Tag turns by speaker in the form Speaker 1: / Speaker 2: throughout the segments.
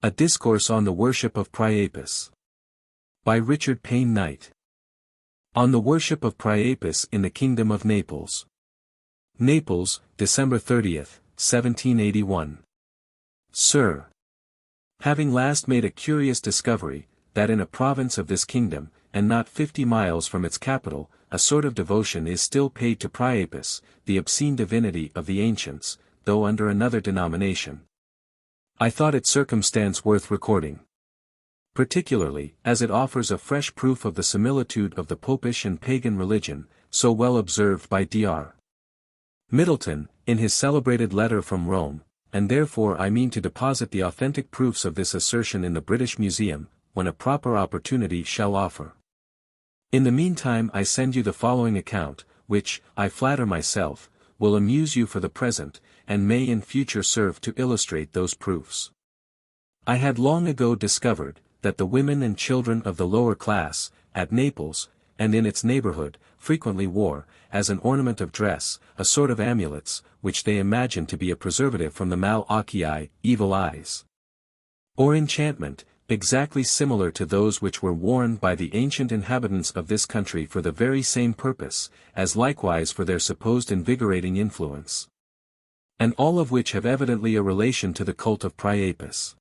Speaker 1: A Discourse on the Worship of Priapus. By Richard Payne Knight. On the Worship of Priapus in the Kingdom of Naples. Naples, December 30th, 1781. Sir. Having last made a curious discovery, that in a province of this kingdom, and not 50 miles from its capital, a sort of devotion is still paid to Priapus, the obscene divinity of the ancients, though under another denomination. I thought it circumstance worth recording. Particularly, as it offers a fresh proof of the similitude of the popish and pagan religion, so well observed by Dr. Middleton, in his celebrated letter from Rome, and therefore I mean to deposit the authentic proofs of this assertion in the British Museum, when a proper opportunity shall offer. In the meantime I send you the following account, which, I flatter myself, will amuse you for the present, and may in future serve to illustrate those proofs. I had long ago discovered, that the women and children of the lower class, at Naples, and in its neighborhood, frequently wore, as an ornament of dress, a sort of amulets, which they imagined to be a preservative from the mal ocii, evil eyes, or enchantment, exactly similar to those which were worn by the ancient inhabitants of this country for the very same purpose, as likewise for their supposed invigorating influence. And all of which have evidently a relation to the cult of Priapus.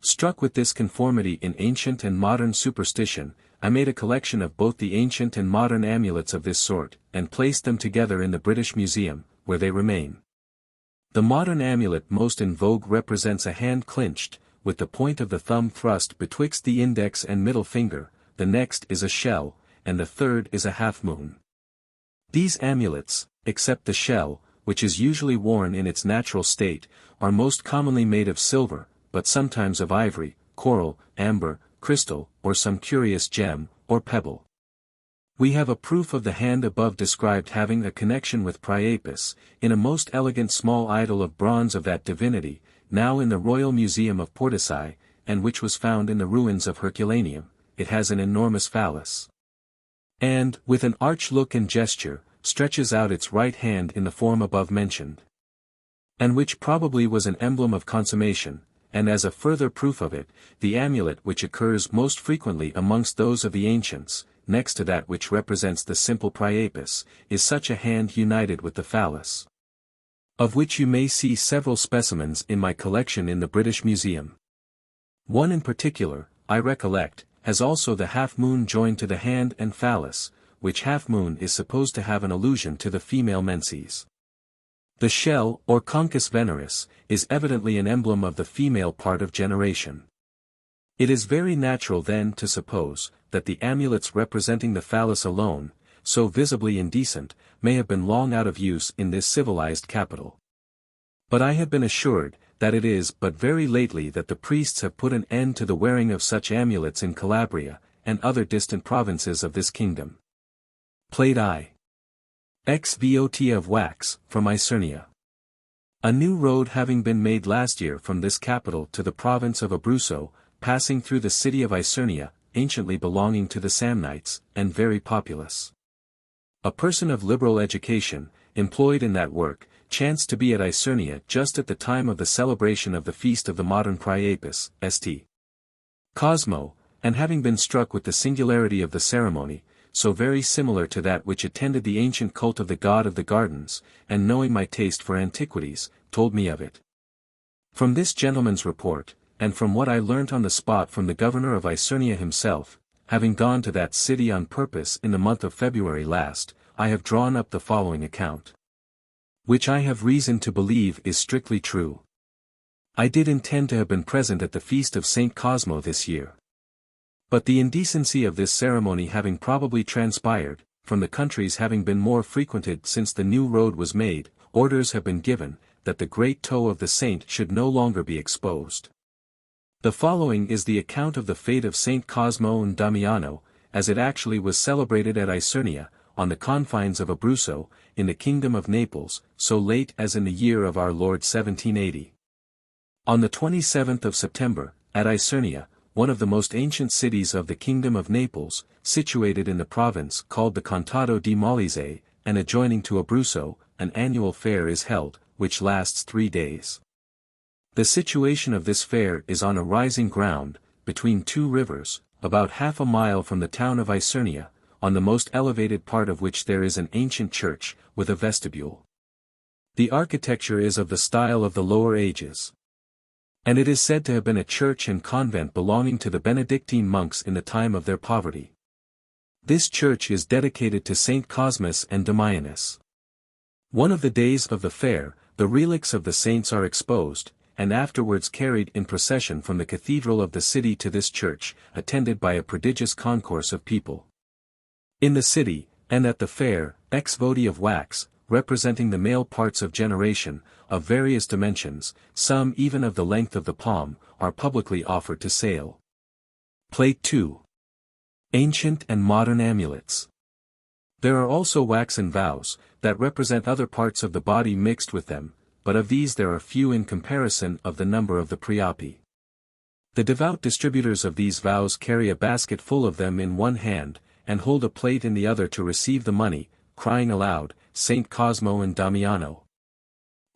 Speaker 1: Struck with this conformity in ancient and modern superstition, I made a collection of both the ancient and modern amulets of this sort, and placed them together in the British Museum, where they remain. The modern amulet most in vogue represents a hand clenched, with the point of the thumb thrust betwixt the index and middle finger, the next is a shell, and the third is a half-moon. These amulets, except the shell, which is usually worn in its natural state, are most commonly made of silver, but sometimes of ivory, coral, amber, crystal, or some curious gem, or pebble. We have a proof of the hand above described having a connection with Priapus, in a most elegant small idol of bronze of that divinity, now in the Royal Museum of Portici, and which was found in the ruins of Herculaneum. It has an enormous phallus. And, with an arch look and gesture, stretches out its right hand in the form above mentioned. And which probably was an emblem of consummation, and as a further proof of it, the amulet which occurs most frequently amongst those of the ancients, next to that which represents the simple Priapus, is such a hand united with the phallus. Of which you may see several specimens in my collection in the British Museum. One in particular, I recollect, has also the half-moon joined to the hand and phallus, which half-moon is supposed to have an allusion to the female menses. The shell, or concus veneris, is evidently an emblem of the female part of generation. It is very natural then to suppose, that the amulets representing the phallus alone, so visibly indecent, may have been long out of use in this civilized capital. But I have been assured, that it is but very lately that the priests have put an end to the wearing of such amulets in Calabria, and other distant provinces of this kingdom. Plate I. XVOT of wax, from Isernia. A new road having been made last year from this capital to the province of Abruzzo, passing through the city of Isernia, anciently belonging to the Samnites, and very populous. A person of liberal education, employed in that work, chanced to be at Isernia just at the time of the celebration of the feast of the modern Priapus, St. Cosmo, and having been struck with the singularity of the ceremony, so very similar to that which attended the ancient cult of the god of the gardens, and knowing my taste for antiquities, told me of it. From this gentleman's report, and from what I learnt on the spot from the governor of Isernia himself, having gone to that city on purpose in the month of February last, I have drawn up the following account, which I have reason to believe is strictly true. I did intend to have been present at the feast of St. Cosmo this year. But the indecency of this ceremony having probably transpired, from the countries having been more frequented since the new road was made, orders have been given, that the great toe of the saint should no longer be exposed. The following is the account of the fate of St. Cosmo and Damiano, as it actually was celebrated at Isernia, on the confines of Abruzzo, in the kingdom of Naples, so late as in the year of our Lord 1780. On the 27th of September, at Isernia, one of the most ancient cities of the kingdom of Naples, situated in the province called the Contado di Molise, and adjoining to Abruzzo, an annual fair is held, which lasts 3 days. The situation of this fair is on a rising ground, between two rivers, about half a mile from the town of Isernia, on the most elevated part of which there is an ancient church, with a vestibule. The architecture is of the style of the lower ages. And it is said to have been a church and convent belonging to the Benedictine monks in the time of their poverty. This church is dedicated to Saint Cosmas and Damianus. One of the days of the fair, the relics of the saints are exposed, and afterwards carried in procession from the cathedral of the city to this church, attended by a prodigious concourse of people. In the city, and at the fair, ex-voti of wax, representing the male parts of generation, of various dimensions, some even of the length of the palm, are publicly offered to sale. Plate 2. Ancient and modern amulets. There are also waxen vows, that represent other parts of the body mixed with them, but of these there are few in comparison of the number of the Priapi. The devout distributors of these vows carry a basket full of them in one hand, and hold a plate in the other to receive the money, crying aloud, Saint Cosmo and Damiano.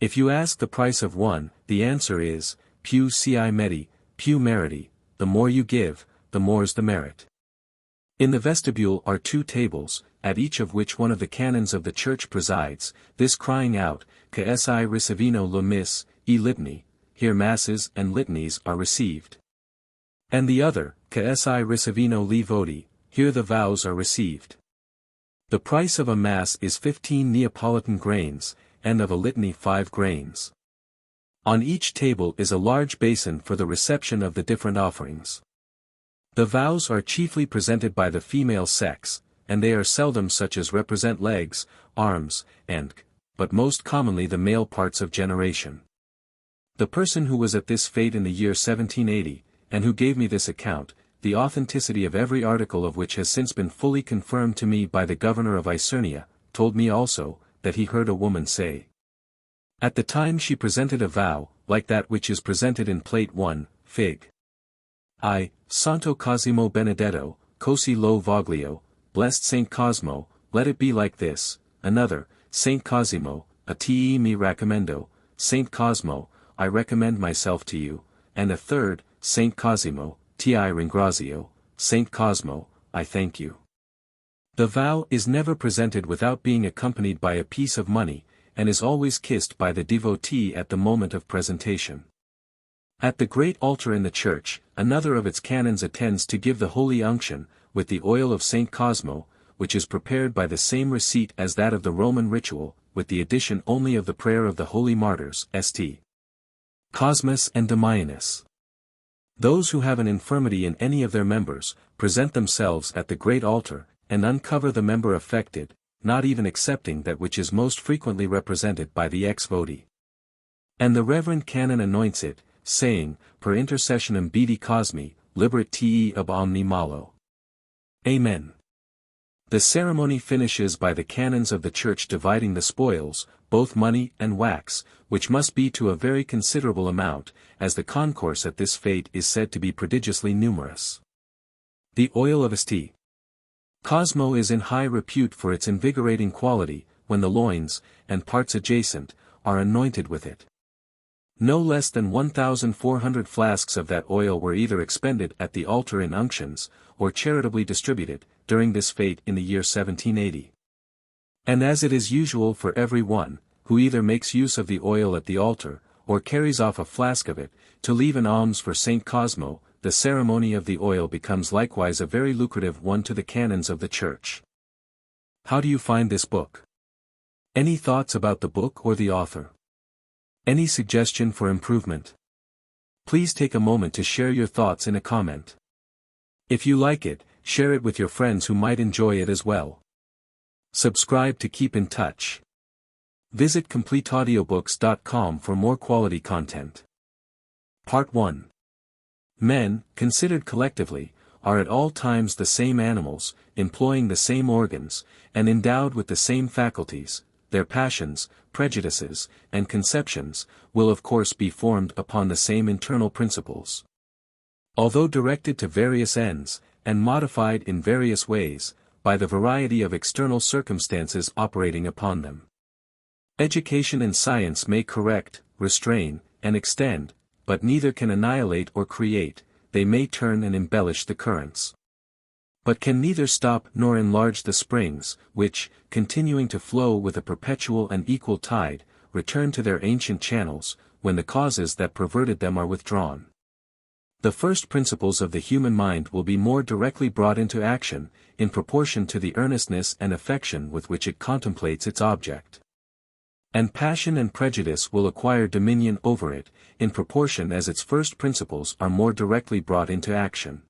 Speaker 1: If you ask the price of one, the answer is, più ci metti, più meriti, the more you give, the more's the merit. In the vestibule are two tables, at each of which one of the canons of the church presides, this crying out, che si ricevino le miss, e litany, here masses and litanies are received. And the other, che si ricevino li voti, here the vows are received. The price of a mass is 15 Neapolitan grains, and of a litany 5 grains. On each table is a large basin for the reception of the different offerings. The vows are chiefly presented by the female sex, and they are seldom such as represent legs, arms, but most commonly the male parts of generation. The person who was at this fete in the year 1780, and who gave me this account, the authenticity of every article of which has since been fully confirmed to me by the governor of Isernia, told me also, that he heard a woman say. At the time she presented a vow, like that which is presented in plate 1, fig. I, Santo Cosimo Benedetto, cosi lo voglio, blessed Saint Cosmo, let it be like this. Another, Saint Cosimo, a te mi raccomendo, Saint Cosmo, I recommend myself to you, and a third, Saint Cosimo, ti ringrazio, Saint Cosmo, I thank you. The vow is never presented without being accompanied by a piece of money, and is always kissed by the devotee at the moment of presentation. At the great altar in the church, another of its canons attends to give the holy unction, with the oil of Saint Cosmo, which is prepared by the same receipt as that of the Roman ritual, with the addition only of the prayer of the holy martyrs, St. Cosmas and Damianus. Those who have an infirmity in any of their members, present themselves at the great altar, and uncover the member affected, not even excepting that which is most frequently represented by the ex-voti. And the reverend canon anoints it, saying, per intercessionem Beati Cosmi, liberat te ab omni malo. Amen. The ceremony finishes by the canons of the church dividing the spoils, both money and wax, which must be to a very considerable amount, as the concourse at this fete is said to be prodigiously numerous. The oil of St. Cosmo is in high repute for its invigorating quality, when the loins, and parts adjacent, are anointed with it. No less than 1,400 flasks of that oil were either expended at the altar in unctions, or charitably distributed, during this fete in the year 1780. And as it is usual for every one, who either makes use of the oil at the altar, or carries off a flask of it, to leave an alms for Saint Cosmo, the ceremony of the oil becomes likewise a very lucrative one to the canons of the church. How do you find this book? Any thoughts about the book or the author? Any suggestion for improvement? Please take a moment to share your thoughts in a comment. If you like it, share it with your friends who might enjoy it as well. Subscribe to keep in touch. Visit CompleteAudiobooks.com for more quality content. Part 1. Men, considered collectively, are at all times the same animals, employing the same organs, and endowed with the same faculties. Their passions, prejudices, and conceptions, will of course be formed upon the same internal principles. Although directed to various ends, and modified in various ways, by the variety of external circumstances operating upon them. Education and science may correct, restrain, and extend, but neither can annihilate or create, they may turn and embellish the currents, but can neither stop nor enlarge the springs, which, continuing to flow with a perpetual and equal tide, return to their ancient channels, when the causes that perverted them are withdrawn. The first principles of the human mind will be more directly brought into action, in proportion to the earnestness and affection with which it contemplates its object. And passion and prejudice will acquire dominion over it, in proportion as its first principles are more directly brought into action.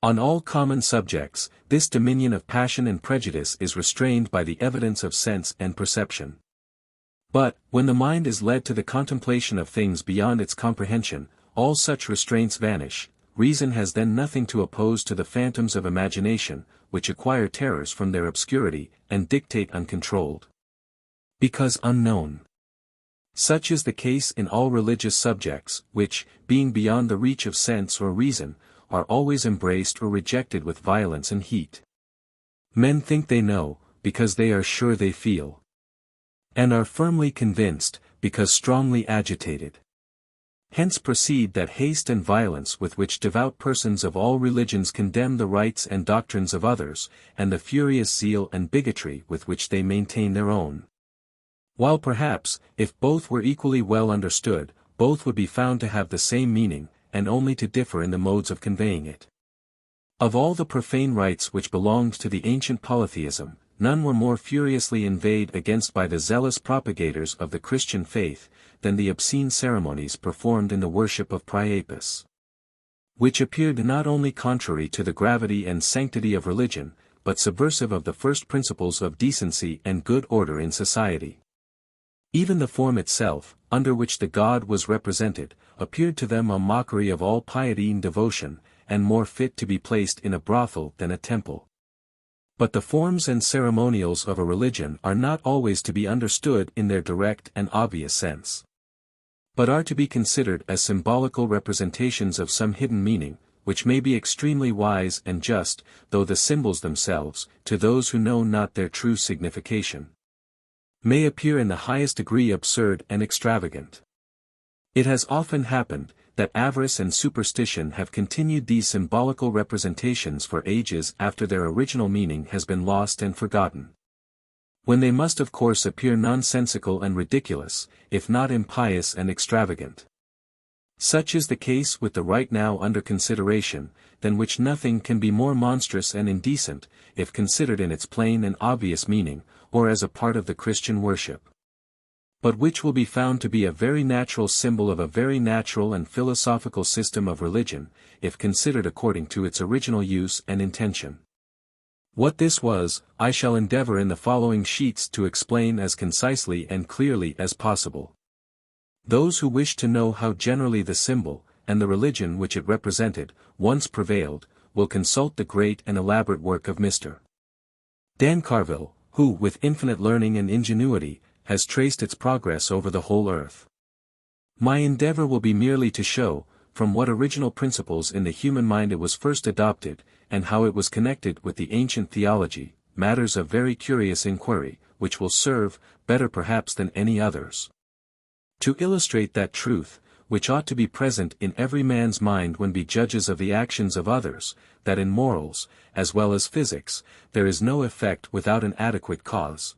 Speaker 1: On all common subjects, this dominion of passion and prejudice is restrained by the evidence of sense and perception. But, when the mind is led to the contemplation of things beyond its comprehension, all such restraints vanish. Reason has then nothing to oppose to the phantoms of imagination, which acquire terrors from their obscurity, and dictate uncontrolled, because unknown. Such is the case in all religious subjects, which, being beyond the reach of sense or reason, are always embraced or rejected with violence and heat. Men think they know, because they are sure they feel, and are firmly convinced, because strongly agitated. Hence proceed that haste and violence with which devout persons of all religions condemn the rites and doctrines of others, and the furious zeal and bigotry with which they maintain their own. While perhaps, if both were equally well understood, both would be found to have the same meaning, and only to differ in the modes of conveying it. Of all the profane rites which belonged to the ancient polytheism, none were more furiously inveighed against by the zealous propagators of the Christian faith, than the obscene ceremonies performed in the worship of Priapus, which appeared not only contrary to the gravity and sanctity of religion, but subversive of the first principles of decency and good order in society. Even the form itself, under which the god was represented, appeared to them a mockery of all piety and devotion, and more fit to be placed in a brothel than a temple. But the forms and ceremonials of a religion are not always to be understood in their direct and obvious sense, but are to be considered as symbolical representations of some hidden meaning, which may be extremely wise and just, though the symbols themselves, to those who know not their true signification, may appear in the highest degree absurd and extravagant. It has often happened, that avarice and superstition have continued these symbolical representations for ages after their original meaning has been lost and forgotten, when they must of course appear nonsensical and ridiculous, if not impious and extravagant. Such is the case with the rite now under consideration, than which nothing can be more monstrous and indecent, if considered in its plain and obvious meaning, or as a part of the Christian worship, but which will be found to be a very natural symbol of a very natural and philosophical system of religion, if considered according to its original use and intention. What this was, I shall endeavor in the following sheets to explain as concisely and clearly as possible. Those who wish to know how generally the symbol, and the religion which it represented, once prevailed, will consult the great and elaborate work of Mr. Dan Carville, who, with infinite learning and ingenuity, has traced its progress over the whole earth. My endeavor will be merely to show, from what original principles in the human mind it was first adopted, and how it was connected with the ancient theology, matters of very curious inquiry, which will serve, better perhaps than any others, to illustrate that truth, which ought to be present in every man's mind when he judges of the actions of others, that in morals, as well as physics, there is no effect without an adequate cause.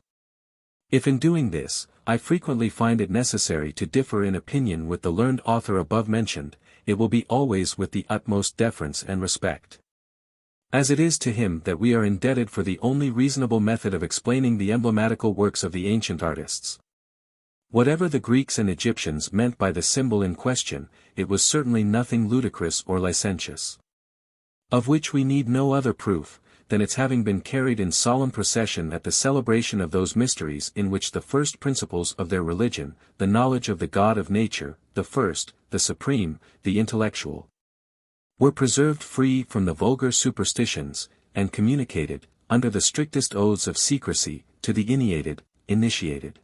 Speaker 1: If in doing this, I frequently find it necessary to differ in opinion with the learned author above mentioned, it will be always with the utmost deference and respect, as it is to him that we are indebted for the only reasonable method of explaining the emblematical works of the ancient artists. Whatever the Greeks and Egyptians meant by the symbol in question, it was certainly nothing ludicrous or licentious, of which we need no other proof, than its having been carried in solemn procession at the celebration of those mysteries in which the first principles of their religion, the knowledge of the God of nature, the first, the supreme, the intellectual, were preserved free from the vulgar superstitions, and communicated, under the strictest oaths of secrecy, to the initiated,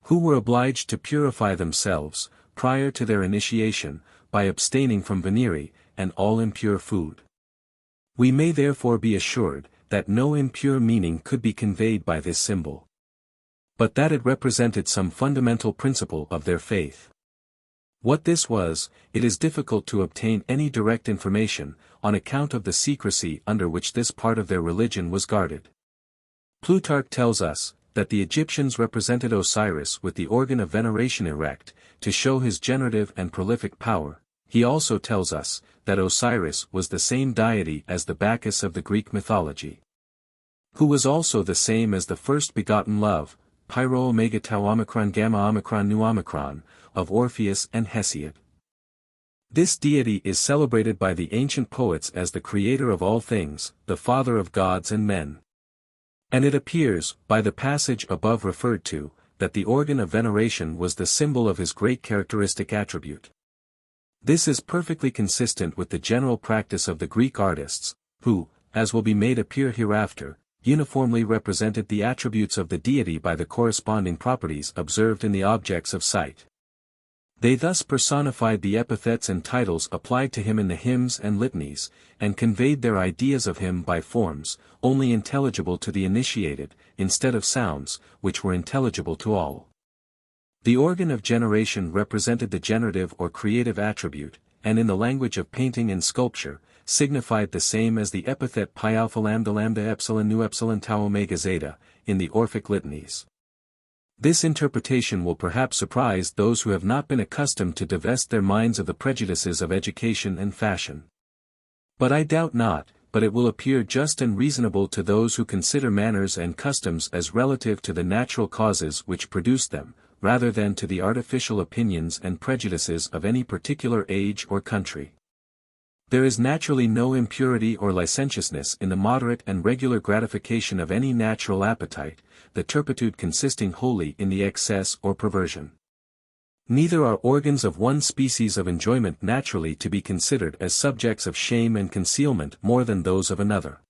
Speaker 1: who were obliged to purify themselves, prior to their initiation, by abstaining from venery, and all impure food. We may therefore be assured, that no impure meaning could be conveyed by this symbol, but that it represented some fundamental principle of their faith. What this was, it is difficult to obtain any direct information, on account of the secrecy under which this part of their religion was guarded. Plutarch tells us, that the Egyptians represented Osiris with the organ of veneration erect, to show his generative and prolific power. He also tells us, that Osiris was the same deity as the Bacchus of the Greek mythology, who was also the same as the first begotten love, Pyro Omega Tau Omicron Gamma Omicron Nu Omicron, of Orpheus and Hesiod. This deity is celebrated by the ancient poets as the creator of all things, the father of gods and men. And it appears, by the passage above referred to, that the organ of veneration was the symbol of his great characteristic attribute. This is perfectly consistent with the general practice of the Greek artists, who, as will be made appear hereafter, uniformly represented the attributes of the deity by the corresponding properties observed in the objects of sight. They thus personified the epithets and titles applied to him in the hymns and litanies, and conveyed their ideas of him by forms, only intelligible to the initiated, instead of sounds, which were intelligible to all. The organ of generation represented the generative or creative attribute, and in the language of painting and sculpture, signified the same as the epithet pi alpha lambda lambda epsilon nu epsilon tau omega zeta, in the Orphic litanies. This interpretation will perhaps surprise those who have not been accustomed to divest their minds of the prejudices of education and fashion. But I doubt not, but it will appear just and reasonable to those who consider manners and customs as relative to the natural causes which produce them, rather than to the artificial opinions and prejudices of any particular age or country. There is naturally no impurity or licentiousness in the moderate and regular gratification of any natural appetite, the turpitude consisting wholly in the excess or perversion. Neither are organs of one species of enjoyment naturally to be considered as subjects of shame and concealment more than those of another.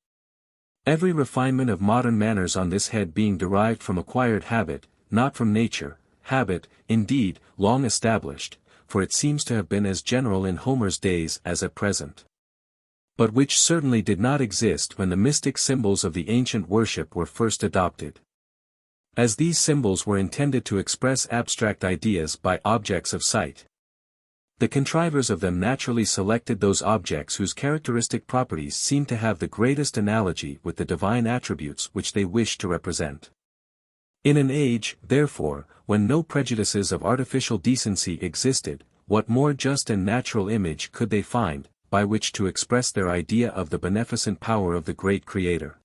Speaker 1: Every refinement of modern manners on this head being derived from acquired habit, not from nature, habit, indeed, long established, for it seems to have been as general in Homer's days as at present, but which certainly did not exist when the mystic symbols of the ancient worship were first adopted. As these symbols were intended to express abstract ideas by objects of sight, the contrivers of them naturally selected those objects whose characteristic properties seemed to have the greatest analogy with the divine attributes which they wished to represent. In an age, therefore, when no prejudices of artificial decency existed, what more just and natural image could they find, by which to express their idea of the beneficent power of the great Creator,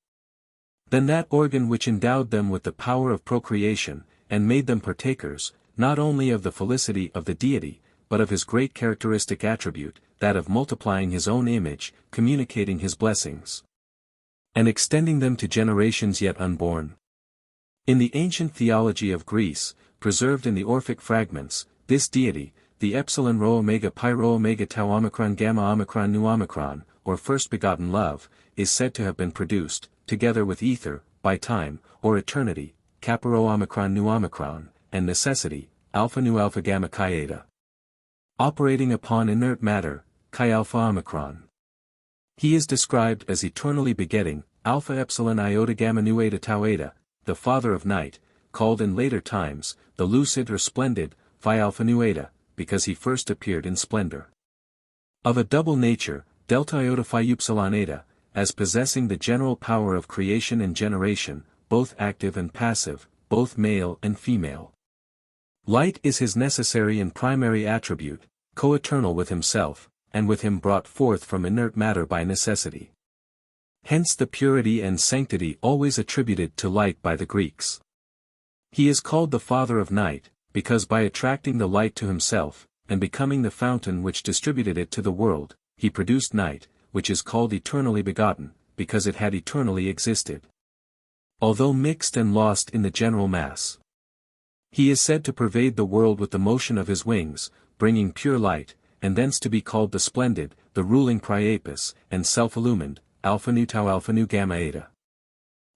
Speaker 1: than that organ which endowed them with the power of procreation, and made them partakers, not only of the felicity of the deity, but of his great characteristic attribute, that of multiplying his own image, communicating his blessings, and extending them to generations yet unborn. In the ancient theology of Greece, preserved in the Orphic fragments, this deity, the epsilon rho omega pi rho omega tau omicron gamma omicron nu omicron, or first begotten love, is said to have been produced, together with ether, by time, or eternity, kappa rho omicron nu omicron, and necessity, alpha nu alpha gamma chi eta, operating upon inert matter, chi alpha omicron. He is described as eternally begetting, alpha epsilon iota gamma nu eta tau eta, the father of night, called in later times, the lucid or splendid, phi alpha nu eta, because he first appeared in splendor. Of a double nature, delta iota phi upsilon eta, as possessing the general power of creation and generation, both active and passive, both male and female. Light is his necessary and primary attribute, co-eternal with himself, and with him brought forth from inert matter by necessity. Hence the purity and sanctity always attributed to light by the Greeks. He is called the father of night, because by attracting the light to himself, and becoming the fountain which distributed it to the world, he produced night, which is called eternally begotten, because it had eternally existed, although mixed and lost in the general mass. He is said to pervade the world with the motion of his wings, bringing pure light, and thence to be called the splendid, the ruling Priapus, and self-illumined, alpha nu tau alpha nu gamma eta.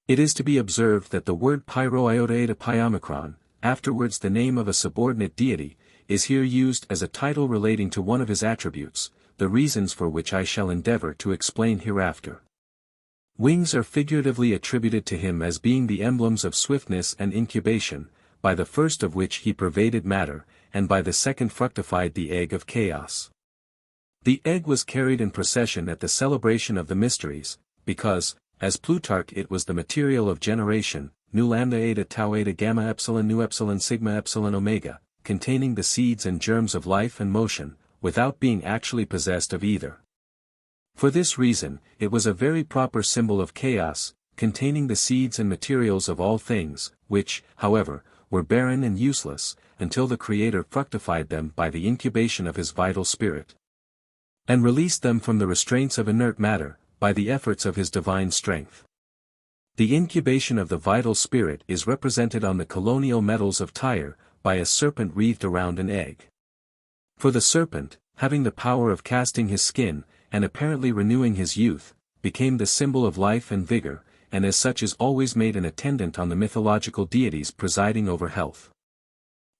Speaker 1: It is to be observed that the word pi rho iota eta pi omicron, afterwards the name of a subordinate deity, is here used as a title relating to one of his attributes, the reasons for which I shall endeavor to explain hereafter. Wings are figuratively attributed to him as being the emblems of swiftness and incubation, by the first of which he pervaded matter, and by the second fructified the egg of chaos. The egg was carried in procession at the celebration of the mysteries, because, as Plutarch, it was the material of generation, nu lambda eta tau eta gamma epsilon nu epsilon sigma epsilon omega, containing the seeds and germs of life and motion, without being actually possessed of either. For this reason, it was a very proper symbol of chaos, containing the seeds and materials of all things, which, however, were barren and useless, until the Creator fructified them by the incubation of his vital spirit, and released them from the restraints of inert matter, by the efforts of his divine strength. The incubation of the vital spirit is represented on the colonial medals of Tyre, by a serpent wreathed around an egg. For the serpent, having the power of casting his skin, and apparently renewing his youth, became the symbol of life and vigor, and as such is always made an attendant on the mythological deities presiding over health.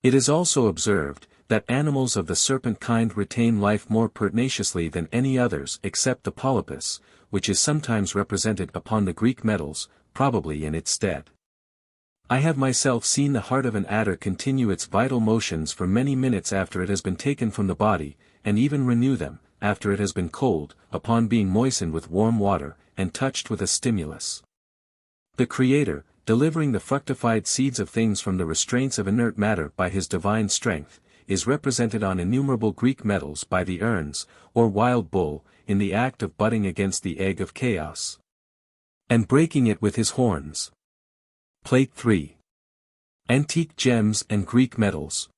Speaker 1: It is also observed, that animals of the serpent kind retain life more pertinaciously than any others except the polypus, which is sometimes represented upon the Greek medals, probably in its stead. I have myself seen the heart of an adder continue its vital motions for many minutes after it has been taken from the body, and even renew them, after it has been cold, upon being moistened with warm water, and touched with a stimulus. The Creator, delivering the fructified seeds of things from the restraints of inert matter by his divine strength, is represented on innumerable Greek medals by the urns, or wild bull, in the act of butting against the egg of chaos, and breaking it with his horns. Plate 3. Antique gems and Greek medals.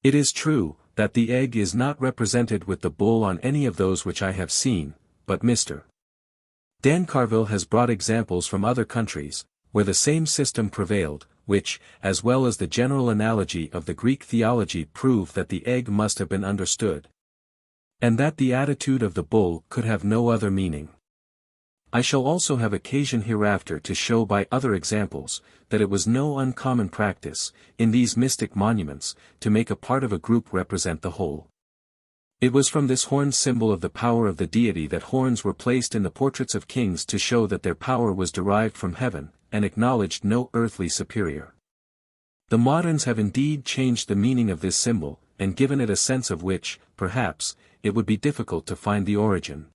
Speaker 1: It is true, that the egg is not represented with the bull on any of those which I have seen, but Mr. Dan Carville has brought examples from other countries, where the same system prevailed, which, as well as the general analogy of the Greek theology, prove that the egg must have been understood, and that the attitude of the bull could have no other meaning. I shall also have occasion hereafter to show by other examples, that it was no uncommon practice, in these mystic monuments, to make a part of a group represent the whole. It was from this horn symbol of the power of the deity that horns were placed in the portraits of kings to show that their power was derived from heaven, and acknowledged no earthly superior. The moderns have indeed changed the meaning of this symbol, and given it a sense of which, perhaps, it would be difficult to find the origin.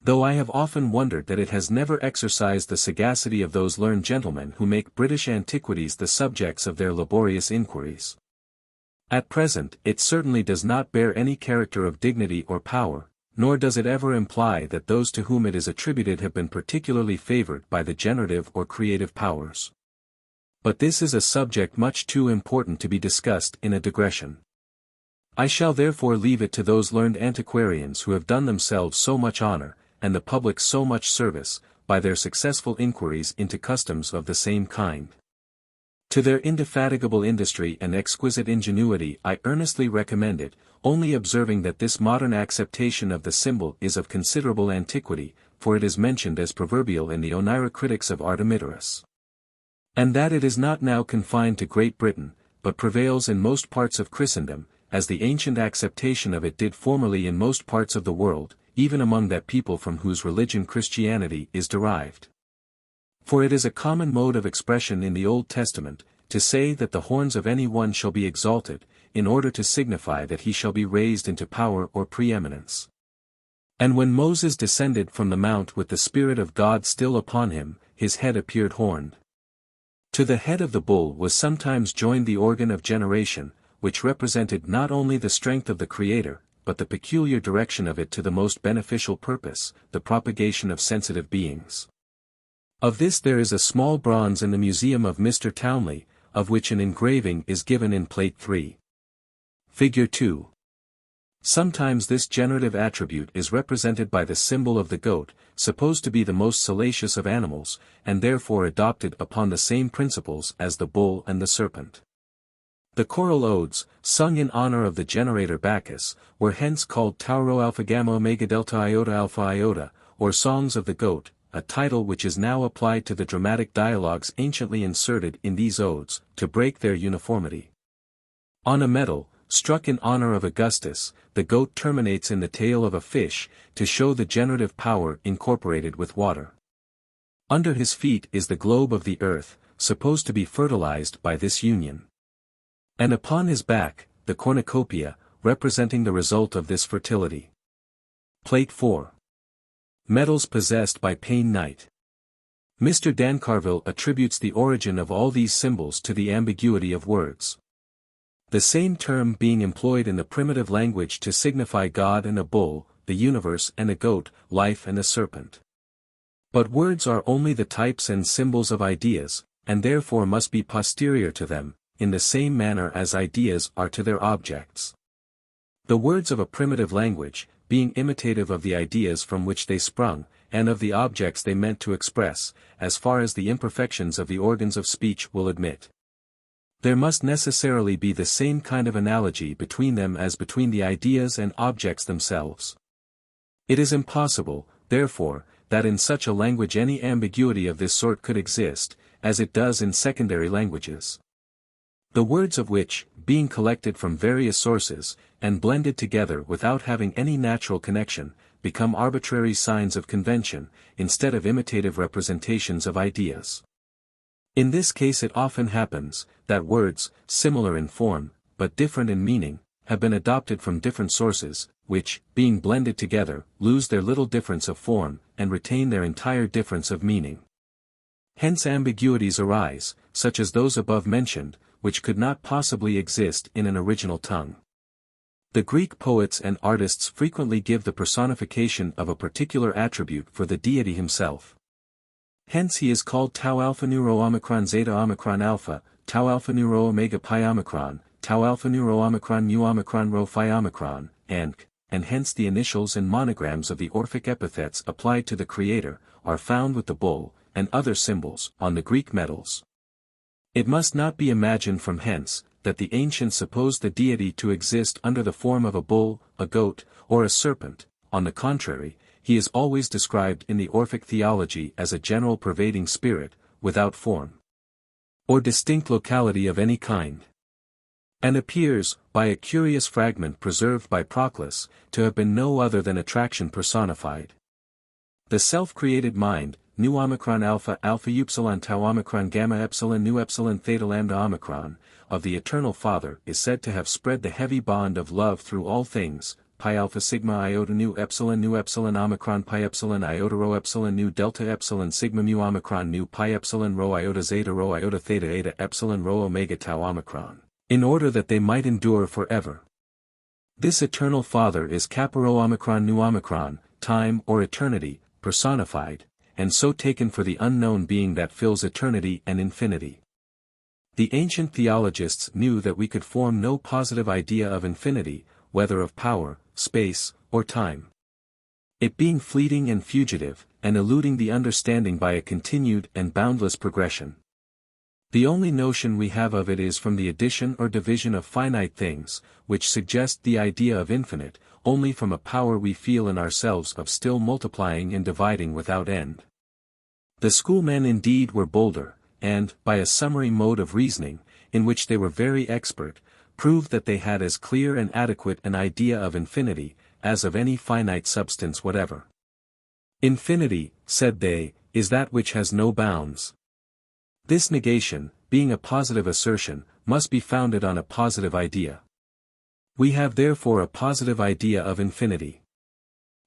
Speaker 1: Though I have often wondered that it has never exercised the sagacity of those learned gentlemen who make British antiquities the subjects of their laborious inquiries. At present it certainly does not bear any character of dignity or power, nor does it ever imply that those to whom it is attributed have been particularly favored by the generative or creative powers. But this is a subject much too important to be discussed in a digression. I shall therefore leave it to those learned antiquarians who have done themselves so much honor, and the public so much service, by their successful inquiries into customs of the same kind. To their indefatigable industry and exquisite ingenuity I earnestly recommend it, only observing that this modern acceptation of the symbol is of considerable antiquity, for it is mentioned as proverbial in the Oneirocritics of Artemidorus. And that it is not now confined to Great Britain, but prevails in most parts of Christendom, as the ancient acceptation of it did formerly in most parts of the world, even among that people from whose religion Christianity is derived. For it is a common mode of expression in the Old Testament, to say that the horns of any one shall be exalted, in order to signify that he shall be raised into power or preeminence. And when Moses descended from the mount with the Spirit of God still upon him, his head appeared horned. To the head of the bull was sometimes joined the organ of generation, which represented not only the strength of the Creator, but the peculiar direction of it to the most beneficial purpose, the propagation of sensitive beings. Of this there is a small bronze in the museum of Mr. Townley, of which an engraving is given in Plate 3. Figure 2. Sometimes this generative attribute is represented by the symbol of the goat, supposed to be the most salacious of animals, and therefore adopted upon the same principles as the bull and the serpent. The choral odes, sung in honor of the generator Bacchus, were hence called Tauro Alpha Gamma Omega Delta Iota Alpha Iota, or Songs of the Goat, a title which is now applied to the dramatic dialogues anciently inserted in these odes, to break their uniformity. On a medal, struck in honor of Augustus, the goat terminates in the tail of a fish, to show the generative power incorporated with water. Under his feet is the globe of the earth, supposed to be fertilized by this union. And upon his back, the cornucopia, representing the result of this fertility. Plate 4. Metals possessed by Payne Knight. Mr. Dancarville attributes the origin of all these symbols to the ambiguity of words. The same term being employed in the primitive language to signify God and a bull, the universe and a goat, life and a serpent. But words are only the types and symbols of ideas, and therefore must be posterior to them, in the same manner as ideas are to their objects. The words of a primitive language, being imitative of the ideas from which they sprung, and of the objects they meant to express, as far as the imperfections of the organs of speech will admit. There must necessarily be the same kind of analogy between them as between the ideas and objects themselves. It is impossible, therefore, that in such a language any ambiguity of this sort could exist, as it does in secondary languages. The words of which, being collected from various sources, and blended together without having any natural connection, become arbitrary signs of convention, instead of imitative representations of ideas. In this case it often happens, that words, similar in form, but different in meaning, have been adopted from different sources, which, being blended together, lose their little difference of form, and retain their entire difference of meaning. Hence ambiguities arise, such as those above mentioned, which could not possibly exist in an original tongue. The Greek poets and artists frequently give the personification of a particular attribute for the deity himself. Hence he is called tau alpha neuro omicron zeta omicron alpha, tau alpha neuro omega pi omicron, tau alpha neuro omicron mu omicron rho phi omicron, and hence the initials and monograms of the Orphic epithets applied to the Creator, are found with the bull, and other symbols, on the Greek metals. It must not be imagined from hence, that the ancients supposed the deity to exist under the form of a bull, a goat, or a serpent. On the contrary, he is always described in the Orphic theology as a general pervading spirit, without form or distinct locality of any kind. And appears, by a curious fragment preserved by Proclus, to have been no other than attraction personified. The self-created mind, nu omicron alpha alpha upsilon tau omicron gamma epsilon nu epsilon theta lambda omicron, of the eternal Father is said to have spread the heavy bond of love through all things, pi alpha sigma iota nu epsilon omicron pi epsilon iota rho epsilon nu delta epsilon sigma mu omicron nu pi epsilon rho iota theta eta epsilon rho omega tau omicron, in order that they might endure forever. This eternal Father is kappa rho omicron nu omicron, time or eternity, personified, and so taken for the unknown being that fills eternity and infinity. The ancient theologists knew that we could form no positive idea of infinity, whether of power, space, or time. It being fleeting and fugitive, and eluding the understanding by a continued and boundless progression. The only notion we have of it is from the addition or division of finite things, which suggest the idea of infinite, only from a power we feel in ourselves of still multiplying and dividing without end. The schoolmen indeed were bolder, and, by a summary mode of reasoning, in which they were very expert, proved that they had as clear and adequate an idea of infinity, as of any finite substance whatever. Infinity, said they, is that which has no bounds. This negation, being a positive assertion, must be founded on a positive idea. We have therefore a positive idea of infinity.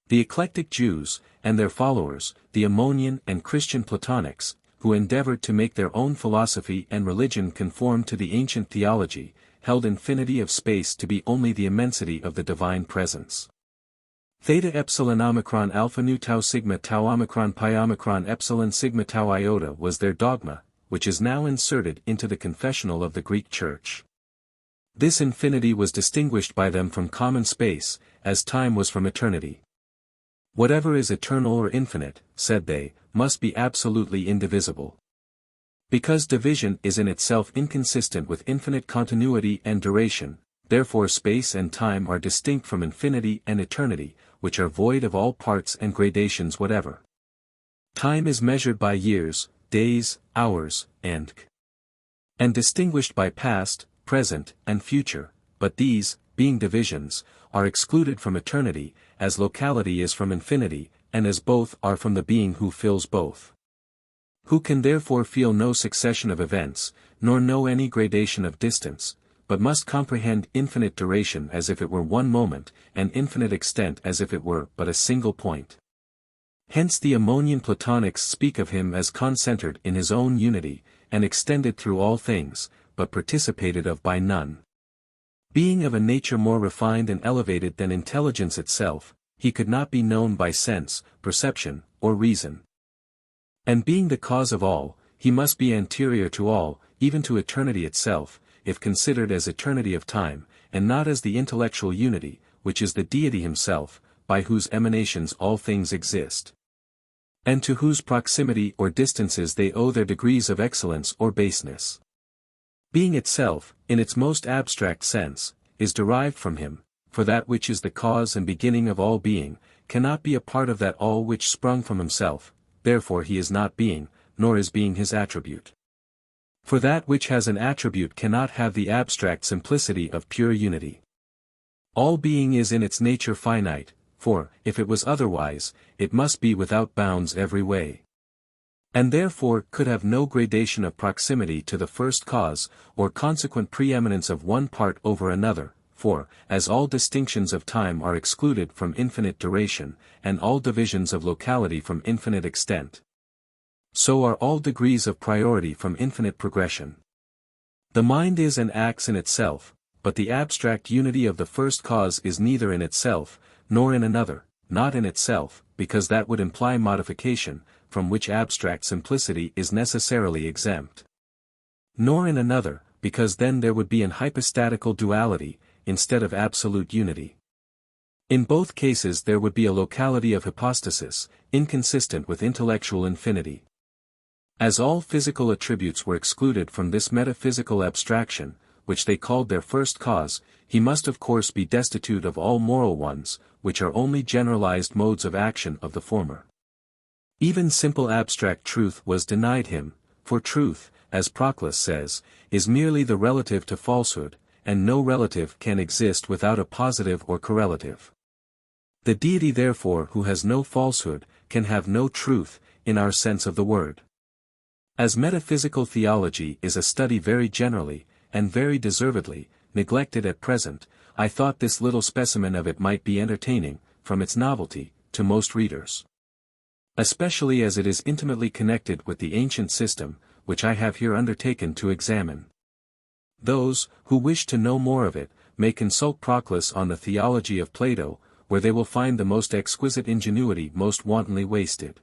Speaker 1: The eclectic Jews, and their followers, the Ammonian and Christian Platonics, who endeavored to make their own philosophy and religion conform to the ancient theology, held infinity of space to be only the immensity of the divine presence. Theta epsilon omicron alpha nu tau sigma tau omicron pi omicron epsilon sigma tau iota was their dogma, which is now inserted into the confessional of the Greek Church. This infinity was distinguished by them from common space, as time was from eternity. Whatever is eternal or infinite, said they, must be absolutely indivisible. Because division is in itself inconsistent with infinite continuity and duration, therefore space and time are distinct from infinity and eternity, which are void of all parts and gradations whatever. Time is measured by years, days, hours, and distinguished by past, present, and future, but these, being divisions, are excluded from eternity, as locality is from infinity, and as both are from the being who fills both. Who can therefore feel no succession of events, nor know any gradation of distance, but must comprehend infinite duration as if it were one moment, and infinite extent as if it were but a single point. Hence the Ammonian Platonics speak of him as concentered in his own unity, and extended through all things, but participated of by none. Being of a nature more refined and elevated than intelligence itself, he could not be known by sense, perception, or reason. And being the cause of all, he must be anterior to all, even to eternity itself, if considered as eternity of time, and not as the intellectual unity, which is the deity himself, by whose emanations all things exist, and to whose proximity or distances they owe their degrees of excellence or baseness. Being itself, in its most abstract sense, is derived from him, for that which is the cause and beginning of all being, cannot be a part of that all which sprung from himself, therefore he is not being, nor is being his attribute. For that which has an attribute cannot have the abstract simplicity of pure unity. All being is in its nature finite, for, if it was otherwise, it must be without bounds every way. And therefore could have no gradation of proximity to the first cause, or consequent preeminence of one part over another, for, as all distinctions of time are excluded from infinite duration, and all divisions of locality from infinite extent, so are all degrees of priority from infinite progression. The mind is and acts in itself, but the abstract unity of the first cause is neither in itself, nor in another, not in itself, because that would imply modification, from which abstract simplicity is necessarily exempt. Nor in another, because then there would be an hypostatical duality, instead of absolute unity. In both cases there would be a locality of hypostasis, inconsistent with intellectual infinity. As all physical attributes were excluded from this metaphysical abstraction, which they called their first cause, he must of course be destitute of all moral ones, which are only generalized modes of action of the former. Even simple abstract truth was denied him, for truth, as Proclus says, is merely the relative to falsehood, and no relative can exist without a positive or correlative. The deity therefore who has no falsehood, can have no truth, in our sense of the word. As metaphysical theology is a study very generally, and very deservedly, neglected at present, I thought this little specimen of it might be entertaining, from its novelty, to most readers. Especially as it is intimately connected with the ancient system, which I have here undertaken to examine. Those, who wish to know more of it, may consult Proclus on the theology of Plato, where they will find the most exquisite ingenuity most wantonly wasted.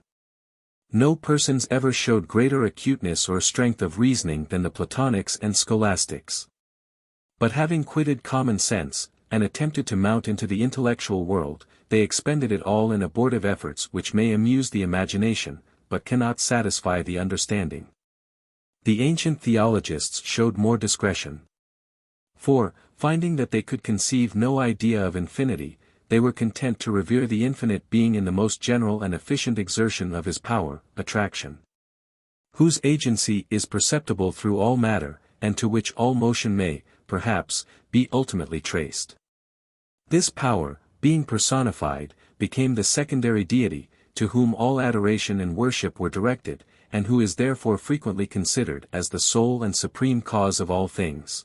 Speaker 1: No persons ever showed greater acuteness or strength of reasoning than the Platonics and Scholastics. But having quitted common sense, and attempted to mount into the intellectual world, they expended it all in abortive efforts which may amuse the imagination, but cannot satisfy the understanding. The ancient theologists showed more discretion. For, finding that they could conceive no idea of infinity, they were content to revere the infinite being in the most general and efficient exertion of his power, attraction, whose agency is perceptible through all matter, and to which all motion may, perhaps, be ultimately traced. This power, being personified, became the secondary deity, to whom all adoration and worship were directed, and who is therefore frequently considered as the sole and supreme cause of all things.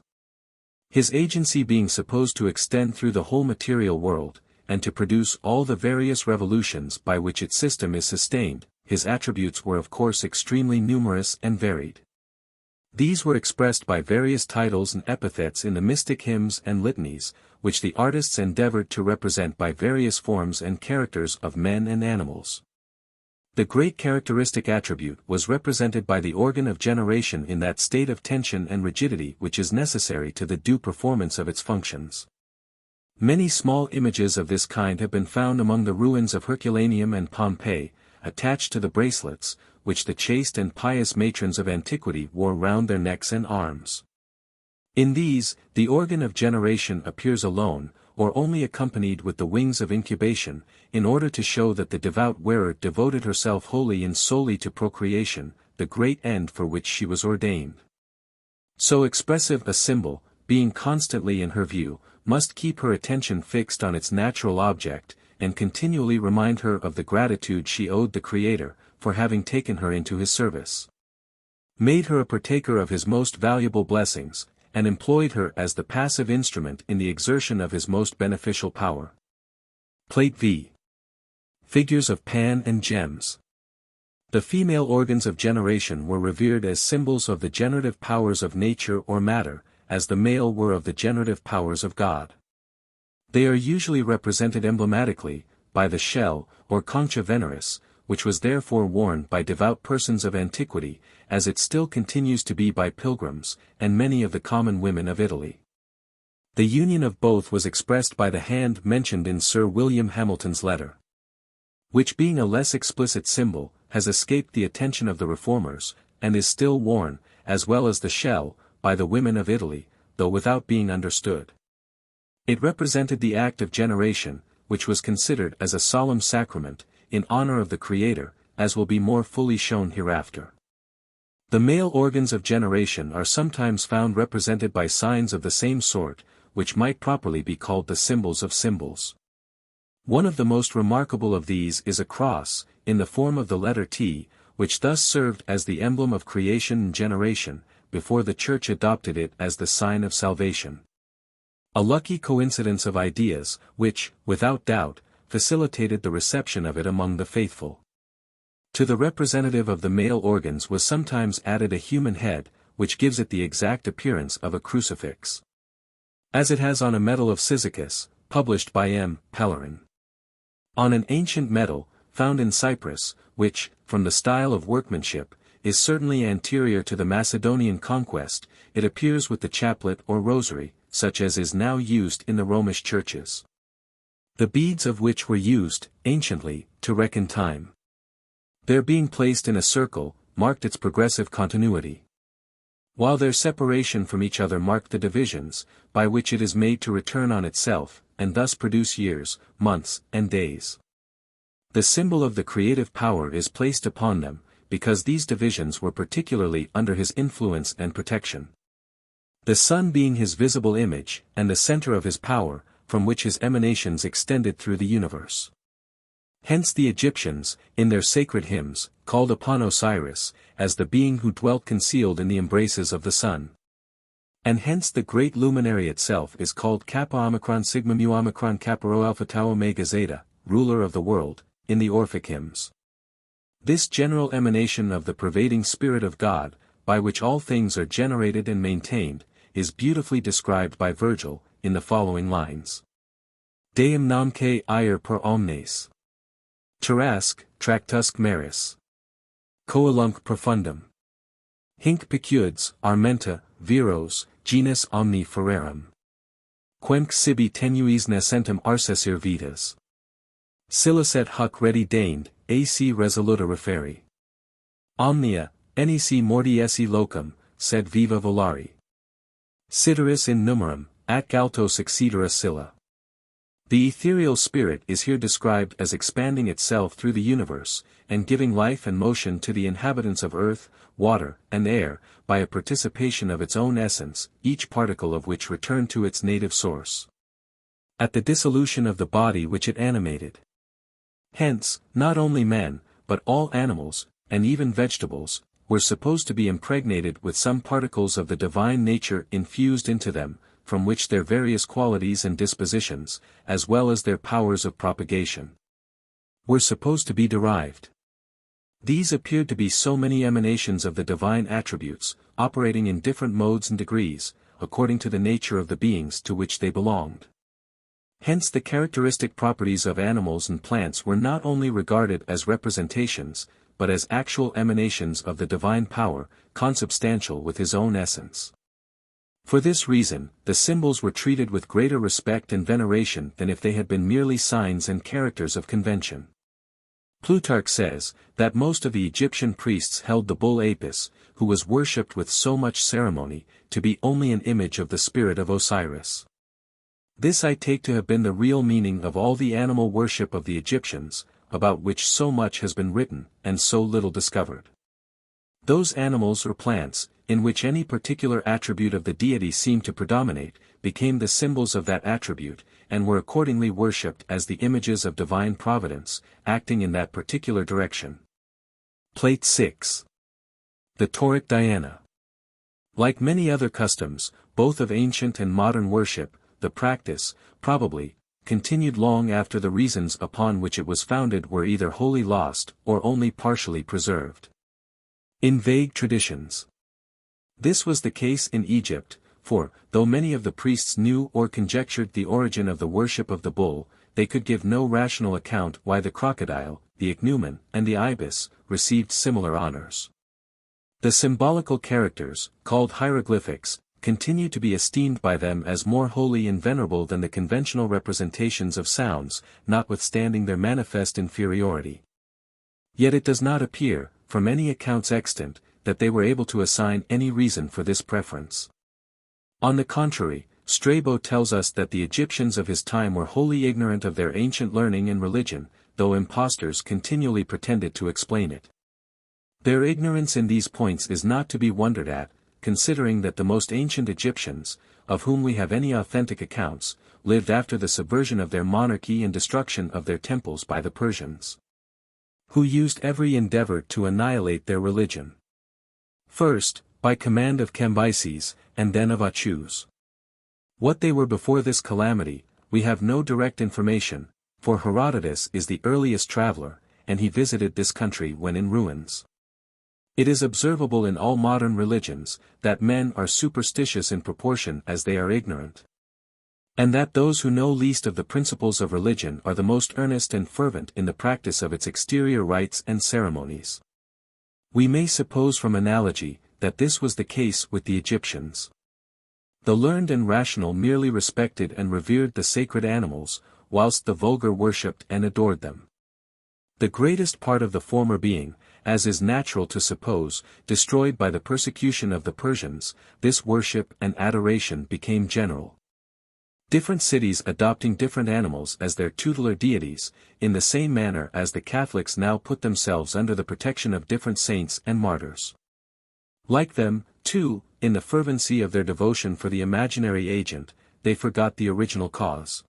Speaker 1: His agency being supposed to extend through the whole material world, and to produce all the various revolutions by which its system is sustained, his attributes were of course extremely numerous and varied. These were expressed by various titles and epithets in the mystic hymns and litanies, which the artists endeavored to represent by various forms and characters of men and animals. The great characteristic attribute was represented by the organ of generation in that state of tension and rigidity which is necessary to the due performance of its functions. Many small images of this kind have been found among the ruins of Herculaneum and Pompeii, attached to the bracelets, which the chaste and pious matrons of antiquity wore round their necks and arms. In these, the organ of generation appears alone, or only accompanied with the wings of incubation, in order to show that the devout wearer devoted herself wholly and solely to procreation, the great end for which she was ordained. So expressive a symbol, being constantly in her view, must keep her attention fixed on its natural object, and continually remind her of the gratitude she owed the Creator, for having taken her into his service, made her a partaker of his most valuable blessings, and employed her as the passive instrument in the exertion of his most beneficial power. Plate V. Figures of Pan and Gems. The female organs of generation were revered as symbols of the generative powers of nature or matter, as the male were of the generative powers of God. They are usually represented emblematically, by the shell, or concha veneris, which was therefore worn by devout persons of antiquity, as it still continues to be by pilgrims, and many of the common women of Italy. The union of both was expressed by the hand mentioned in Sir William Hamilton's letter, which being a less explicit symbol, has escaped the attention of the reformers, and is still worn, as well as the shell, by the women of Italy, though without being understood. It represented the act of generation, which was considered as a solemn sacrament, in honor of the Creator, as will be more fully shown hereafter. The male organs of generation are sometimes found represented by signs of the same sort, which might properly be called the symbols of symbols. One of the most remarkable of these is a cross, in the form of the letter T, which thus served as the emblem of creation and generation, before the Church adopted it as the sign of salvation. A lucky coincidence of ideas, which, without doubt, facilitated the reception of it among the faithful. To the representative of the male organs was sometimes added a human head, which gives it the exact appearance of a crucifix, as it has on a medal of Cyzicus, published by M. Pellerin. On an ancient medal, found in Cyprus, which, from the style of workmanship, is certainly anterior to the Macedonian conquest, it appears with the chaplet or rosary, such as is now used in the Romish churches, the beads of which were used, anciently, to reckon time. Their being placed in a circle, marked its progressive continuity, while their separation from each other marked the divisions, by which it is made to return on itself, and thus produce years, months, and days. The symbol of the creative power is placed upon them, because these divisions were particularly under his influence and protection. The sun being his visible image, and the center of his power, from which his emanations extended through the universe. Hence the Egyptians, in their sacred hymns, called upon Osiris, as the being who dwelt concealed in the embraces of the sun. And hence the great luminary itself is called Kappa Omicron Sigma Mu Omicron Kappa Rho Alpha Tau Omega Zeta, ruler of the world, in the Orphic hymns. This general emanation of the pervading Spirit of God, by which all things are generated and maintained, is beautifully described by Virgil, in the following lines. Deum namque ire per omnes. Terrasque, tractusque maris. Coelunc profundum. Hinc picudes, armenta, viros, genus omni ferrerum. Quemque sibi tenuis nascentem arcesir vitas. Silicet huc redi deigned, ac resoluta referi. Omnia, nec morti esse locum, sed viva volari. Sideris in numerum, ac alto succedera scylla. The ethereal spirit is here described as expanding itself through the universe, and giving life and motion to the inhabitants of earth, water, and air, by a participation of its own essence, each particle of which returned to its native source at the dissolution of the body which it animated. Hence, not only men, but all animals, and even vegetables, were supposed to be impregnated with some particles of the divine nature infused into them, from which their various qualities and dispositions, as well as their powers of propagation, were supposed to be derived. These appeared to be so many emanations of the divine attributes, operating in different modes and degrees, according to the nature of the beings to which they belonged. Hence the characteristic properties of animals and plants were not only regarded as representations, but as actual emanations of the divine power, consubstantial with his own essence. For this reason, the symbols were treated with greater respect and veneration than if they had been merely signs and characters of convention. Plutarch says, that most of the Egyptian priests held the bull Apis, who was worshipped with so much ceremony, to be only an image of the spirit of Osiris. This I take to have been the real meaning of all the animal worship of the Egyptians, about which so much has been written, and so little discovered. Those animals or plants, in which any particular attribute of the deity seemed to predominate, became the symbols of that attribute, and were accordingly worshipped as the images of divine providence, acting in that particular direction. Plate 6. The Tauric Diana. Like many other customs, both of ancient and modern worship, the practice, probably, continued long after the reasons upon which it was founded were either wholly lost or only partially preserved. In vague traditions. This was the case in Egypt, for, though many of the priests knew or conjectured the origin of the worship of the bull, they could give no rational account why the crocodile, the ichneumon, and the ibis, received similar honors. The symbolical characters, called hieroglyphics, continue to be esteemed by them as more holy and venerable than the conventional representations of sounds, notwithstanding their manifest inferiority. Yet it does not appear, from any accounts extant, that they were able to assign any reason for this preference. On the contrary, Strabo tells us that the Egyptians of his time were wholly ignorant of their ancient learning and religion, though impostors continually pretended to explain it. Their ignorance in these points is not to be wondered at, considering that the most ancient Egyptians, of whom we have any authentic accounts, lived after the subversion of their monarchy and destruction of their temples by the Persians, who used every endeavor to annihilate their religion. First, by command of Cambyses, and then of Achuz. What they were before this calamity, we have no direct information, for Herodotus is the earliest traveler, and he visited this country when in ruins. It is observable in all modern religions, that men are superstitious in proportion as they are ignorant. And that those who know least of the principles of religion are the most earnest and fervent in the practice of its exterior rites and ceremonies. We may suppose from analogy, that this was the case with the Egyptians. The learned and rational merely respected and revered the sacred animals, whilst the vulgar worshipped and adored them. The greatest part of the former being, as is natural to suppose, destroyed by the persecution of the Persians, this worship and adoration became general. Different cities adopting different animals as their tutelar deities, in the same manner as the Catholics now put themselves under the protection of different saints and martyrs. Like them, too, in the fervency of their devotion for the imaginary agent, they forgot the original cause.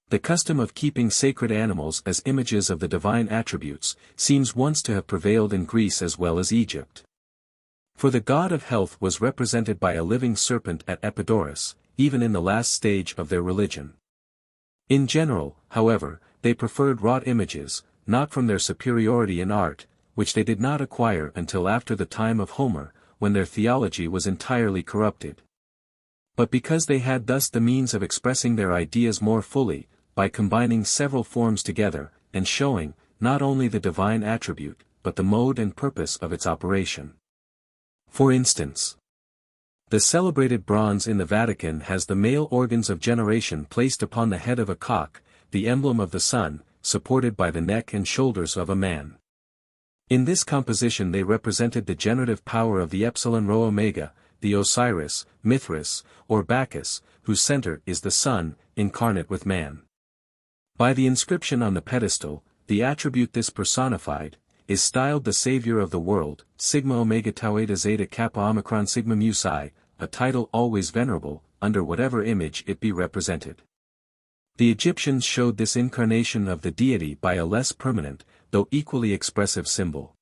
Speaker 1: The custom of keeping sacred animals as images of the divine attributes, seems once to have prevailed in Greece as well as Egypt. For the god of health was represented by a living serpent at Epidaurus, even in the last stage of their religion. In general, however, they preferred wrought images, not from their superiority in art, which they did not acquire until after the time of Homer, when their theology was entirely corrupted, but because they had thus the means of expressing their ideas more fully, by combining several forms together, and showing, not only the divine attribute, but the mode and purpose of its operation. For instance, the celebrated bronze in the Vatican has the male organs of generation placed upon the head of a cock, the emblem of the sun, supported by the neck and shoulders of a man. In this composition they represented the generative power of the Epsilon Rho Omega, the Osiris, Mithras, or Bacchus, whose center is the sun, incarnate with man. By the inscription on the pedestal, the attribute this personified, is styled the Savior of the world, Sigma Omega Tau Eta Zeta Kappa Omicron Sigma Mu Psi, a title always venerable, under whatever image it be represented. The Egyptians showed this incarnation of the deity by a less permanent, though equally expressive symbol.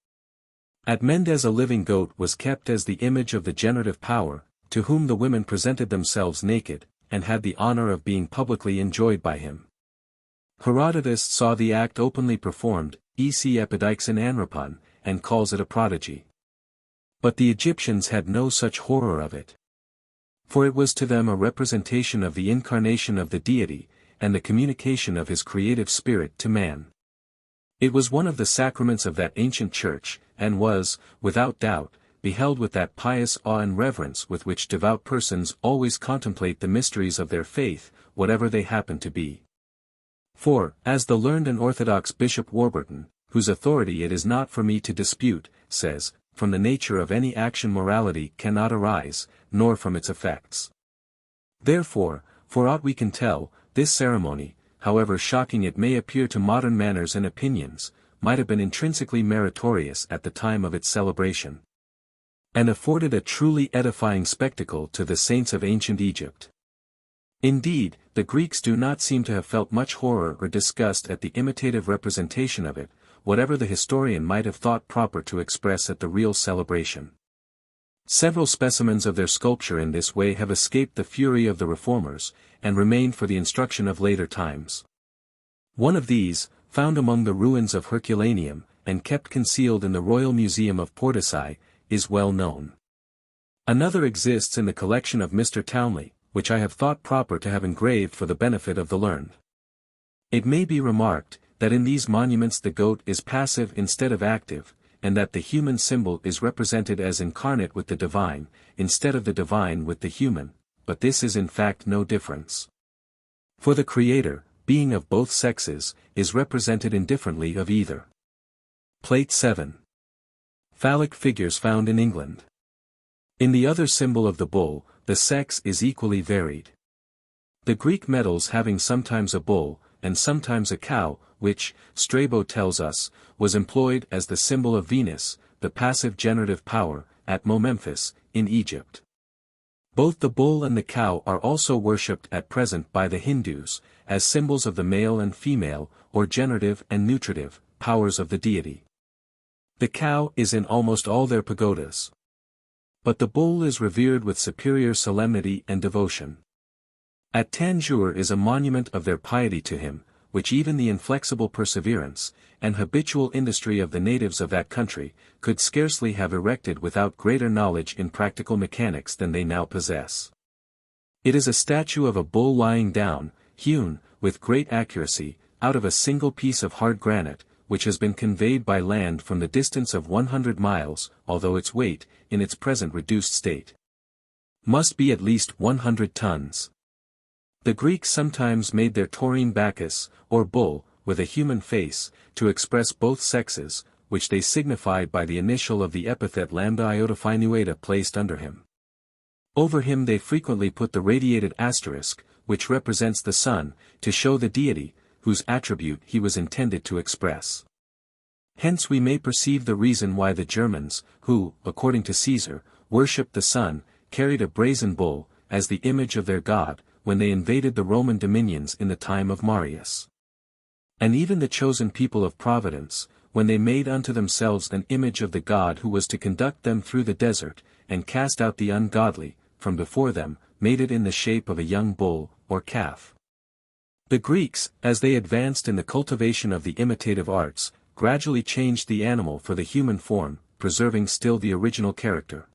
Speaker 1: At Mendes a living goat was kept as the image of the generative power, to whom the women presented themselves naked, and had the honor of being publicly enjoyed by him. Herodotus saw the act openly performed, E.C. Epidixon Anropon, and calls it a prodigy. But the Egyptians had no such horror of it. For it was to them a representation of the incarnation of the deity, and the communication of his creative spirit to man. It was one of the sacraments of that ancient church, and was, without doubt, beheld with that pious awe and reverence with which devout persons always contemplate the mysteries of their faith, whatever they happen to be. For, as the learned and orthodox Bishop Warburton, whose authority it is not for me to dispute, says, from the nature of any action morality cannot arise, nor from its effects. Therefore, for aught we can tell, this ceremony, however shocking it may appear to modern manners and opinions, might have been intrinsically meritorious at the time of its celebration, and afforded a truly edifying spectacle to the saints of ancient Egypt. Indeed, the Greeks do not seem to have felt much horror or disgust at the imitative representation of it, whatever the historian might have thought proper to express at the real celebration. Several specimens of their sculpture in this way have escaped the fury of the reformers, and remained for the instruction of later times. One of these, found among the ruins of Herculaneum, and kept concealed in the Royal Museum of Portici, is well known. Another exists in the collection of Mr. Townley, which I have thought proper to have engraved for the benefit of the learned. It may be remarked, that in these monuments the goat is passive instead of active, and that the human symbol is represented as incarnate with the divine, instead of the divine with the human, but this is in fact no difference. For the Creator, being of both sexes, is represented indifferently of either. Plate 7. Phallic figures found in England. In the other symbol of the bull, the sex is equally varied. The Greek medals having sometimes a bull, and sometimes a cow, which, Strabo tells us, was employed as the symbol of Venus, the passive generative power, at Memphis, in Egypt. Both the bull and the cow are also worshipped at present by the Hindus, as symbols of the male and female, or generative and nutritive, powers of the deity. The cow is in almost all their pagodas. But the bull is revered with superior solemnity and devotion. At Tanjore is a monument of their piety to him, which even the inflexible perseverance, and habitual industry of the natives of that country, could scarcely have erected without greater knowledge in practical mechanics than they now possess. It is a statue of a bull lying down, hewn, with great accuracy, out of a single piece of hard granite, which has been conveyed by land from the distance of 100 miles, although its weight, in its present reduced state, must be at least 100 tons. The Greeks sometimes made their taurine Bacchus, or bull, with a human face, to express both sexes, which they signified by the initial of the epithet lambda iota phi nu eta placed under him. Over him they frequently put the radiated asterisk, which represents the sun, to show the deity, whose attribute he was intended to express. Hence we may perceive the reason why the Germans, who, according to Caesar, worshipped the sun, carried a brazen bull, as the image of their god, when they invaded the Roman dominions in the time of Marius. And even the chosen people of Providence, when they made unto themselves an image of the God who was to conduct them through the desert, and cast out the ungodly, from before them, made it in the shape of a young bull, or calf. The Greeks, as they advanced in the cultivation of the imitative arts, gradually changed the animal for the human form, preserving still the original character.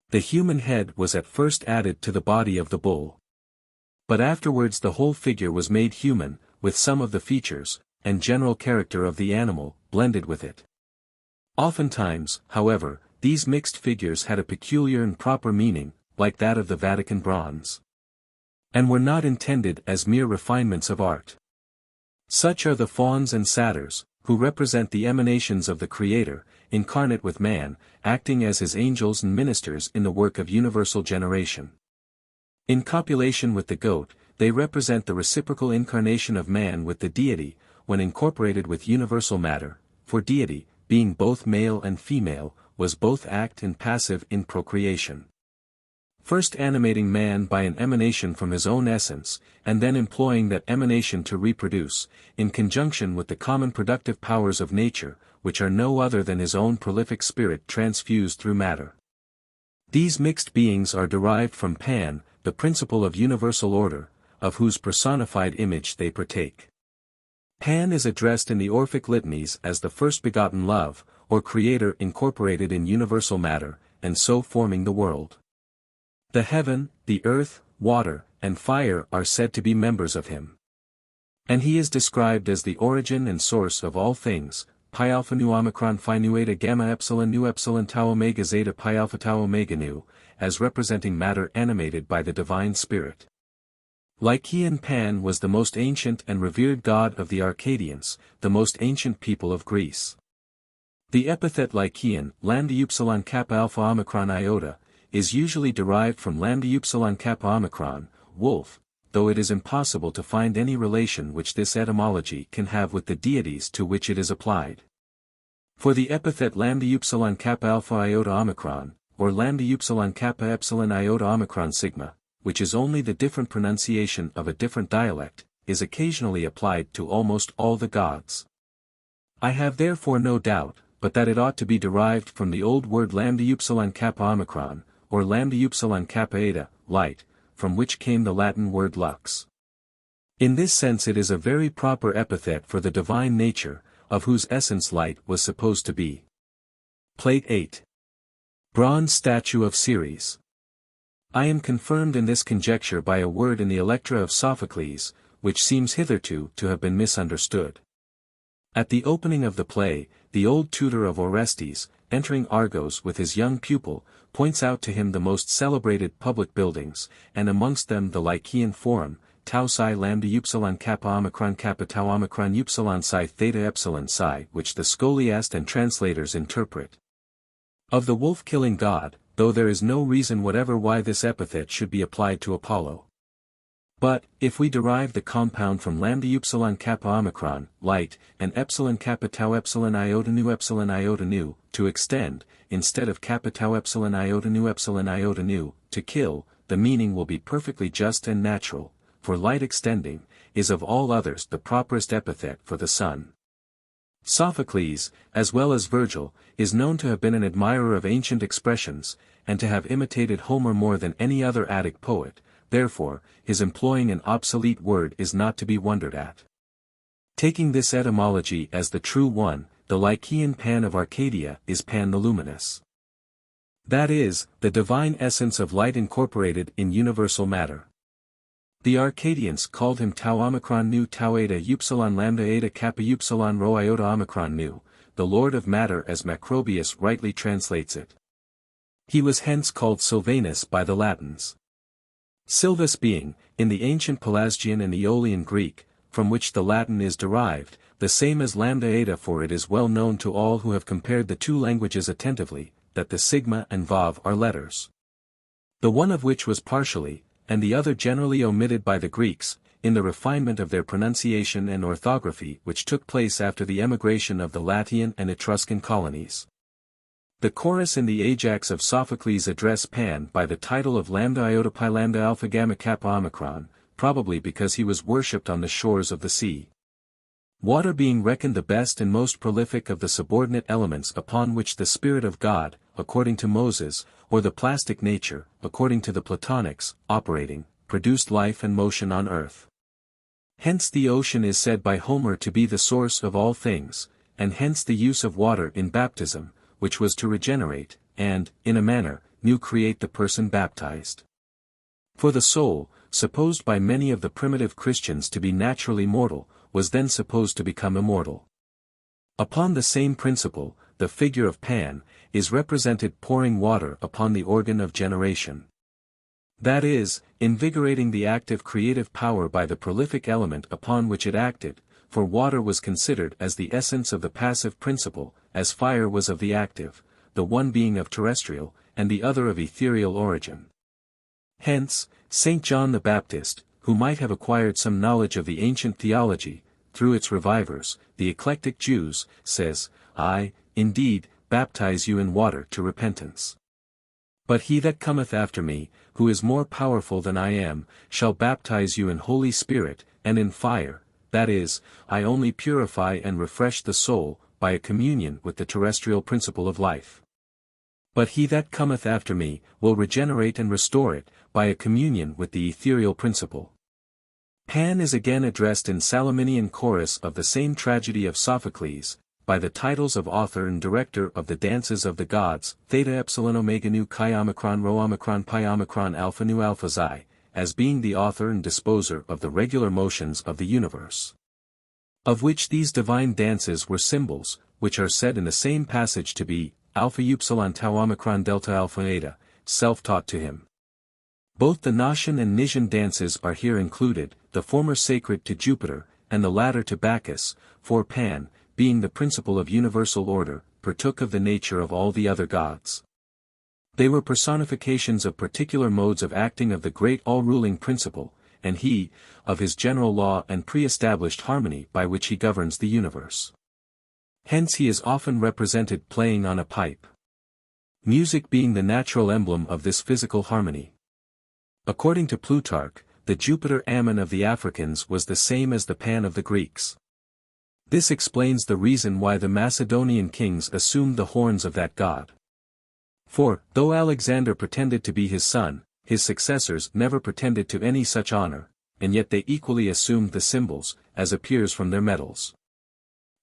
Speaker 1: The human head was at first added to the body of the bull. But afterwards the whole figure was made human, with some of the features, and general character of the animal, blended with it. Oftentimes, however, these mixed figures had a peculiar and proper meaning, like that of the Vatican bronze, and were not intended as mere refinements of art. Such are the fauns and satyrs, who represent the emanations of the Creator, incarnate with man, acting as his angels and ministers in the work of universal generation. In copulation with the goat, they represent the reciprocal incarnation of man with the deity, when incorporated with universal matter, for deity, being both male and female, was both act and passive in procreation. First animating man by an emanation from his own essence, and then employing that emanation to reproduce, in conjunction with the common productive powers of nature, which are no other than his own prolific spirit transfused through matter. These mixed beings are derived from Pan, the principle of universal order, of whose personified image they partake. Pan is addressed in the Orphic litanies as the first-begotten love, or Creator incorporated in universal matter, and so forming the world. The heaven, the earth, water, and fire are said to be members of him. And he is described as the origin and source of all things, pi alpha nu omicron phi nu eta gamma epsilon nu epsilon tau omega zeta pi alpha tau omega nu, as representing matter animated by the divine spirit. Lycaean Pan was the most ancient and revered god of the Arcadians, the most ancient people of Greece. The epithet Lycaean, lambda upsilon kappa alpha omicron iota, is usually derived from lambda upsilon kappa omicron, wolf, though it is impossible to find any relation which this etymology can have with the deities to which it is applied. For the epithet lambda upsilon kappa alpha iota omicron, or lambda upsilon kappa epsilon iota omicron sigma, which is only the different pronunciation of a different dialect, is occasionally applied to almost all the gods. I have therefore no doubt, but that it ought to be derived from the old word lambda upsilon kappa omicron, or lambda upsilon kappa eta, light, from which came the Latin word lux. In this sense it is a very proper epithet for the divine nature, of whose essence light was supposed to be. Plate 8. Bronze statue of Ceres. I am confirmed in this conjecture by a word in the Electra of Sophocles, which seems hitherto to have been misunderstood. At the opening of the play, the old tutor of Orestes, entering Argos with his young pupil, points out to him the most celebrated public buildings, and amongst them the Lycian Forum, tau psi lambda upsilon kappa omicron kappa tau omicron upsilon psi theta epsilon psi, which the scholiast and translators interpret. Of the wolf-killing god, though there is no reason whatever why this epithet should be applied to Apollo. But, if we derive the compound from lambda upsilon kappa omicron, light, and epsilon kappa tau epsilon iota nu, to extend, instead of kappa tau epsilon iota nu, to kill, the meaning will be perfectly just and natural, for light extending, is of all others the properest epithet for the sun. Sophocles, as well as Virgil, is known to have been an admirer of ancient expressions, and to have imitated Homer more than any other Attic poet. Therefore, his employing an obsolete word is not to be wondered at. Taking this etymology as the true one, the Lycian Pan of Arcadia is Pan the Luminous. That is, the divine essence of light incorporated in universal matter. The Arcadians called him tau omicron nu tau eta upsilon lambda eta kappa upsilon rho iota omicron nu, the lord of matter as Macrobius rightly translates it. He was hence called Silvanus by the Latins. Silvus being, in the ancient Pelasgian and Aeolian Greek, from which the Latin is derived, the same as lambda eta, for it is well known to all who have compared the two languages attentively, that the sigma and vav are letters. The one of which was partially, and the other generally omitted by the Greeks, in the refinement of their pronunciation and orthography which took place after the emigration of the Latian and Etruscan colonies. The chorus in the Ajax of Sophocles address Pan by the title of lambda iota pi lambda alpha gamma kappa omicron, probably because he was worshipped on the shores of the sea. Water being reckoned the best and most prolific of the subordinate elements upon which the Spirit of God, according to Moses, or the plastic nature, according to the Platonics, operating, produced life and motion on earth. Hence the ocean is said by Homer to be the source of all things, and hence the use of water in baptism, which was to regenerate, and, in a manner, new create the person baptized. For the soul, supposed by many of the primitive Christians to be naturally mortal, was then supposed to become immortal. Upon the same principle, the figure of Pan, is represented pouring water upon the organ of generation. That is, invigorating the active creative power by the prolific element upon which it acted, for water was considered as the essence of the passive principle, as fire was of the active, the one being of terrestrial, and the other of ethereal origin. Hence, St. John the Baptist, who might have acquired some knowledge of the ancient theology, through its revivers, the eclectic Jews, says, I, indeed, baptize you in water to repentance. But he that cometh after me, who is more powerful than I am, shall baptize you in Holy Spirit, and in fire. That is, I only purify and refresh the soul, by a communion with the terrestrial principle of life. But he that cometh after me, will regenerate and restore it, by a communion with the ethereal principle. Pan is again addressed in Salaminian chorus of the same tragedy of Sophocles, by the titles of author and director of the dances of the gods, theta epsilon omega nu chi omicron rho omicron pi omicron alpha nu alpha xi, as being the author and disposer of the regular motions of the universe. Of which these divine dances were symbols, which are said in the same passage to be, alpha upsilon tau omicron delta alpha eta, self-taught to him. Both the Gnossian and Nisian dances are here included, the former sacred to Jupiter, and the latter to Bacchus, for Pan, being the principle of universal order, partook of the nature of all the other gods. They were personifications of particular modes of acting of the great all-ruling principle, and he, of his general law and pre-established harmony by which he governs the universe. Hence he is often represented playing on a pipe. Music being the natural emblem of this physical harmony. According to Plutarch, the Jupiter Ammon of the Africans was the same as the Pan of the Greeks. This explains the reason why the Macedonian kings assumed the horns of that god. For, though Alexander pretended to be his son, his successors never pretended to any such honor, and yet they equally assumed the symbols, as appears from their medals.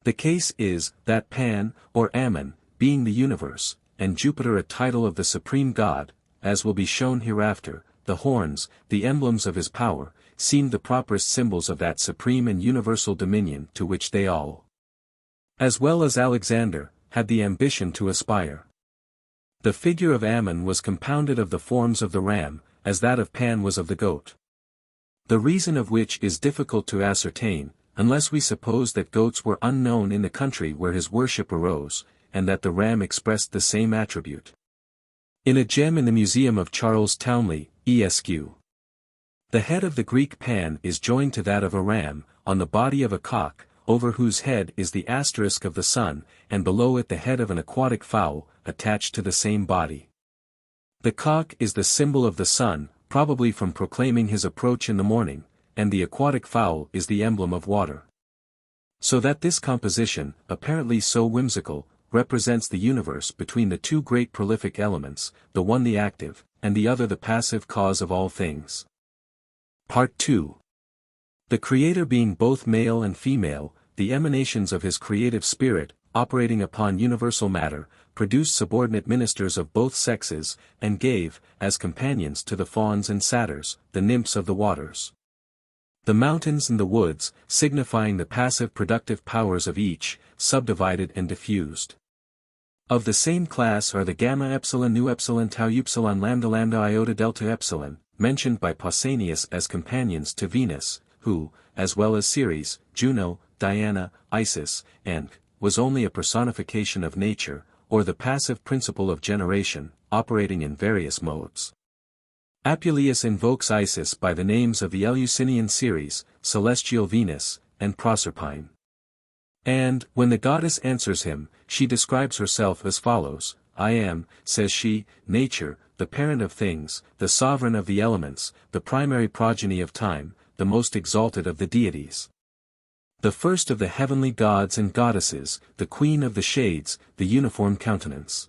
Speaker 1: The case is, that Pan, or Ammon, being the universe, and Jupiter a title of the supreme god, as will be shown hereafter, the horns, the emblems of his power, seemed the properest symbols of that supreme and universal dominion to which they all, as well as Alexander, had the ambition to aspire. The figure of Ammon was compounded of the forms of the ram, as that of Pan was of the goat. The reason of which is difficult to ascertain, unless we suppose that goats were unknown in the country where his worship arose, and that the ram expressed the same attribute. In a gem in the museum of Charles Townley, Esq. The head of the Greek Pan is joined to that of a ram, on the body of a cock, over whose head is the asterisk of the sun, and below it the head of an aquatic fowl, attached to the same body. The cock is the symbol of the sun, probably from proclaiming his approach in the morning, and the aquatic fowl is the emblem of water. So that this composition, apparently so whimsical, represents the universe between the two great prolific elements, the one the active, and the other the passive cause of all things. Part 2. The Creator being both male and female, the emanations of his creative spirit, operating upon universal matter, produced subordinate ministers of both sexes, and gave, as companions to the fauns and satyrs, the nymphs of the waters. The mountains and the woods, signifying the passive productive powers of each, subdivided and diffused. Of the same class are the gamma epsilon nu epsilon tau upsilon lambda lambda iota delta epsilon, mentioned by Pausanias as companions to Venus, who, as well as Ceres, Juno, Diana, Isis, and, was only a personification of nature, or the passive principle of generation, operating in various modes. Apuleius invokes Isis by the names of the Eleusinian Ceres, celestial Venus, and Proserpine. And, when the goddess answers him, she describes herself as follows: I am, says she, nature, the parent of things, the sovereign of the elements, the primary progeny of time, the most exalted of the deities. The first of the heavenly gods and goddesses, the queen of the shades, the uniform countenance.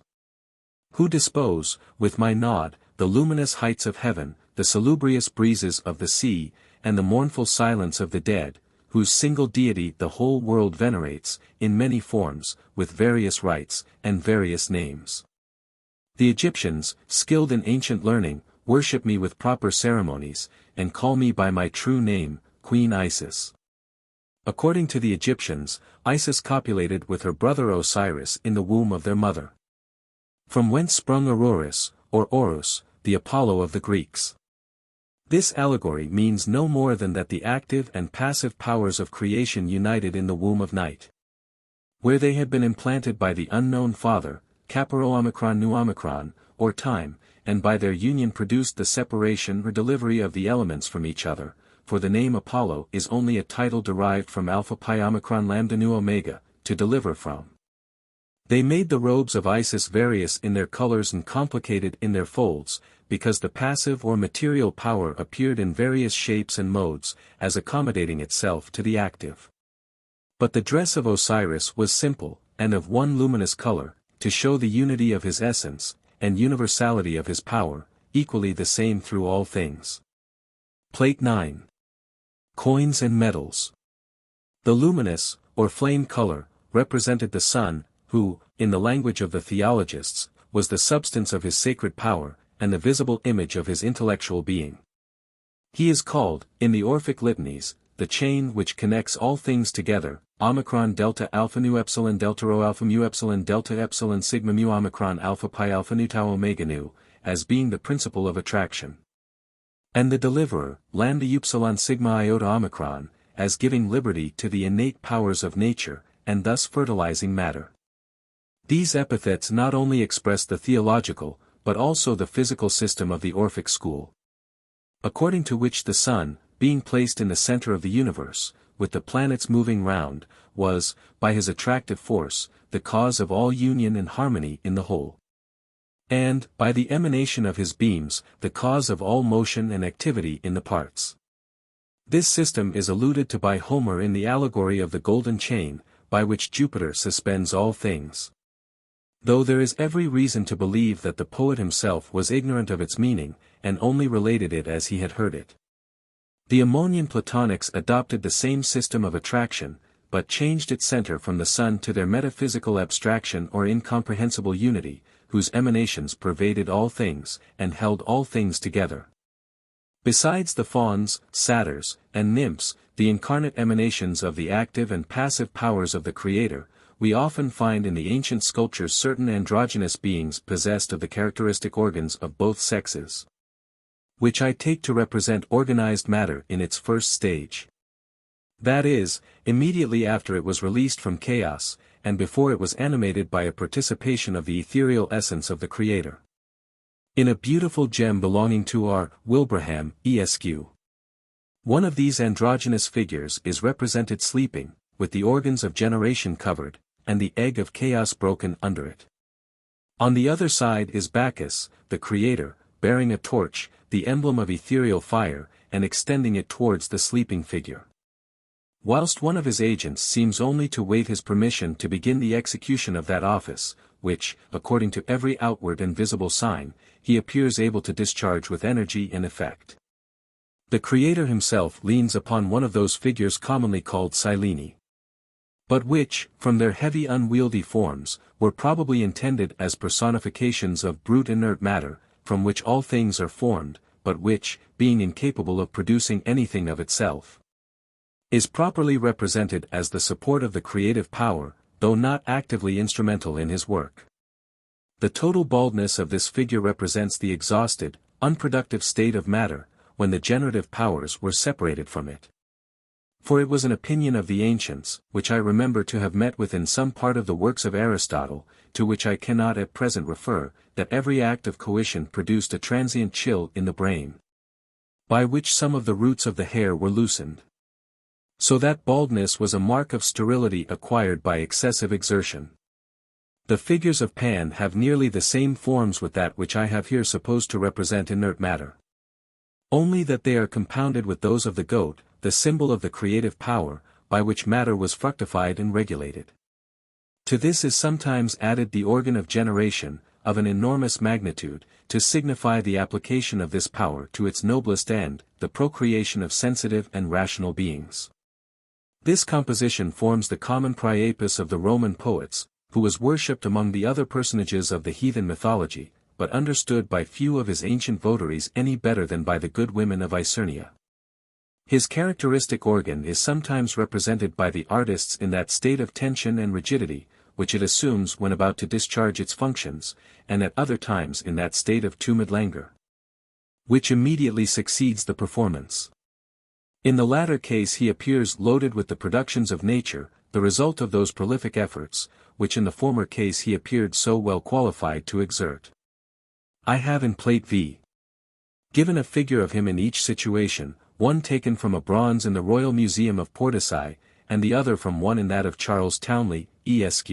Speaker 1: Who dispose, with my nod, the luminous heights of heaven, the salubrious breezes of the sea, and the mournful silence of the dead, whose single deity the whole world venerates, in many forms, with various rites, and various names. The Egyptians, skilled in ancient learning, worship me with proper ceremonies, and call me by my true name, Queen Isis. According to the Egyptians, Isis copulated with her brother Osiris in the womb of their mother. From whence sprung Aurorus, or Orus, the Apollo of the Greeks. This allegory means no more than that the active and passive powers of creation united in the womb of night, where they had been implanted by the unknown Father, Kaparo Omicron Nu Omicron, or time, and by their union produced the separation or delivery of the elements from each other, for the name Apollo is only a title derived from Alpha Pi Omicron Lambda Nu Omega, to deliver from. They made the robes of Isis various in their colors and complicated in their folds, because the passive or material power appeared in various shapes and modes, as accommodating itself to the active. But the dress of Osiris was simple, and of one luminous color, to show the unity of his essence, and universality of his power, equally the same through all things. Plate 9. Coins and medals. The luminous, or flame color, represented the sun, who, in the language of the theologists, was the substance of his sacred power, and the visible image of his intellectual being. He is called, in the Orphic litanies, the chain which connects all things together, Omicron delta alpha nu epsilon delta rho alpha mu epsilon delta epsilon sigma mu Omicron alpha pi alpha nu tau omega nu, as being the principle of attraction. And the deliverer, lambda upsilon sigma iota Omicron, as giving liberty to the innate powers of nature, and thus fertilizing matter. These epithets not only express the theological, but also the physical system of the Orphic school, according to which the sun, being placed in the center of the universe, with the planets moving round, was, by his attractive force, the cause of all union and harmony in the whole. And, by the emanation of his beams, the cause of all motion and activity in the parts. This system is alluded to by Homer in the allegory of the golden chain, by which Jupiter suspends all things. Though there is every reason to believe that the poet himself was ignorant of its meaning, and only related it as he had heard it. The Ammonian Platonics adopted the same system of attraction, but changed its center from the sun to their metaphysical abstraction or incomprehensible unity, whose emanations pervaded all things, and held all things together. Besides the fauns, satyrs, and nymphs, the incarnate emanations of the active and passive powers of the Creator, we often find in the ancient sculptures certain androgynous beings possessed of the characteristic organs of both sexes, which I take to represent organized matter in its first stage. That is, immediately after it was released from chaos, and before it was animated by a participation of the ethereal essence of the Creator. In a beautiful gem belonging to R. Wilbraham, Esq. One of these androgynous figures is represented sleeping, with the organs of generation covered, and the egg of chaos broken under it. On the other side is Bacchus, the Creator, bearing a torch, the emblem of ethereal fire, and extending it towards the sleeping figure. Whilst one of his agents seems only to wait his permission to begin the execution of that office, which, according to every outward and visible sign, he appears able to discharge with energy and effect. The Creator himself leans upon one of those figures commonly called Sileni, but which, from their heavy unwieldy forms, were probably intended as personifications of brute inert matter, from which all things are formed, but which, being incapable of producing anything of itself, is properly represented as the support of the creative power, though not actively instrumental in his work. The total baldness of this figure represents the exhausted, unproductive state of matter, when the generative powers were separated from it. For it was an opinion of the ancients, which I remember to have met with in some part of the works of Aristotle, to which I cannot at present refer, that every act of coition produced a transient chill in the brain, by which some of the roots of the hair were loosened. So that baldness was a mark of sterility acquired by excessive exertion. The figures of Pan have nearly the same forms with that which I have here supposed to represent inert matter, only that they are compounded with those of the goat, the symbol of the creative power, by which matter was fructified and regulated. To this is sometimes added the organ of generation, of an enormous magnitude, to signify the application of this power to its noblest end, the procreation of sensitive and rational beings. This composition forms the common Priapus of the Roman poets, who was worshipped among the other personages of the heathen mythology, but understood by few of his ancient votaries any better than by the good women of Isernia. His characteristic organ is sometimes represented by the artists in that state of tension and rigidity, which it assumes when about to discharge its functions, and at other times in that state of tumid languor, which immediately succeeds the performance. In the latter case he appears loaded with the productions of nature, the result of those prolific efforts, which in the former case he appeared so well qualified to exert. I have in Plate V given a figure of him in each situation, one taken from a bronze in the Royal Museum of Portici, and the other from one in that of Charles Townley, Esq.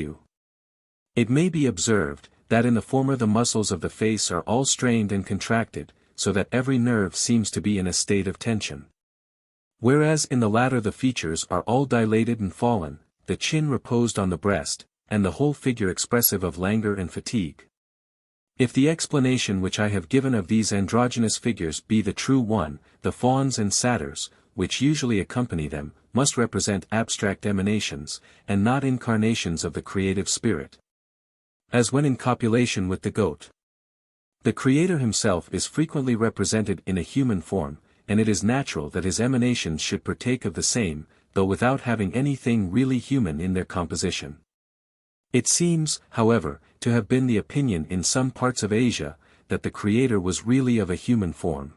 Speaker 1: It may be observed, that in the former the muscles of the face are all strained and contracted, so that every nerve seems to be in a state of tension. Whereas in the latter the features are all dilated and fallen, the chin reposed on the breast, and the whole figure expressive of languor and fatigue. If the explanation which I have given of these androgynous figures be the true one, the fauns and satyrs, which usually accompany them, must represent abstract emanations, and not incarnations of the creative spirit. As when in copulation with the goat, the Creator himself is frequently represented in a human form, and it is natural that his emanations should partake of the same, though without having anything really human in their composition. It seems, however, to have been the opinion in some parts of Asia, that the Creator was really of a human form.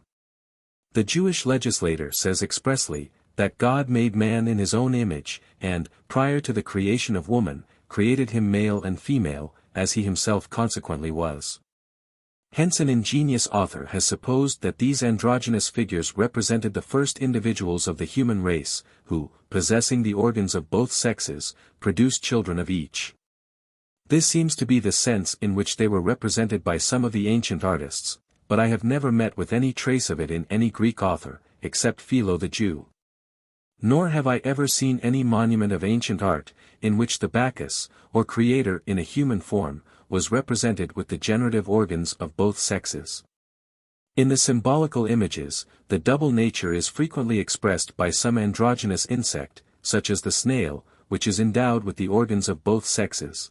Speaker 1: The Jewish legislator says expressly, that God made man in his own image, and, prior to the creation of woman, created him male and female, as he himself consequently was. Hence an ingenious author has supposed that these androgynous figures represented the first individuals of the human race, who, possessing the organs of both sexes, produced children of each. This seems to be the sense in which they were represented by some of the ancient artists, but I have never met with any trace of it in any Greek author, except Philo the Jew. Nor have I ever seen any monument of ancient art, in which the Bacchus, or creator in a human form, was represented with the generative organs of both sexes. In the symbolical images, the double nature is frequently expressed by some androgynous insect, such as the snail, which is endowed with the organs of both sexes,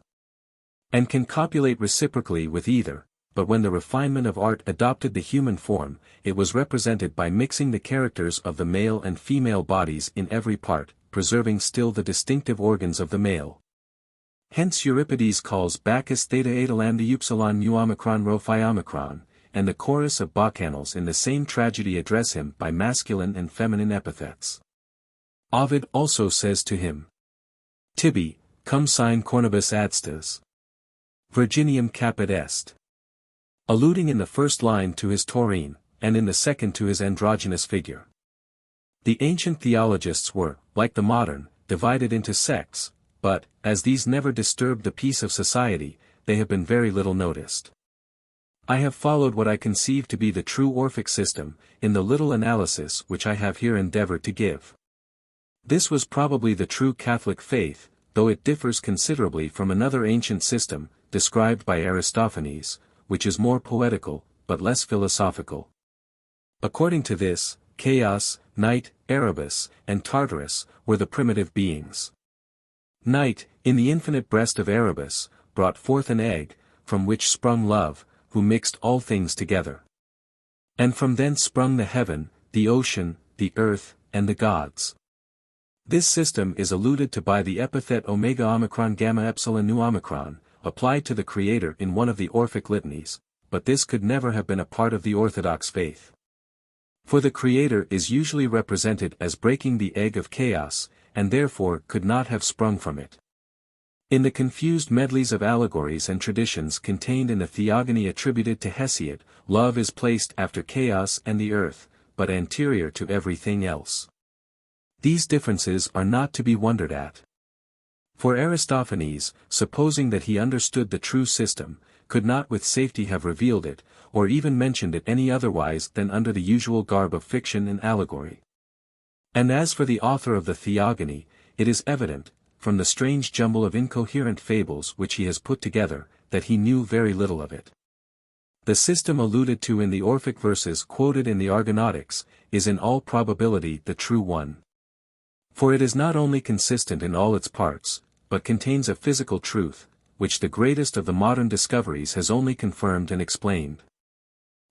Speaker 1: and can copulate reciprocally with either, but when the refinement of art adopted the human form, it was represented by mixing the characters of the male and female bodies in every part, preserving still the distinctive organs of the male. Hence Euripides calls Bacchus theta eta lambda upsilon mu omicron rho phi omicron, and the chorus of bacchanals in the same tragedy address him by masculine and feminine epithets. Ovid also says to him, Tibi, cum sine cornibus adstas. Virginium capit est. Alluding in the first line to his taurine, and in the second to his androgynous figure. The ancient theologists were, like the modern, divided into sects, but, as these never disturbed the peace of society, they have been very little noticed. I have followed what I conceive to be the true Orphic system, in the little analysis which I have here endeavored to give. This was probably the true Catholic faith, though it differs considerably from another ancient system, described by Aristophanes, which is more poetical, but less philosophical. According to this, Chaos, Night, Erebus, and Tartarus were the primitive beings. Night, in the infinite breast of Erebus, brought forth an egg, from which sprung Love, who mixed all things together. And from thence sprung the heaven, the ocean, the earth, and the gods. This system is alluded to by the epithet omega omicron gamma epsilon nu omicron, applied to the Creator in one of the Orphic litanies, but this could never have been a part of the Orthodox faith. For the Creator is usually represented as breaking the egg of chaos, and therefore could not have sprung from it. In the confused medleys of allegories and traditions contained in the theogony attributed to Hesiod, love is placed after chaos and the earth, but anterior to everything else. These differences are not to be wondered at. For Aristophanes, supposing that he understood the true system, could not with safety have revealed it, or even mentioned it any otherwise than under the usual garb of fiction and allegory. And as for the author of the Theogony, it is evident, from the strange jumble of incoherent fables which he has put together, that he knew very little of it. The system alluded to in the Orphic verses quoted in the Argonautics, is in all probability the true one. For it is not only consistent in all its parts, but contains a physical truth, which the greatest of the modern discoveries has only confirmed and explained.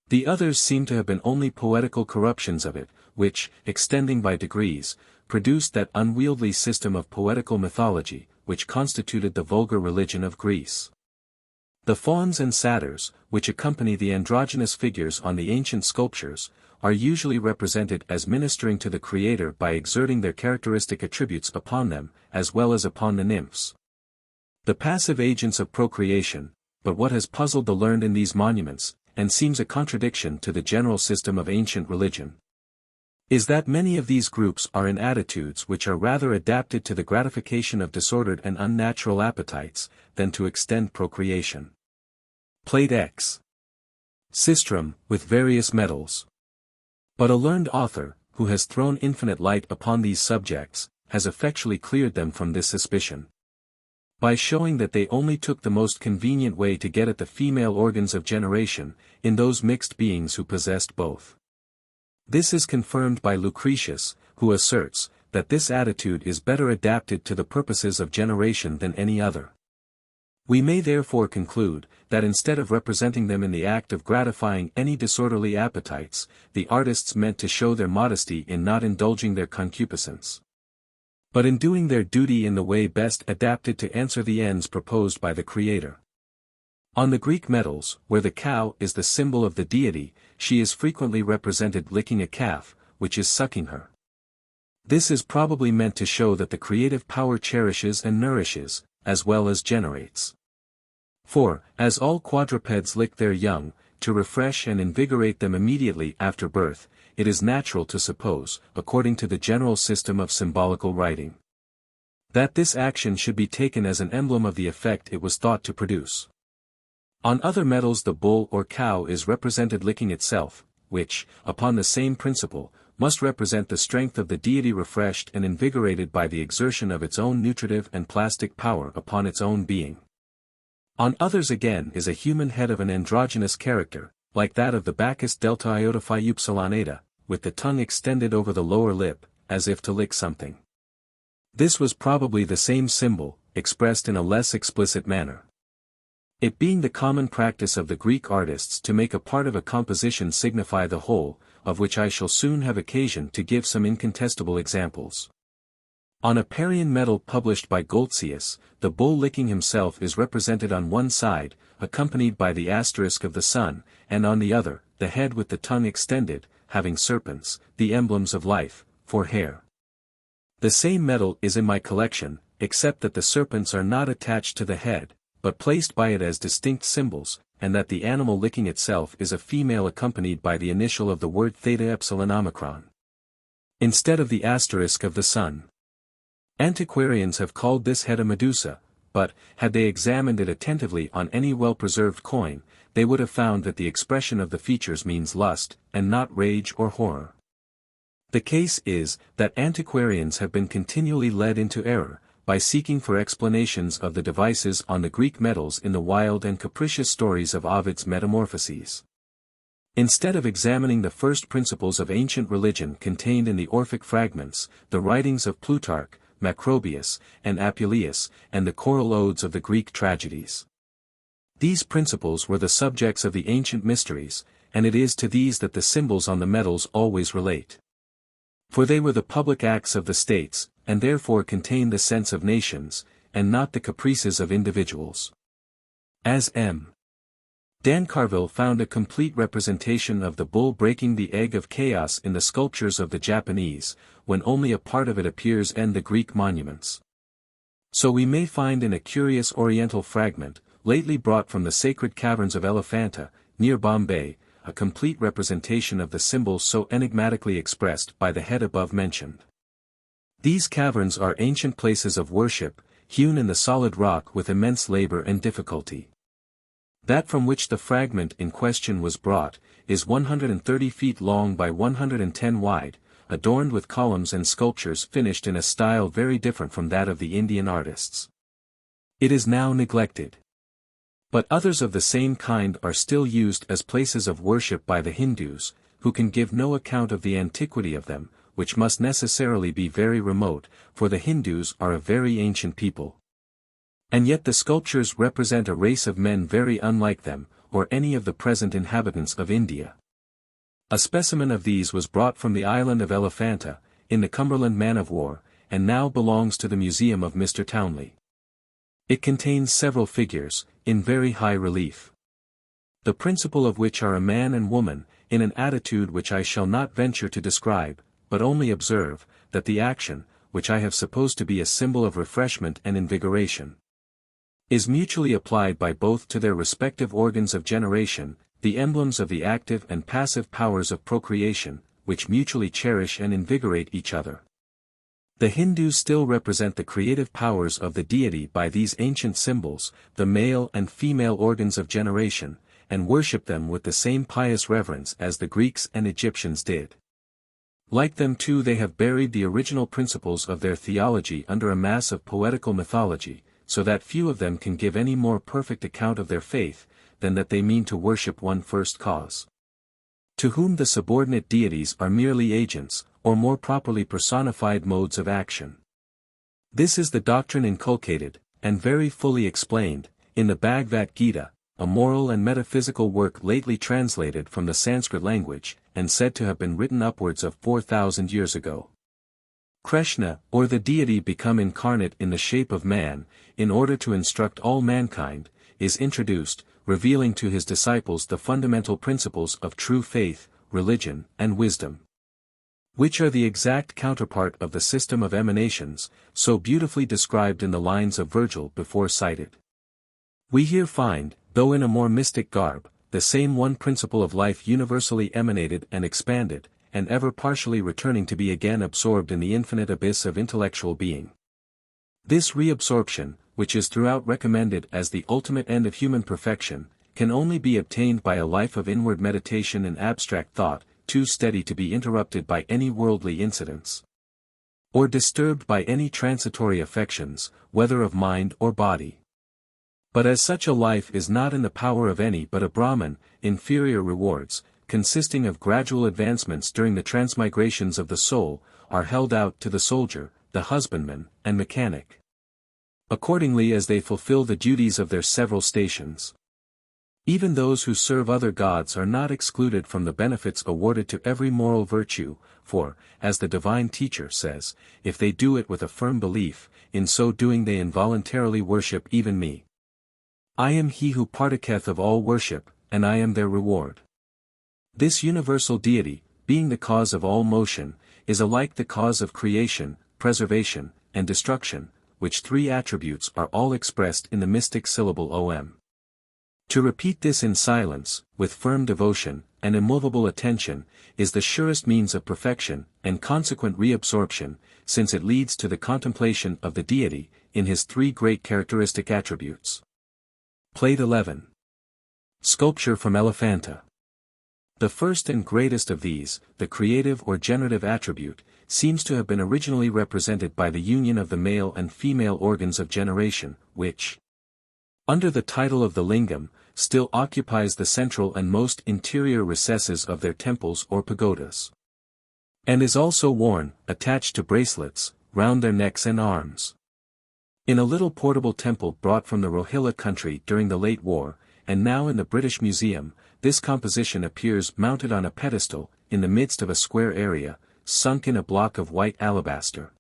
Speaker 1: The others seem to have been only poetical corruptions of it, which, extending by degrees, produced that unwieldy system of poetical mythology, which constituted the vulgar religion of Greece. The fauns and satyrs, which accompany the androgynous figures on the ancient sculptures, are usually represented as ministering to the Creator by exerting their characteristic attributes upon them, as well as upon the nymphs. The passive agents of procreation, but what has puzzled the learned in these monuments, and seems a contradiction to the general system of ancient religion, is that many of these groups are in attitudes which are rather adapted to the gratification of disordered and unnatural appetites, than to extend procreation. Plate X. Sistrum, with various metals. But a learned author, who has thrown infinite light upon these subjects, has effectually cleared them from this suspicion, by showing that they only took the most convenient way to get at the female organs of generation, in those mixed beings who possessed both. This is confirmed by Lucretius, who asserts, that this attitude is better adapted to the purposes of generation than any other. We may therefore conclude, that instead of representing them in the act of gratifying any disorderly appetites, the artists meant to show their modesty in not indulging their concupiscence, but in doing their duty in the way best adapted to answer the ends proposed by the Creator. On the Greek medals, where the cow is the symbol of the deity, she is frequently represented licking a calf, which is sucking her. This is probably meant to show that the creative power cherishes and nourishes, as well as generates. For, as all quadrupeds lick their young, to refresh and invigorate them immediately after birth, it is natural to suppose, according to the general system of symbolical writing, that this action should be taken as an emblem of the effect it was thought to produce. On other medals the bull or cow is represented licking itself, which, upon the same principle, must represent the strength of the deity refreshed and invigorated by the exertion of its own nutritive and plastic power upon its own being. On others again is a human head of an androgynous character, like that of the Bacchus delta iota phi upsilon eta, with the tongue extended over the lower lip, as if to lick something. This was probably the same symbol, expressed in a less explicit manner. It being the common practice of the Greek artists to make a part of a composition signify the whole, of which I shall soon have occasion to give some incontestable examples. On a Parian medal published by Goltzius, the bull licking himself is represented on one side, accompanied by the asterisk of the sun, and on the other, the head with the tongue extended, having serpents, the emblems of life, for hair. The same medal is in my collection, except that the serpents are not attached to the head, but placed by it as distinct symbols, and that the animal licking itself is a female accompanied by the initial of the word theta epsilon omicron, instead of the asterisk of the sun. Antiquarians have called this head a medusa, but, had they examined it attentively on any well-preserved coin, they would have found that the expression of the features means lust, and not rage or horror. The case is, that antiquarians have been continually led into error, by seeking for explanations of the devices on the Greek medals in the wild and capricious stories of Ovid's Metamorphoses. Instead of examining the first principles of ancient religion contained in the Orphic fragments, the writings of Plutarch, Macrobius, and Apuleius, and the choral odes of the Greek tragedies. These principles were the subjects of the ancient mysteries, and it is to these that the symbols on the medals always relate. For they were the public acts of the states, and therefore contain the sense of nations, and not the caprices of individuals. As M. Dan Carville found a complete representation of the bull breaking the egg of chaos in the sculptures of the Japanese, when only a part of it appears in the Greek monuments. So we may find in a curious oriental fragment, lately brought from the sacred caverns of Elephanta, near Bombay, a complete representation of the symbols so enigmatically expressed by the head above mentioned. These caverns are ancient places of worship, hewn in the solid rock with immense labor and difficulty. That from which the fragment in question was brought, is 130 feet long by 110 wide, adorned with columns and sculptures finished in a style very different from that of the Indian artists. It is now neglected. But others of the same kind are still used as places of worship by the Hindus, who can give no account of the antiquity of them, which must necessarily be very remote, for the Hindus are a very ancient people. And yet the sculptures represent a race of men very unlike them, or any of the present inhabitants of India. A specimen of these was brought from the island of Elephanta, in the Cumberland man-of-war, and now belongs to the museum of Mr. Townley. It contains several figures, in very high relief. The principal of which are a man and woman, in an attitude which I shall not venture to describe, but only observe, that the action, which I have supposed to be a symbol of refreshment and invigoration, is mutually applied by both to their respective organs of generation, the emblems of the active and passive powers of procreation, which mutually cherish and invigorate each other. The Hindus still represent the creative powers of the deity by these ancient symbols, the male and female organs of generation, and worship them with the same pious reverence as the Greeks and Egyptians did. Like them too they have buried the original principles of their theology under a mass of poetical mythology, so that few of them can give any more perfect account of their faith, than that they mean to worship one first cause, to whom the subordinate deities are merely agents, or more properly personified modes of action. This is the doctrine inculcated, and very fully explained, in the Bhagavad Gita, a moral and metaphysical work lately translated from the Sanskrit language, and said to have been written upwards of 4,000 years ago. Krishna, or the deity become incarnate in the shape of man, in order to instruct all mankind, is introduced, revealing to his disciples the fundamental principles of true faith, religion, and wisdom, which are the exact counterpart of the system of emanations, so beautifully described in the lines of Virgil before cited. We here find, though in a more mystic garb, the same one principle of life universally emanated and expanded, and ever partially returning to be again absorbed in the infinite abyss of intellectual being. This reabsorption, which is throughout recommended as the ultimate end of human perfection, can only be obtained by a life of inward meditation and abstract thought, too steady to be interrupted by any worldly incidents, or disturbed by any transitory affections, whether of mind or body. But as such a life is not in the power of any but a Brahman, inferior rewards, consisting of gradual advancements during the transmigrations of the soul, are held out to the soldier, the husbandman, and mechanic, accordingly as they fulfill the duties of their several stations. Even those who serve other gods are not excluded from the benefits awarded to every moral virtue, for, as the divine teacher says, if they do it with a firm belief, in so doing they involuntarily worship even me. I am he who partaketh of all worship, and I am their reward. This universal deity, being the cause of all motion, is alike the cause of creation, preservation, and destruction, which three attributes are all expressed in the mystic syllable Om. To repeat this in silence, with firm devotion, and immovable attention, is the surest means of perfection, and consequent reabsorption, since it leads to the contemplation of the deity, in his three great characteristic attributes. Plate 11. Sculpture from Elephanta. The first and greatest of these, the creative or generative attribute, seems to have been originally represented by the union of the male and female organs of generation, which, under the title of the lingam, still occupies the central and most interior recesses of their temples or pagodas, and is also worn, attached to bracelets, round their necks and arms. In a little portable temple brought from the Rohilla country during the late war, and now in the British Museum, this composition appears mounted on a pedestal, in the midst of a square area, sunk in a block of white alabaster.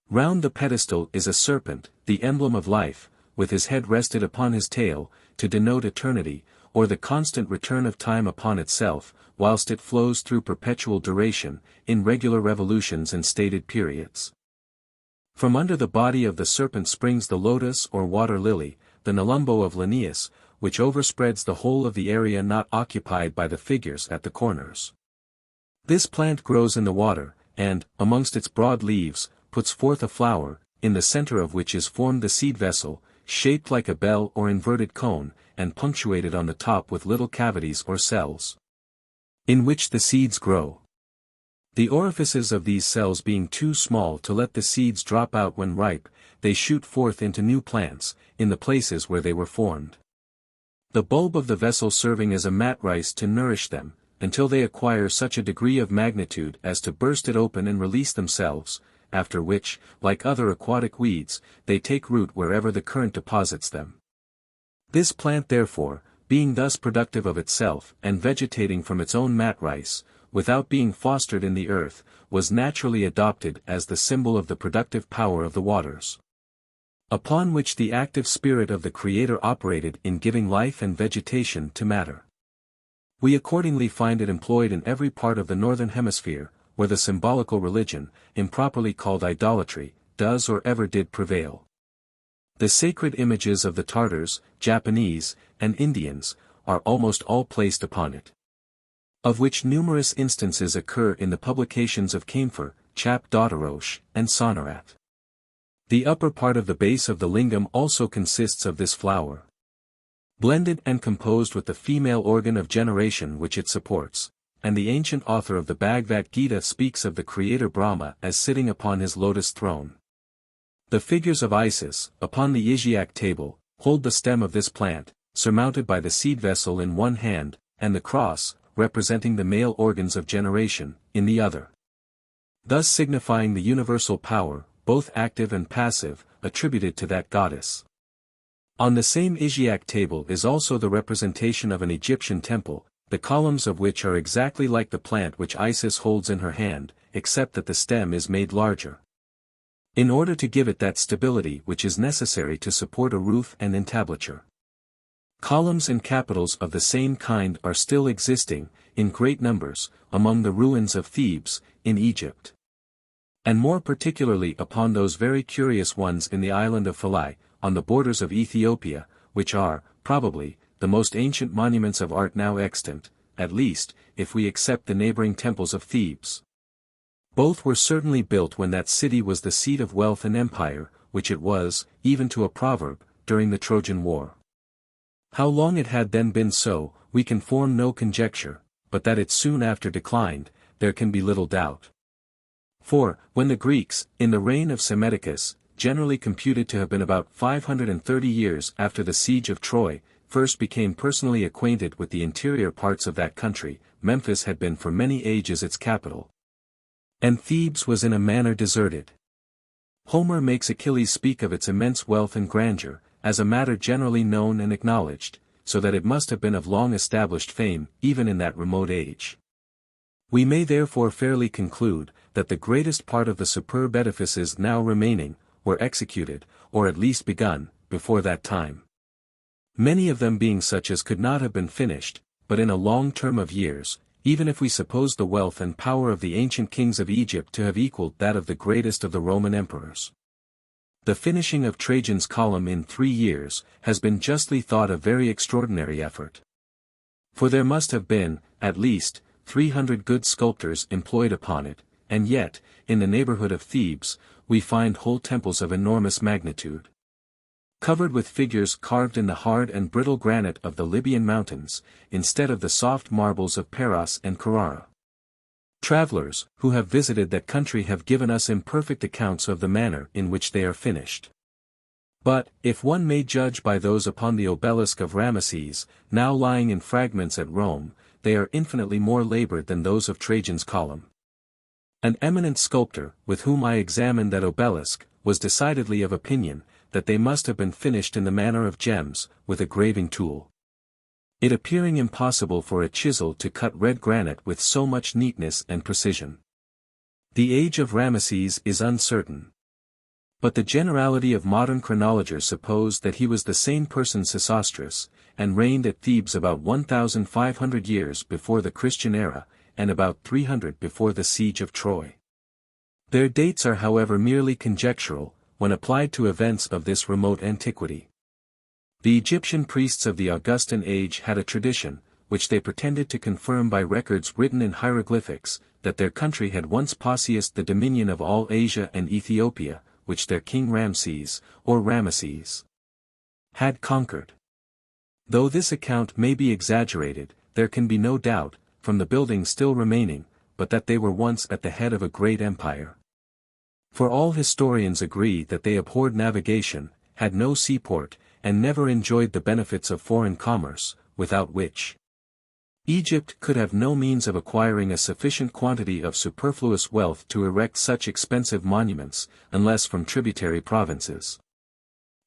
Speaker 1: Round the pedestal is a serpent, the emblem of life, with his head rested upon his tail, to denote eternity, or the constant return of time upon itself, whilst it flows through perpetual duration, in regular revolutions and stated periods. From under the body of the serpent springs the lotus or water lily, the nelumbo of Linnaeus, which overspreads the whole of the area not occupied by the figures at the corners. This plant grows in the water, and, amongst its broad leaves, puts forth a flower, in the center of which is formed the seed vessel, shaped like a bell or inverted cone, and punctuated on the top with little cavities or cells, in which the seeds grow. The orifices of these cells being too small to let the seeds drop out when ripe, they shoot forth into new plants, in the places where they were formed. The bulb of the vessel serving as a mat rice to nourish them, until they acquire such a degree of magnitude as to burst it open and release themselves, after which, like other aquatic weeds, they take root wherever the current deposits them. This plant therefore, being thus productive of itself and vegetating from its own mat rice, without being fostered in the earth, was naturally adopted as the symbol of the productive power of the waters, upon which the active spirit of the Creator operated in giving life and vegetation to matter. We accordingly find it employed in every part of the northern hemisphere, where the symbolical religion, improperly called idolatry, does or ever did prevail. The sacred images of the Tartars, Japanese, and Indians, are almost all placed upon it, of which numerous instances occur in the publications of Camphor, Chap Dodarosh, and Sonorat. The upper part of the base of the lingam also consists of this flower, blended and composed with the female organ of generation which it supports, and the ancient author of the Bhagavad Gita speaks of the Creator Brahma as sitting upon his lotus throne. The figures of Isis, upon the Isiac table, hold the stem of this plant, surmounted by the seed vessel in one hand, and the cross, representing the male organs of generation, in the other, thus signifying the universal power, both active and passive, attributed to that goddess. On the same Isiac table is also the representation of an Egyptian temple, the columns of which are exactly like the plant which Isis holds in her hand, except that the stem is made larger, in order to give it that stability which is necessary to support a roof and entablature. Columns and capitals of the same kind are still existing, in great numbers, among the ruins of Thebes, in Egypt, and more particularly upon those very curious ones in the island of Phallic, on the borders of Ethiopia, which are, probably, the most ancient monuments of art now extant, at least, if we except the neighboring temples of Thebes. Both were certainly built when that city was the seat of wealth and empire, which it was, even to a proverb, during the Trojan War. How long it had then been so, we can form no conjecture, but that it soon after declined, there can be little doubt. For, when the Greeks, in the reign of Psammetichus, generally computed to have been about 530 years after the siege of Troy, first became personally acquainted with the interior parts of that country, Memphis had been for many ages its capital. And Thebes was in a manner deserted. Homer makes Achilles speak of its immense wealth and grandeur, as a matter generally known and acknowledged, so that it must have been of long-established fame, even in that remote age. We may therefore fairly conclude, that the greatest part of the superb edifices now remaining, were executed, or at least begun, before that time. Many of them being such as could not have been finished, but in a long term of years, even if we suppose the wealth and power of the ancient kings of Egypt to have equaled that of the greatest of the Roman emperors. The finishing of Trajan's column in 3 years, has been justly thought a very extraordinary effort. For there must have been, at least, 300 good sculptors employed upon it, and yet, in the neighborhood of Thebes, we find whole temples of enormous magnitude, covered with figures carved in the hard and brittle granite of the Libyan mountains, instead of the soft marbles of Paros and Carrara. Travelers, who have visited that country have given us imperfect accounts of the manner in which they are finished. But, if one may judge by those upon the obelisk of Rameses, now lying in fragments at Rome, they are infinitely more labored than those of Trajan's column. An eminent sculptor, with whom I examined that obelisk, was decidedly of opinion, that they must have been finished in the manner of gems, with a graving tool. It appearing impossible for a chisel to cut red granite with so much neatness and precision. The age of Rameses is uncertain. But the generality of modern chronologers suppose that he was the same person Sesostris, and reigned at Thebes about 1,500 years before the Christian era, and about 300 before the siege of Troy. Their dates are however merely conjectural, when applied to events of this remote antiquity. The Egyptian priests of the Augustan age had a tradition, which they pretended to confirm by records written in hieroglyphics, that their country had once possessed the dominion of all Asia and Ethiopia, which their king Ramses, or Rameses, had conquered. Though this account may be exaggerated, there can be no doubt, from the buildings still remaining, but that they were once at the head of a great empire. For all historians agree that they abhorred navigation, had no seaport, and never enjoyed the benefits of foreign commerce, without which Egypt could have no means of acquiring a sufficient quantity of superfluous wealth to erect such expensive monuments, unless from tributary provinces.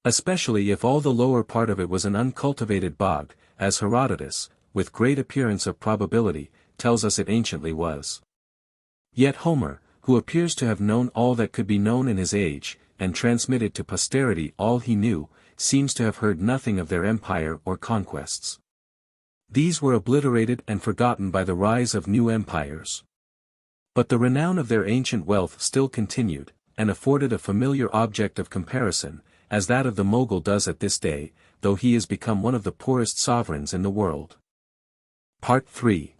Speaker 1: Especially if all the lower part of it was an uncultivated bog, as Herodotus, with great appearance of probability, tells us it anciently was. Yet Homer, who appears to have known all that could be known in his age, and transmitted to posterity all he knew, seems to have heard nothing of their empire or conquests. These were obliterated and forgotten by the rise of new empires. But the renown of their ancient wealth still continued, and afforded a familiar object of comparison, as that of the Mogul does at this day, though he is become one of the poorest sovereigns in the world. Part 3.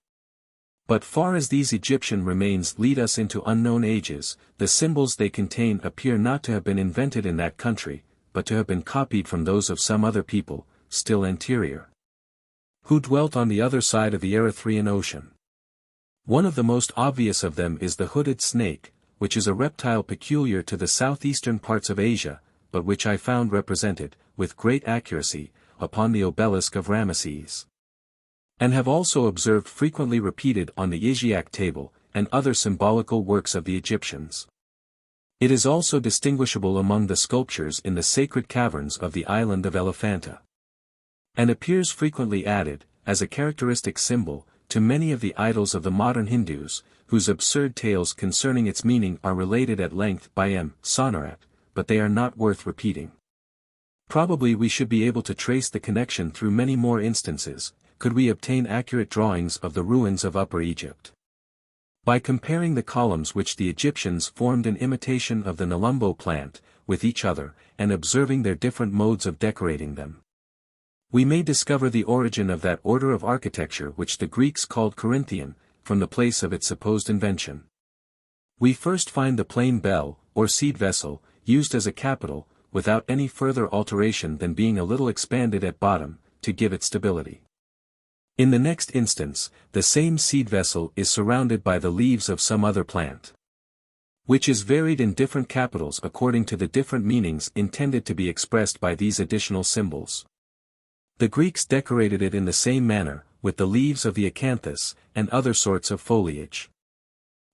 Speaker 1: But far as these Egyptian remains lead us into unknown ages, the symbols they contain appear not to have been invented in that country, but to have been copied from those of some other people, still anterior, who dwelt on the other side of the Erythraean Ocean. One of the most obvious of them is the hooded snake, which is a reptile peculiar to the southeastern parts of Asia, but which I found represented, with great accuracy, upon the obelisk of Rameses, and have also observed frequently repeated on the Isiac table, and other symbolical works of the Egyptians. It is also distinguishable among the sculptures in the sacred caverns of the island of Elephanta, and appears frequently added, as a characteristic symbol, to many of the idols of the modern Hindus, whose absurd tales concerning its meaning are related at length by M. Sonorat, but they are not worth repeating. Probably we should be able to trace the connection through many more instances, could we obtain accurate drawings of the ruins of Upper Egypt. By comparing the columns which the Egyptians formed in imitation of the Nelumbo plant, with each other, and observing their different modes of decorating them, we may discover the origin of that order of architecture which the Greeks called Corinthian, from the place of its supposed invention. We first find the plain bell, or seed vessel, used as a capital, without any further alteration than being a little expanded at bottom, to give it stability. In the next instance, the same seed vessel is surrounded by the leaves of some other plant, which is varied in different capitals according to the different meanings intended to be expressed by these additional symbols. The Greeks decorated it in the same manner, with the leaves of the acanthus, and other sorts of foliage.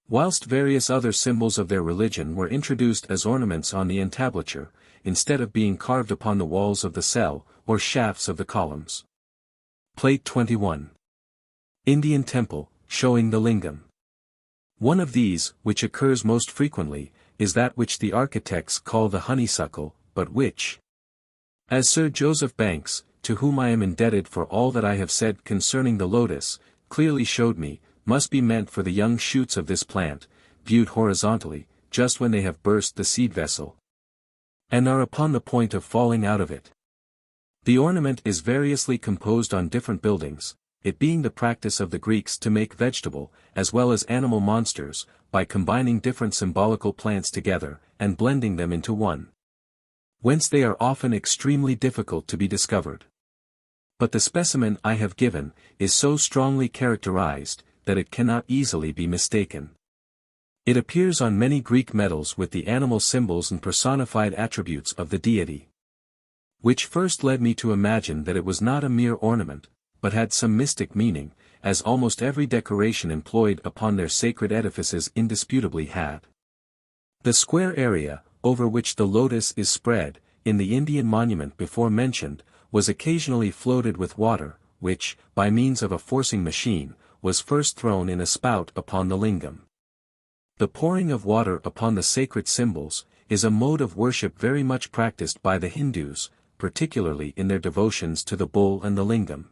Speaker 1: Whilst various other symbols of their religion were introduced as ornaments on the entablature, instead of being carved upon the walls of the cell, or shafts of the columns. Plate 21. Indian Temple, showing the lingam. One of these, which occurs most frequently, is that which the architects call the honeysuckle, but which, as Sir Joseph Banks, to whom I am indebted for all that I have said concerning the lotus, clearly showed me, must be meant for the young shoots of this plant, viewed horizontally, just when they have burst the seed vessel, and are upon the point of falling out of it. The ornament is variously composed on different buildings, it being the practice of the Greeks to make vegetable, as well as animal monsters, by combining different symbolical plants together, and blending them into one. Whence they are often extremely difficult to be discovered. But the specimen I have given, is so strongly characterized, that it cannot easily be mistaken. It appears on many Greek medals with the animal symbols and personified attributes of the deity, which first led me to imagine that it was not a mere ornament, but had some mystic meaning, as almost every decoration employed upon their sacred edifices indisputably had. The square area, over which the lotus is spread, in the Indian monument before mentioned, was occasionally floated with water, which, by means of a forcing machine, was first thrown in a spout upon the lingam. The pouring of water upon the sacred symbols, is a mode of worship very much practiced by the Hindus, particularly in their devotions to the bull and the lingam.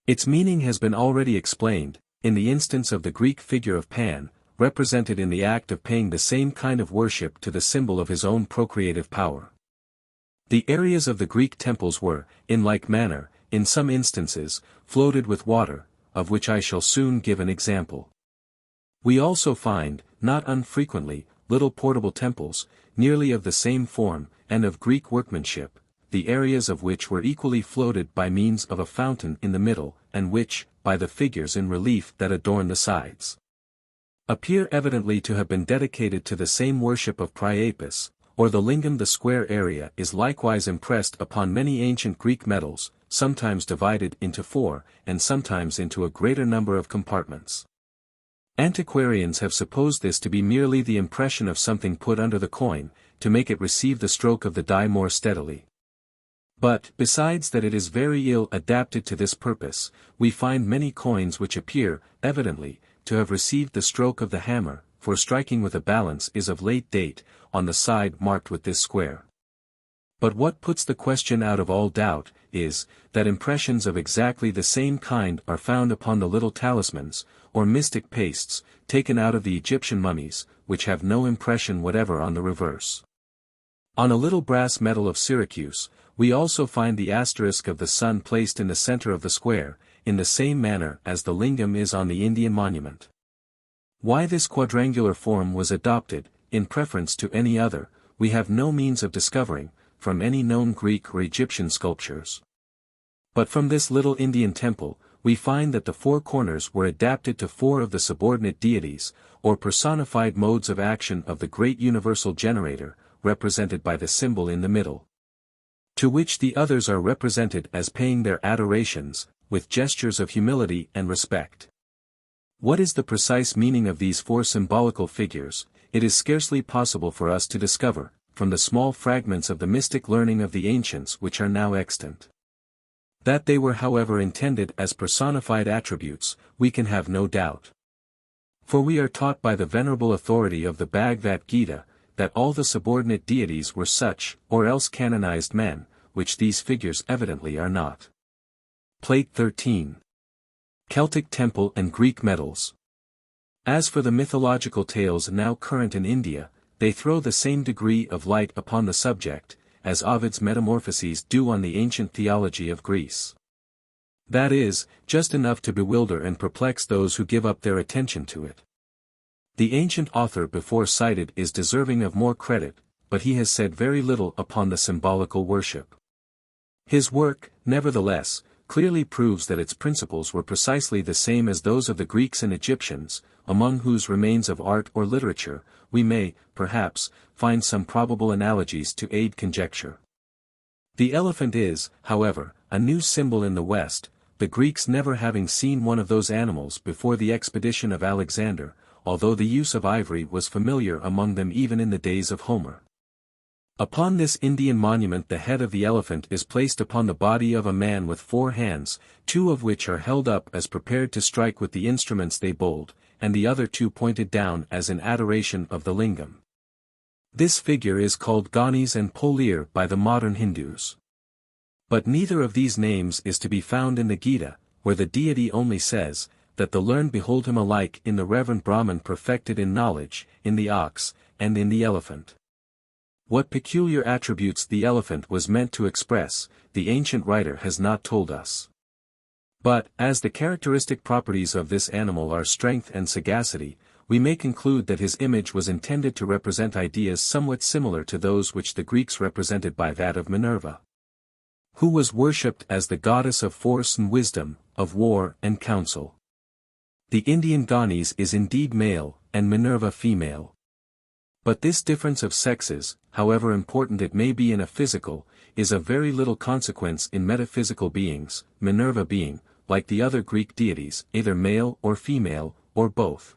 Speaker 1: Its meaning has been already explained, in the instance of the Greek figure of Pan, represented in the act of paying the same kind of worship to the symbol of his own procreative power. The areas of the Greek temples were, in like manner, in some instances, floated with water, of which I shall soon give an example. We also find, not unfrequently, little portable temples, nearly of the same form, and of Greek workmanship, the areas of which were equally floated by means of a fountain in the middle, and which, by the figures in relief that adorn the sides, appear evidently to have been dedicated to the same worship of Priapus, or the lingam. The square area is likewise impressed upon many ancient Greek medals, sometimes divided into 4, and sometimes into a greater number of compartments. Antiquarians have supposed this to be merely the impression of something put under the coin, to make it receive the stroke of the die more steadily. But, besides that it is very ill adapted to this purpose, we find many coins which appear, evidently, to have received the stroke of the hammer, for striking with a balance is of late date, on the side marked with this square. But what puts the question out of all doubt, is, that impressions of exactly the same kind are found upon the little talismans, or mystic pastes, taken out of the Egyptian mummies, which have no impression whatever on the reverse. On a little brass medal of Syracuse, we also find the asterisk of the sun placed in the center of the square, in the same manner as the lingam is on the Indian monument. Why this quadrangular form was adopted, in preference to any other, we have no means of discovering, from any known Greek or Egyptian sculptures. But from this little Indian temple, we find that the 4 corners were adapted to 4 of the subordinate deities, or personified modes of action of the great universal generator, represented by the symbol in the middle, to which the others are represented as paying their adorations, with gestures of humility and respect. What is the precise meaning of these 4 symbolical figures, it is scarcely possible for us to discover, from the small fragments of the mystic learning of the ancients which are now extant. That they were however intended as personified attributes, we can have no doubt. For we are taught by the venerable authority of the Bhagavad Gita, that all the subordinate deities were such, or else canonized men, which these figures evidently are not. Plate 13. Celtic Temple and Greek Medals. As for the mythological tales now current in India, they throw the same degree of light upon the subject, as Ovid's Metamorphoses do on the ancient theology of Greece. That is, just enough to bewilder and perplex those who give up their attention to it. The ancient author before cited is deserving of more credit, but he has said very little upon the symbolical worship. His work, nevertheless, clearly proves that its principles were precisely the same as those of the Greeks and Egyptians, among whose remains of art or literature, we may, perhaps, find some probable analogies to aid conjecture. The elephant is, however, a new symbol in the West, the Greeks never having seen one of those animals before the expedition of Alexander, although the use of ivory was familiar among them even in the days of Homer. Upon this Indian monument the head of the elephant is placed upon the body of a man with 4 hands, 2 of which are held up as prepared to strike with the instruments they hold, and the other 2 pointed down as in adoration of the lingam. This figure is called Ganes and Polir by the modern Hindus. But neither of these names is to be found in the Gita, where the deity only says, that the learned behold him alike in the reverend Brahman perfected in knowledge, in the ox, and in the elephant. What peculiar attributes the elephant was meant to express, the ancient writer has not told us. But, as the characteristic properties of this animal are strength and sagacity, we may conclude that his image was intended to represent ideas somewhat similar to those which the Greeks represented by that of Minerva, who was worshipped as the goddess of force and wisdom, of war and counsel. The Indian Ganes is indeed male, and Minerva female. But this difference of sexes, however important it may be in a physical, is of very little consequence in metaphysical beings, Minerva being, like the other Greek deities, either male or female, or both.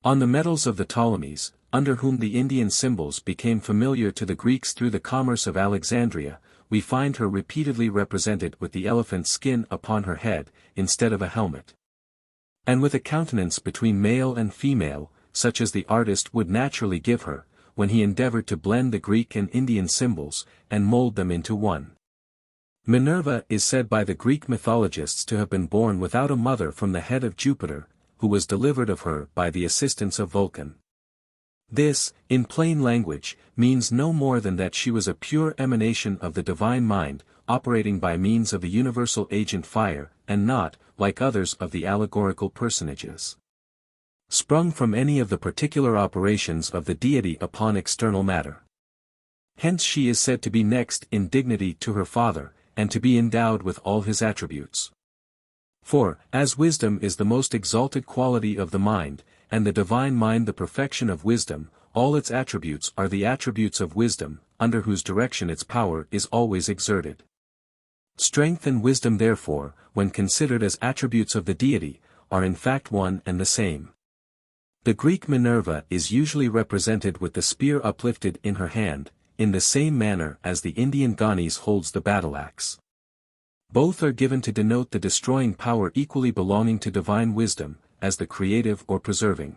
Speaker 1: On the medals of the Ptolemies, under whom the Indian symbols became familiar to the Greeks through the commerce of Alexandria, we find her repeatedly represented with the elephant's skin upon her head, instead of a helmet. And with a countenance between male and female, such as the artist would naturally give her, when he endeavored to blend the Greek and Indian symbols, and mold them into one. Minerva is said by the Greek mythologists to have been born without a mother from the head of Jupiter, who was delivered of her by the assistance of Vulcan. This, in plain language, means no more than that she was a pure emanation of the divine mind, operating by means of the universal agent fire, and not, like others of the allegorical personages, sprung from any of the particular operations of the deity upon external matter. Hence she is said to be next in dignity to her father, and to be endowed with all his attributes. For, as wisdom is the most exalted quality of the mind, and the divine mind the perfection of wisdom, all its attributes are the attributes of wisdom, under whose direction its power is always exerted. Strength and wisdom therefore, when considered as attributes of the deity, are in fact one and the same. The Greek Minerva is usually represented with the spear uplifted in her hand, in the same manner as the Indian Ganes holds the battle-axe. Both are given to denote the destroying power equally belonging to divine wisdom, as the creative or preserving.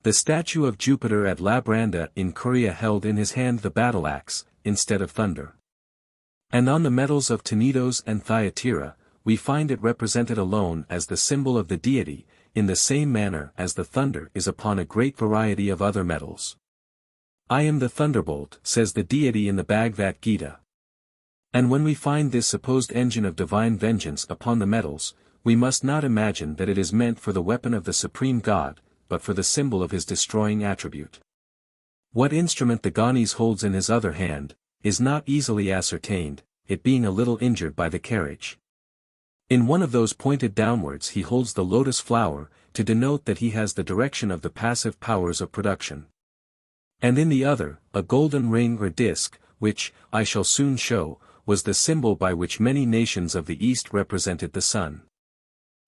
Speaker 1: The statue of Jupiter at Labranda in Corea held in his hand the battle-axe, instead of thunder. And on the medals of Tenedos and Thyatira, we find it represented alone as the symbol of the deity, in the same manner as the thunder is upon a great variety of other metals. I am the thunderbolt, says the deity in the Bhagavad Gita. And when we find this supposed engine of divine vengeance upon the metals, we must not imagine that it is meant for the weapon of the supreme God, but for the symbol of his destroying attribute. What instrument the Ganes holds in his other hand, is not easily ascertained, it being a little injured by the carriage. In one of those pointed downwards he holds the lotus flower, to denote that he has the direction of the passive powers of production. And in the other, a golden ring or disc, which, I shall soon show, was the symbol by which many nations of the East represented the sun.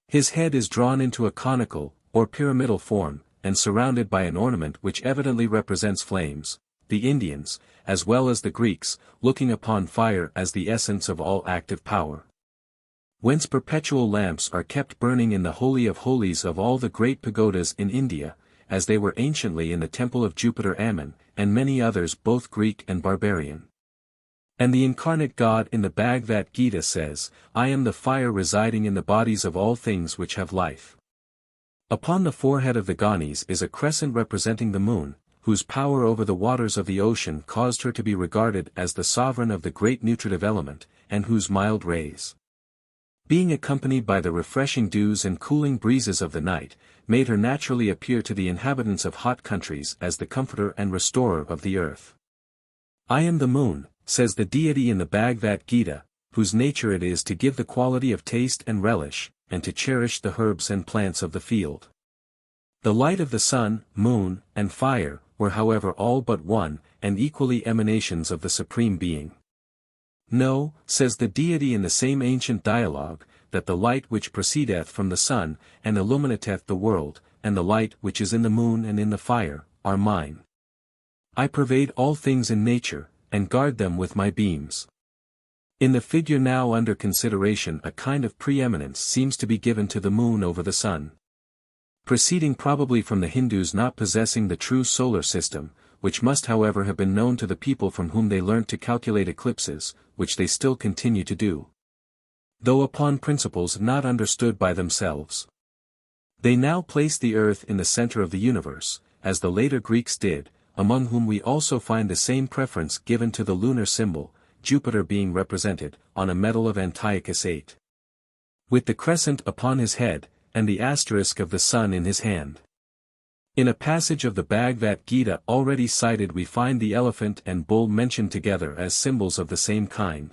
Speaker 1: His head is drawn into a conical, or pyramidal form, and surrounded by an ornament which evidently represents flames, the Indians, as well as the Greeks, looking upon fire as the essence of all active power. Whence perpetual lamps are kept burning in the Holy of Holies of all the great pagodas in India, as they were anciently in the temple of Jupiter Ammon, and many others both Greek and barbarian. And the incarnate God in the Bhagavad Gita says, I am the fire residing in the bodies of all things which have life. Upon the forehead of the Ganes is a crescent representing the moon, whose power over the waters of the ocean caused her to be regarded as the sovereign of the great nutritive element, and whose mild rays, being accompanied by the refreshing dews and cooling breezes of the night, made her naturally appear to the inhabitants of hot countries as the comforter and restorer of the earth. I am the moon, says the deity in the Bhagavad Gita, whose nature it is to give the quality of taste and relish, and to cherish the herbs and plants of the field. The light of the sun, moon, and fire, were however all but one, and equally emanations of the Supreme Being. "Know," says the deity in the same ancient dialogue, "that the light which proceedeth from the sun, and illuminateth the world, and the light which is in the moon and in the fire, are mine. I pervade all things in nature, and guard them with my beams." In the figure now under consideration a kind of preeminence seems to be given to the moon over the sun. Proceeding probably from the Hindus not possessing the true solar system, which must however have been known to the people from whom they learnt to calculate eclipses, which they still continue to do, though upon principles not understood by themselves. They now place the earth in the center of the universe, as the later Greeks did, among whom we also find the same preference given to the lunar symbol, Jupiter being represented, on a medal of Antiochus VIII, with the crescent upon his head, and the asterisk of the sun in his hand. In a passage of the Bhagavad Gita already cited we find the elephant and bull mentioned together as symbols of the same kind.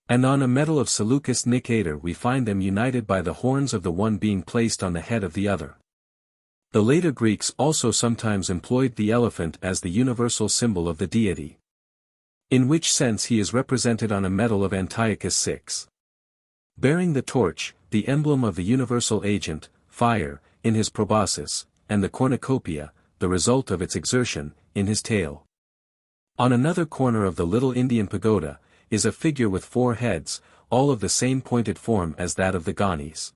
Speaker 1: And on a medal of Seleucus Nicator we find them united by the horns of the one being placed on the head of the other. The later Greeks also sometimes employed the elephant as the universal symbol of the deity, in which sense he is represented on a medal of Antiochus VI, bearing the torch, the emblem of the universal agent, fire, in his proboscis, and the cornucopia, the result of its exertion, in his tail. On another corner of the little Indian pagoda, is a figure with 4 heads, all of the same pointed form as that of the Ganes.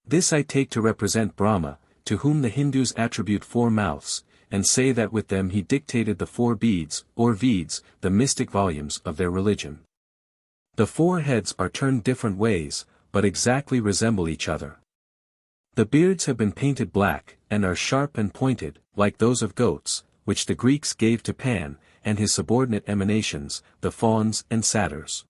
Speaker 1: This I take to represent Brahma, to whom the Hindus attribute 4 mouths, and say that with them he dictated the 4 beads, or Vedas, the mystic volumes of their religion. The 4 heads are turned different ways, but exactly resemble each other. The beards have been painted black, and are sharp and pointed, like those of goats, which the Greeks gave to Pan, and his subordinate emanations, the fauns and satyrs.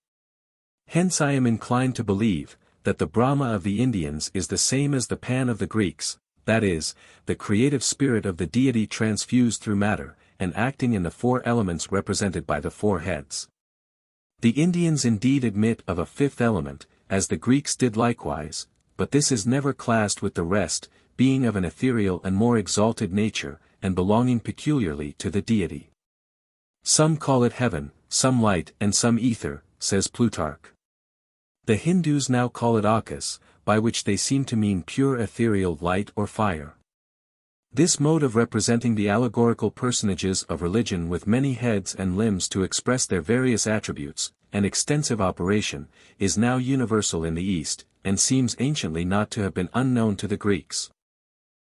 Speaker 1: Hence I am inclined to believe, that the Brahma of the Indians is the same as the Pan of the Greeks, that is, the creative spirit of the deity transfused through matter, and acting in the 4 elements represented by the 4 heads. The Indians indeed admit of a 5th element, as the Greeks did likewise, but this is never classed with the rest, being of an ethereal and more exalted nature, and belonging peculiarly to the deity. Some call it heaven, some light and some ether, says Plutarch. The Hindus now call it Akas, by which they seem to mean pure ethereal light or fire. This mode of representing the allegorical personages of religion with many heads and limbs to express their various attributes, and extensive operation, is now universal in the East, and seems anciently not to have been unknown to the Greeks.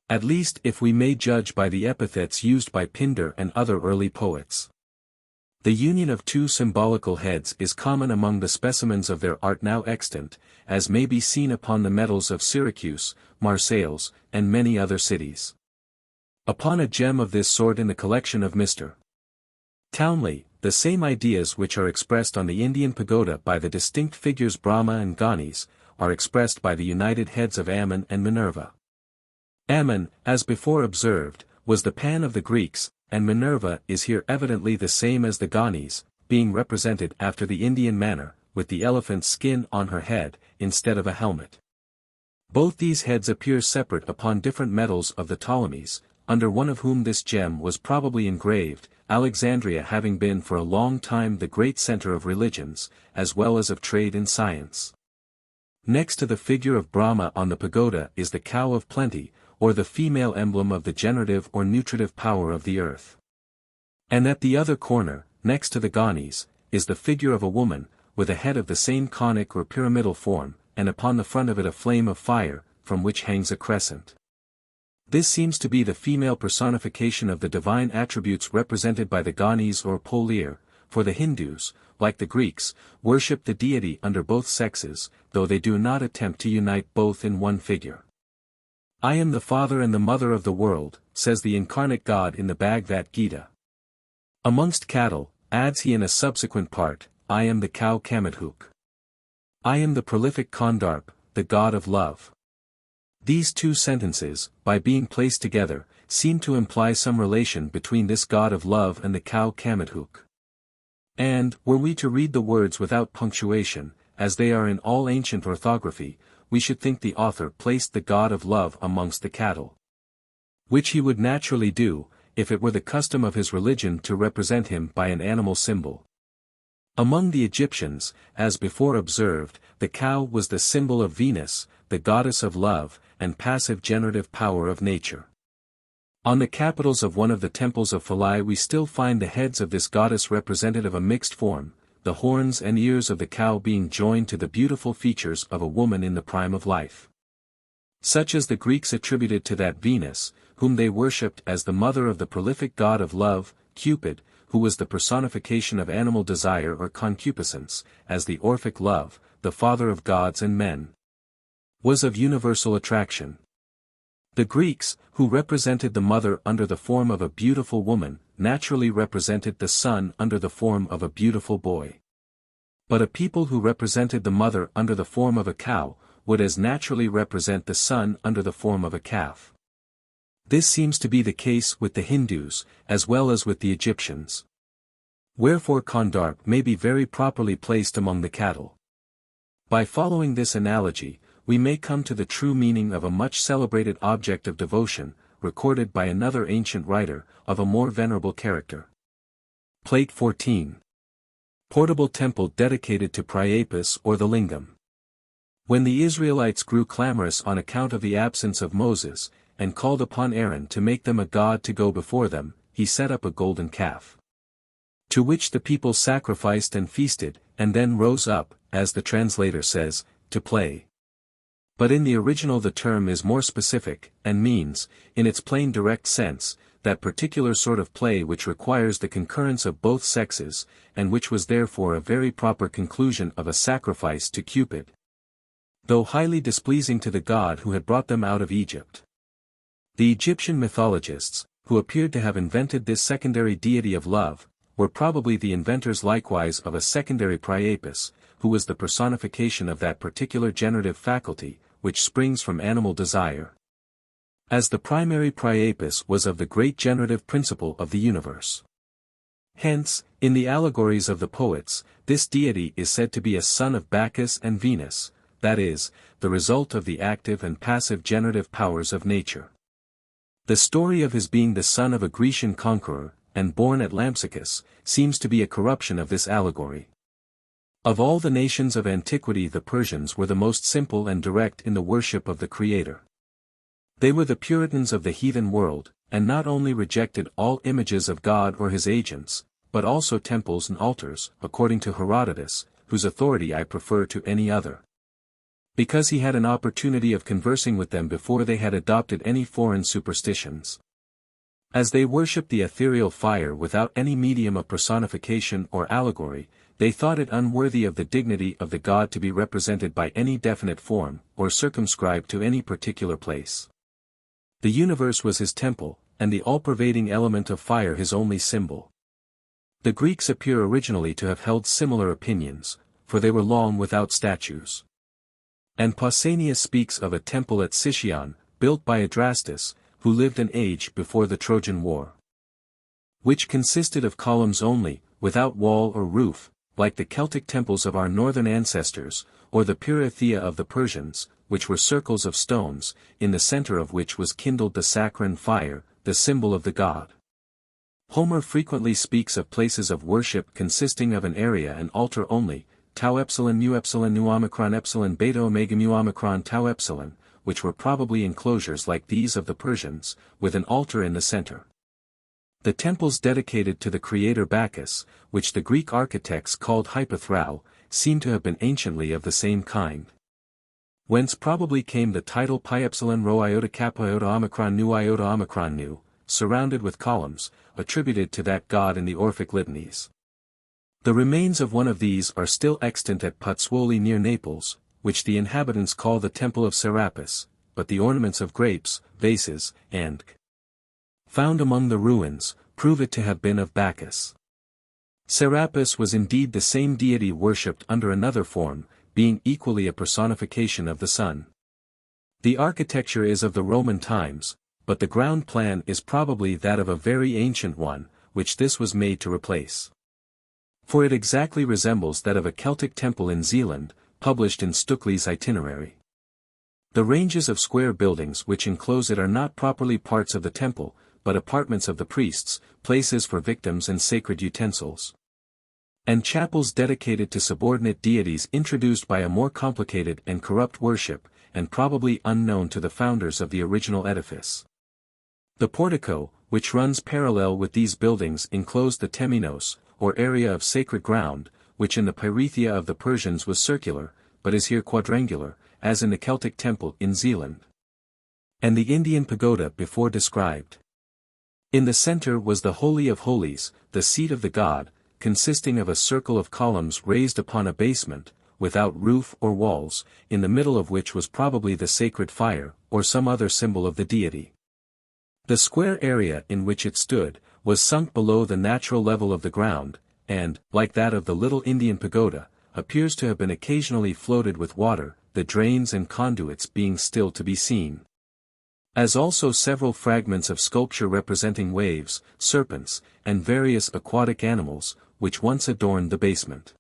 Speaker 1: At least if we may judge by the epithets used by Pindar and other early poets. The union of 2 symbolical heads is common among the specimens of their art now extant, as may be seen upon the medals of Syracuse, Marseilles, and many other cities. Upon a gem of this sort in the collection of Mr. Townley, the same ideas which are expressed on the Indian pagoda by the distinct figures Brahma and Ganes, are expressed by the united heads of Ammon and Minerva. Ammon, as before observed, was the Pan of the Greeks, and Minerva is here evidently the same as the Ganes, being represented after the Indian manner, with the elephant's skin on her head, instead of a helmet. Both these heads appear separate upon different medals of the Ptolemies, under one of whom this gem was probably engraved, Alexandria having been for a long time the great center of religions, as well as of trade and science. Next to the figure of Brahma on the pagoda is the cow of plenty, or the female emblem of the generative or nutritive power of the earth. And at the other corner, next to the Ganes, is the figure of a woman, with a head of the same conic or pyramidal form, and upon the front of it a flame of fire, from which hangs a crescent. This seems to be the female personification of the divine attributes represented by the Ganes or Polir, for the Hindus, like the Greeks, worship the deity under both sexes, though they do not attempt to unite both in one figure. I am the father and the mother of the world, says the incarnate God in the Bhagavad Gita. Amongst cattle, adds he in a subsequent part, I am the cow Kamadhuk. I am the prolific Kondarp, the god of love. These 2 sentences, by being placed together, seem to imply some relation between this god of love and the cow Kamadhuk. And, were we to read the words without punctuation, as they are in all ancient orthography, we should think the author placed the god of love amongst the cattle. Which he would naturally do, if it were the custom of his religion to represent him by an animal symbol. Among the Egyptians, as before observed, the cow was the symbol of Venus, the goddess of love, and passive generative power of nature. On the capitals of one of the temples of Philae we still find the heads of this goddess represented of a mixed form, the horns and ears of the cow being joined to the beautiful features of a woman in the prime of life. Such as the Greeks attributed to that Venus, whom they worshipped as the mother of the prolific god of love, Cupid, who was the personification of animal desire or concupiscence, as the Orphic love, the father of gods and men, was of universal attraction. The Greeks, who represented the mother under the form of a beautiful woman, naturally represented the son under the form of a beautiful boy. But a people who represented the mother under the form of a cow, would as naturally represent the son under the form of a calf. This seems to be the case with the Hindus, as well as with the Egyptians. Wherefore Kondarp may be very properly placed among the cattle. By following this analogy, we may come to the true meaning of a much celebrated object of devotion, recorded by another ancient writer, of a more venerable character. Plate 14. Portable temple dedicated to Priapus or the Lingam. When the Israelites grew clamorous on account of the absence of Moses, and called upon Aaron to make them a god to go before them, he set up a golden calf, to which the people sacrificed and feasted, and then rose up, as the translator says, to play. But in the original the term is more specific, and means, in its plain direct sense, that particular sort of play which requires the concurrence of both sexes, and which was therefore a very proper conclusion of a sacrifice to Cupid, though highly displeasing to the god who had brought them out of Egypt. The Egyptian mythologists, who appeared to have invented this secondary deity of love, were probably the inventors likewise of a secondary Priapus, who was the personification of that particular generative faculty, which springs from animal desire. As the primary Priapus was of the great generative principle of the universe. Hence, in the allegories of the poets, this deity is said to be a son of Bacchus and Venus, that is, the result of the active and passive generative powers of nature. The story of his being the son of a Grecian conqueror, and born at Lampsacus, seems to be a corruption of this allegory. Of all the nations of antiquity the Persians were the most simple and direct in the worship of the Creator. They were the Puritans of the heathen world, and not only rejected all images of God or his agents, but also temples and altars, according to Herodotus, whose authority I prefer to any other, because he had an opportunity of conversing with them before they had adopted any foreign superstitions. As they worshipped the ethereal fire without any medium of personification or allegory, they thought it unworthy of the dignity of the god to be represented by any definite form, or circumscribed to any particular place. The universe was his temple, and the all-pervading element of fire his only symbol. The Greeks appear originally to have held similar opinions, for they were long without statues. And Pausanias speaks of a temple at Sicyon, built by Adrastus, who lived an age before the Trojan War, which consisted of columns only, without wall or roof, like the Celtic temples of our northern ancestors, or the Pyrathia of the Persians, which were circles of stones, in the center of which was kindled the saccharine fire, the symbol of the god. Homer frequently speaks of places of worship consisting of an area and altar only, tau epsilon mu epsilon nu omicron epsilon beta omega mu omicron tau epsilon, which were probably enclosures like these of the Persians, with an altar in the center. The temples dedicated to the creator Bacchus, which the Greek architects called hypothrau, seem to have been anciently of the same kind. Whence probably came the title pi epsilon rho iota kappa iota omicron nu, surrounded with columns, attributed to that god in the Orphic litanies. The remains of one of these are still extant at Pozzuoli near Naples, which the inhabitants call the Temple of Serapis, but the ornaments of grapes, vases, and found among the ruins, prove it to have been of Bacchus. Serapis was indeed the same deity worshipped under another form, being equally a personification of the sun. The architecture is of the Roman times, but the ground plan is probably that of a very ancient one, which this was made to replace. For it exactly resembles that of a Celtic temple in Zealand, published in Stukely's itinerary. The ranges of square buildings which enclose it are not properly parts of the temple, but apartments of the priests, places for victims and sacred utensils. And chapels dedicated to subordinate deities introduced by a more complicated and corrupt worship, and probably unknown to the founders of the original edifice. The portico, which runs parallel with these buildings, enclosed the temenos, or area of sacred ground, which in the Pyretheia of the Persians was circular, but is here quadrangular, as in the Celtic temple in Zealand. And the Indian pagoda before described. In the center was the Holy of Holies, the seat of the god, consisting of a circle of columns raised upon a basement, without roof or walls, in the middle of which was probably the sacred fire, or some other symbol of the deity. The square area in which it stood, was sunk below the natural level of the ground, and, like that of the little Indian pagoda, appears to have been occasionally floated with water, the drains and conduits being still to be seen. As also several fragments of sculpture representing waves, serpents, and various aquatic animals, which once adorned the basement.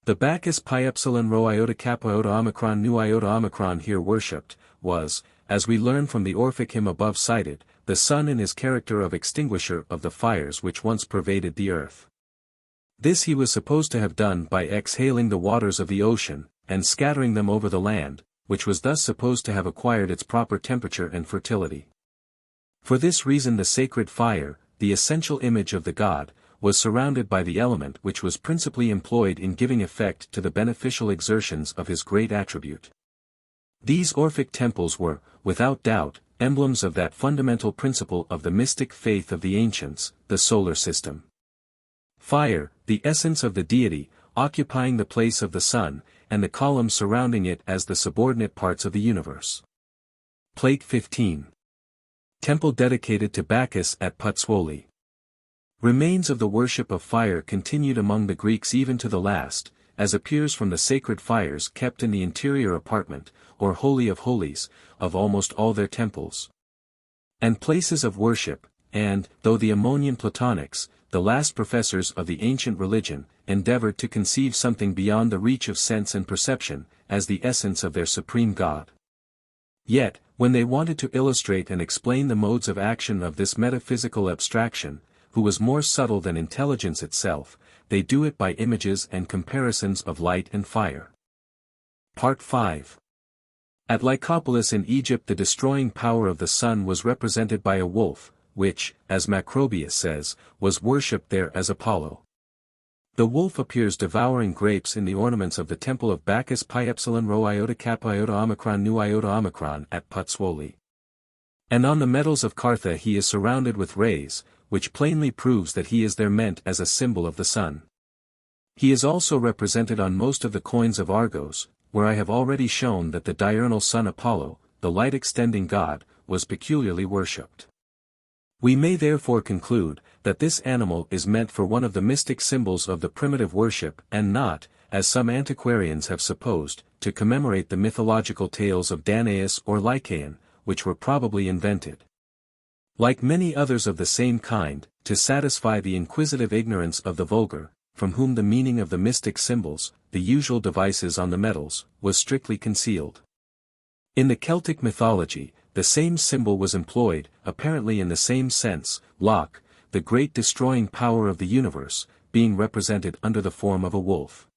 Speaker 1: The Bacchus pi epsilon rho iota kappa iota omicron nu iota omicron here worshipped, was, as we learn from the Orphic hymn above cited, the sun in his character of extinguisher of the fires which once pervaded the earth. This he was supposed to have done by exhaling the waters of the ocean, and scattering them over the land, which was thus supposed to have acquired its proper temperature and fertility. For this reason the sacred fire, the essential image of the god, was surrounded by the element which was principally employed in giving effect to the beneficial exertions of his great attribute. These Orphic temples were, without doubt, emblems of that fundamental principle of the mystic faith of the ancients, the solar system. Fire, the essence of the deity, occupying the place of the sun, and the columns surrounding it as the subordinate parts of the universe. Plate 15. Temple dedicated to Bacchus at Puteoli. Remains of the worship of fire continued among the Greeks even to the last, as appears from the sacred fires kept in the interior apartment, or Holy of Holies, of almost all their temples. And places of worship, and, though the Ammonian Platonics, the last professors of the ancient religion, endeavored to conceive something beyond the reach of sense and perception, as the essence of their supreme God. Yet, when they wanted to illustrate and explain the modes of action of this metaphysical abstraction, who was more subtle than intelligence itself, they do it by images and comparisons of light and fire. Part 5. At Lycopolis in Egypt the destroying power of the sun was represented by a wolf, which, as Macrobius says, was worshipped there as Apollo. The wolf appears devouring grapes in the ornaments of the temple of Bacchus pi epsilon rho iota kappa iota omicron nu iota omicron at Puteoli. And on the medals of Cartha he is surrounded with rays, which plainly proves that he is there meant as a symbol of the sun. He is also represented on most of the coins of Argos, where I have already shown that the diurnal sun Apollo, the light-extending god, was peculiarly worshipped. We may therefore conclude, that this animal is meant for one of the mystic symbols of the primitive worship and not, as some antiquarians have supposed, to commemorate the mythological tales of Danaus or Lycaon, which were probably invented. Like many others of the same kind, to satisfy the inquisitive ignorance of the vulgar, from whom the meaning of the mystic symbols, the usual devices on the medals, was strictly concealed. In the Celtic mythology, the same symbol was employed, apparently in the same sense, Locke, the great destroying power of the universe, being represented under the form of a wolf.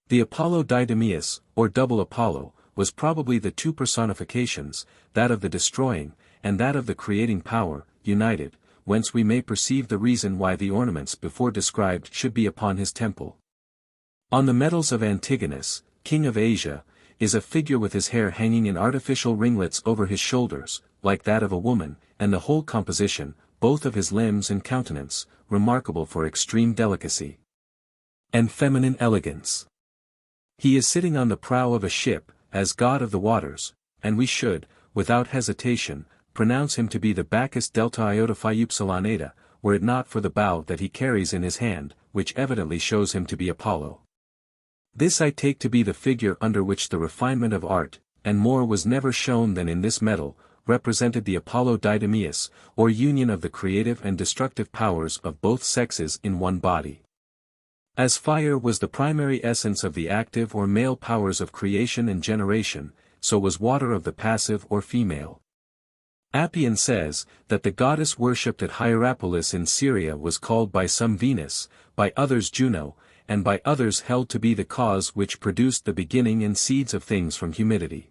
Speaker 1: The Apollo Didymeus, or double Apollo, was probably the two personifications, that of the destroying, and that of the creating power, united, whence we may perceive the reason why the ornaments before described should be upon his temple. On the medals of Antigonus, king of Asia, is a figure with his hair hanging in artificial ringlets over his shoulders, like that of a woman, and the whole composition, both of his limbs and countenance, remarkable for extreme delicacy and feminine elegance. He is sitting on the prow of a ship, as god of the waters, and we should, without hesitation, pronounce him to be the Bacchus delta iota phi upsilon eta, were it not for the bow that he carries in his hand, which evidently shows him to be Apollo. This I take to be the figure under which the refinement of art, and more was never shown than in this medal, represented the Apollo Didymeus, or union of the creative and destructive powers of both sexes in one body. As fire was the primary essence of the active or male powers of creation and generation, so was water of the passive or female. Appian says, that the goddess worshipped at Hierapolis in Syria was called by some Venus, by others Juno, and by others held to be the cause which produced the beginning and seeds of things from humidity.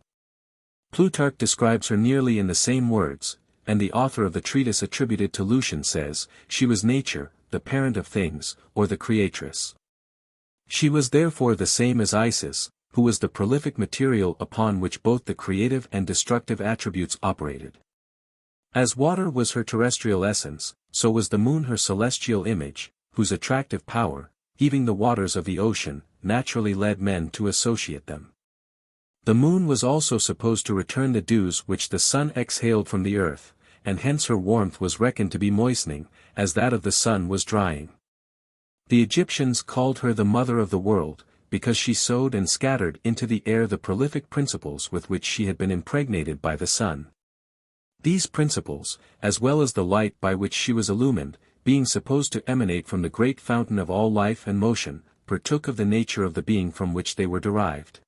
Speaker 1: Plutarch describes her nearly in the same words, and the author of the treatise attributed to Lucian says, she was nature, the parent of things, or the creatress. She was therefore the same as Isis, who was the prolific material upon which both the creative and destructive attributes operated. As water was her terrestrial essence, so was the moon her celestial image, whose attractive power, heaving the waters of the ocean, naturally led men to associate them. The moon was also supposed to return the dews which the sun exhaled from the earth, and hence her warmth was reckoned to be moistening, as that of the sun was drying. The Egyptians called her the mother of the world, because she sowed and scattered into the air the prolific principles with which she had been impregnated by the sun. These principles, as well as the light by which she was illumined, being supposed to emanate from the great fountain of all life and motion, partook of the nature of the being from which they were derived.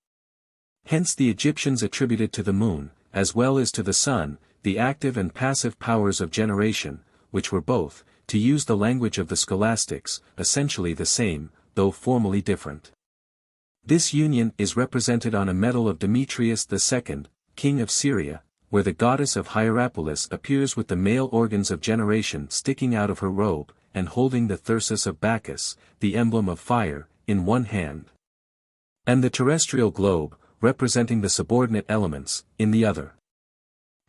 Speaker 1: Hence the Egyptians attributed to the moon, as well as to the sun, the active and passive powers of generation, which were both, to use the language of the scholastics, essentially the same, though formally different. This union is represented on a medal of Demetrius II, king of Syria, where the goddess of Hierapolis appears with the male organs of generation sticking out of her robe, and holding the thyrsus of Bacchus, the emblem of fire, in one hand, and the terrestrial globe, representing the subordinate elements, in the other.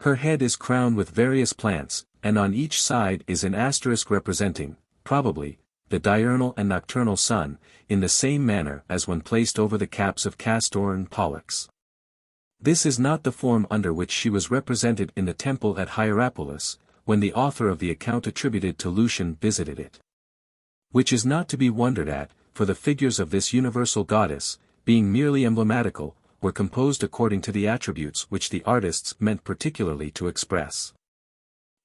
Speaker 1: Her head is crowned with various plants, and on each side is an asterisk representing, probably, the diurnal and nocturnal sun, in the same manner as when placed over the caps of Castor and Pollux. This is not the form under which she was represented in the temple at Hierapolis, when the author of the account attributed to Lucian visited it. Which is not to be wondered at, for the figures of this universal goddess, being merely emblematical, were composed according to the attributes which the artists meant particularly to express.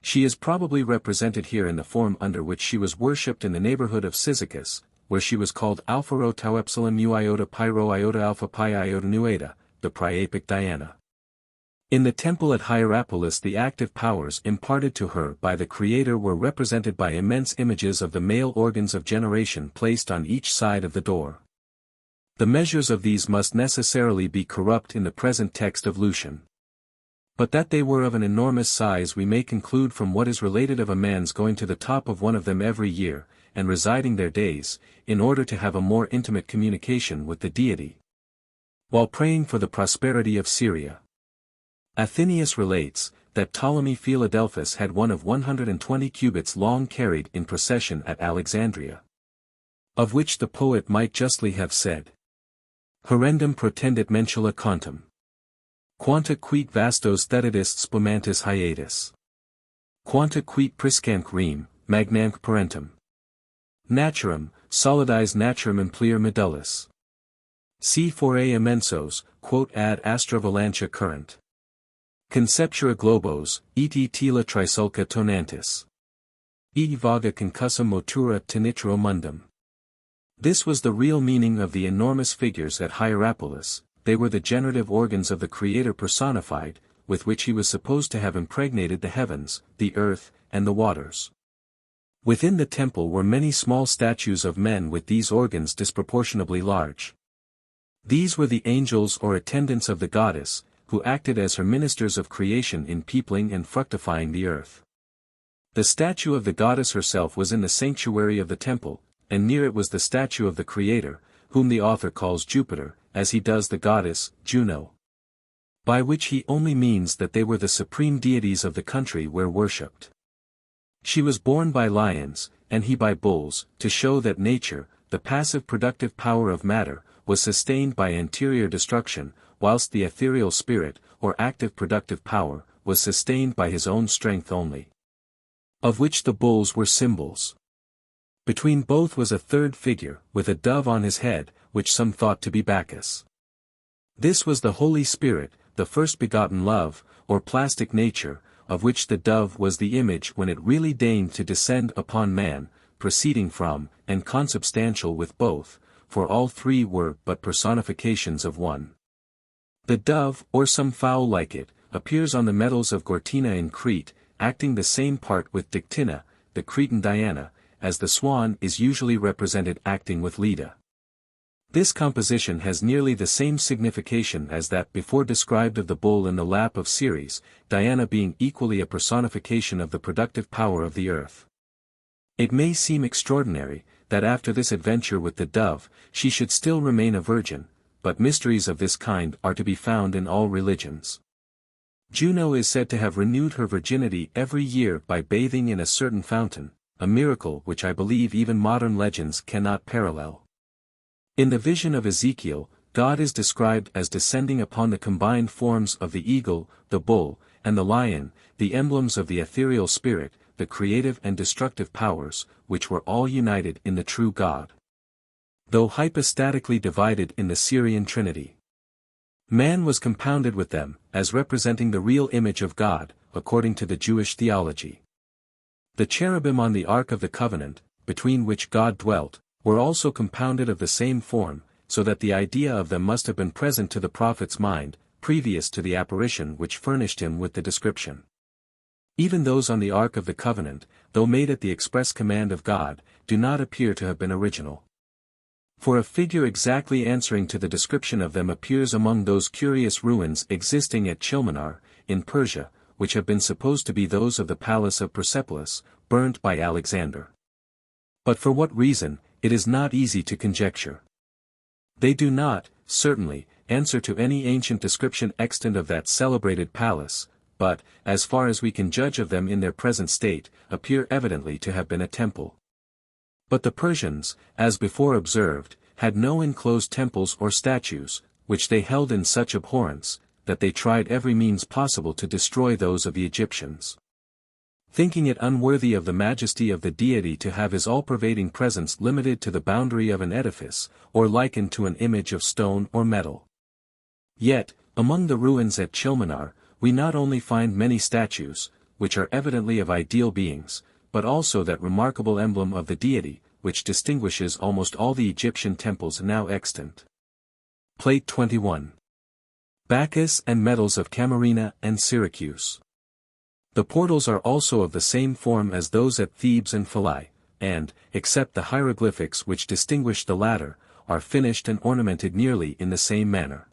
Speaker 1: She is probably represented here in the form under which she was worshipped in the neighborhood of Cyzicus, where she was called Alpha Rho Tau Epsilon Mu Iota Pi Rho Iota Alpha Pi Iota Nu Eta, the Priapic Diana. In the temple at Hierapolis the active powers imparted to her by the Creator were represented by immense images of the male organs of generation placed on each side of the door. The measures of these must necessarily be corrupt in the present text of Lucian. But that they were of an enormous size we may conclude from what is related of a man's going to the top of one of them every year, and residing there days, in order to have a more intimate communication with the deity, while praying for the prosperity of Syria. Athenaeus relates, that Ptolemy Philadelphus had one of 120 cubits long carried in procession at Alexandria. Of which the poet might justly have said, Horrendum protendit mentula quantum. Quanta quit vastos thetitis spumantis hiatus. Quanta quit priscanque rem, magnanque parentum. Naturam, solidis naturam implir medullis. C. Forae immensos, quote ad astra valantia current. Conceptura globos, et tela trisulca tonantis. E vaga concussum motura tenitro mundum. This was the real meaning of the enormous figures at Hierapolis. They were the generative organs of the Creator personified, with which he was supposed to have impregnated the heavens, the earth, and the waters. Within the temple were many small statues of men with these organs disproportionably large. These were the angels or attendants of the goddess, who acted as her ministers of creation in peopling and fructifying the earth. The statue of the goddess herself was in the sanctuary of the temple, and near it was the statue of the Creator, whom the author calls Jupiter, as he does the goddess, Juno. By which he only means that they were the supreme deities of the country where worshipped. She was borne by lions, and he by bulls, to show that nature, the passive productive power of matter, was sustained by anterior destruction, whilst the ethereal spirit, or active productive power, was sustained by his own strength only. Of which the bulls were symbols. Between both was a third figure, with a dove on his head, which some thought to be Bacchus. This was the Holy Spirit, the first-begotten love, or plastic nature, of which the dove was the image when it really deigned to descend upon man, proceeding from, and consubstantial with both, for all three were but personifications of one. The dove, or some fowl like it, appears on the medals of Gortina in Crete, acting the same part with Dictina, the Cretan Diana, as the swan is usually represented acting with Leda. This composition has nearly the same signification as that before described of the bull in the lap of Ceres, Diana being equally a personification of the productive power of the earth. It may seem extraordinary, that after this adventure with the dove, she should still remain a virgin, but mysteries of this kind are to be found in all religions. Juno is said to have renewed her virginity every year by bathing in a certain fountain, a miracle which I believe even modern legends cannot parallel. In the vision of Ezekiel, God is described as descending upon the combined forms of the eagle, the bull, and the lion, the emblems of the ethereal spirit, the creative and destructive powers, which were all united in the true God, though hypostatically divided in the Syrian Trinity. Man was compounded with them, as representing the real image of God, according to the Jewish theology. The cherubim on the Ark of the Covenant, between which God dwelt, were also compounded of the same form, so that the idea of them must have been present to the prophet's mind, previous to the apparition which furnished him with the description. Even those on the Ark of the Covenant, though made at the express command of God, do not appear to have been original. For a figure exactly answering to the description of them appears among those curious ruins existing at Chilmanar, in Persia, which have been supposed to be those of the palace of Persepolis, burnt by Alexander. But for what reason, it is not easy to conjecture. They do not, certainly, answer to any ancient description extant of that celebrated palace, but, as far as we can judge of them in their present state, appear evidently to have been a temple. But the Persians, as before observed, had no enclosed temples or statues, which they held in such abhorrence, that they tried every means possible to destroy those of the Egyptians. Thinking it unworthy of the majesty of the deity to have his all-pervading presence limited to the boundary of an edifice, or likened to an image of stone or metal. Yet, among the ruins at Chilmanar, we not only find many statues, which are evidently of ideal beings, but also that remarkable emblem of the deity, which distinguishes almost all the Egyptian temples now extant. Plate 21. Bacchus and medals of Camarina and Syracuse. The portals are also of the same form as those at Thebes and Philai, and, except the hieroglyphics which distinguish the latter, are finished and ornamented nearly in the same manner.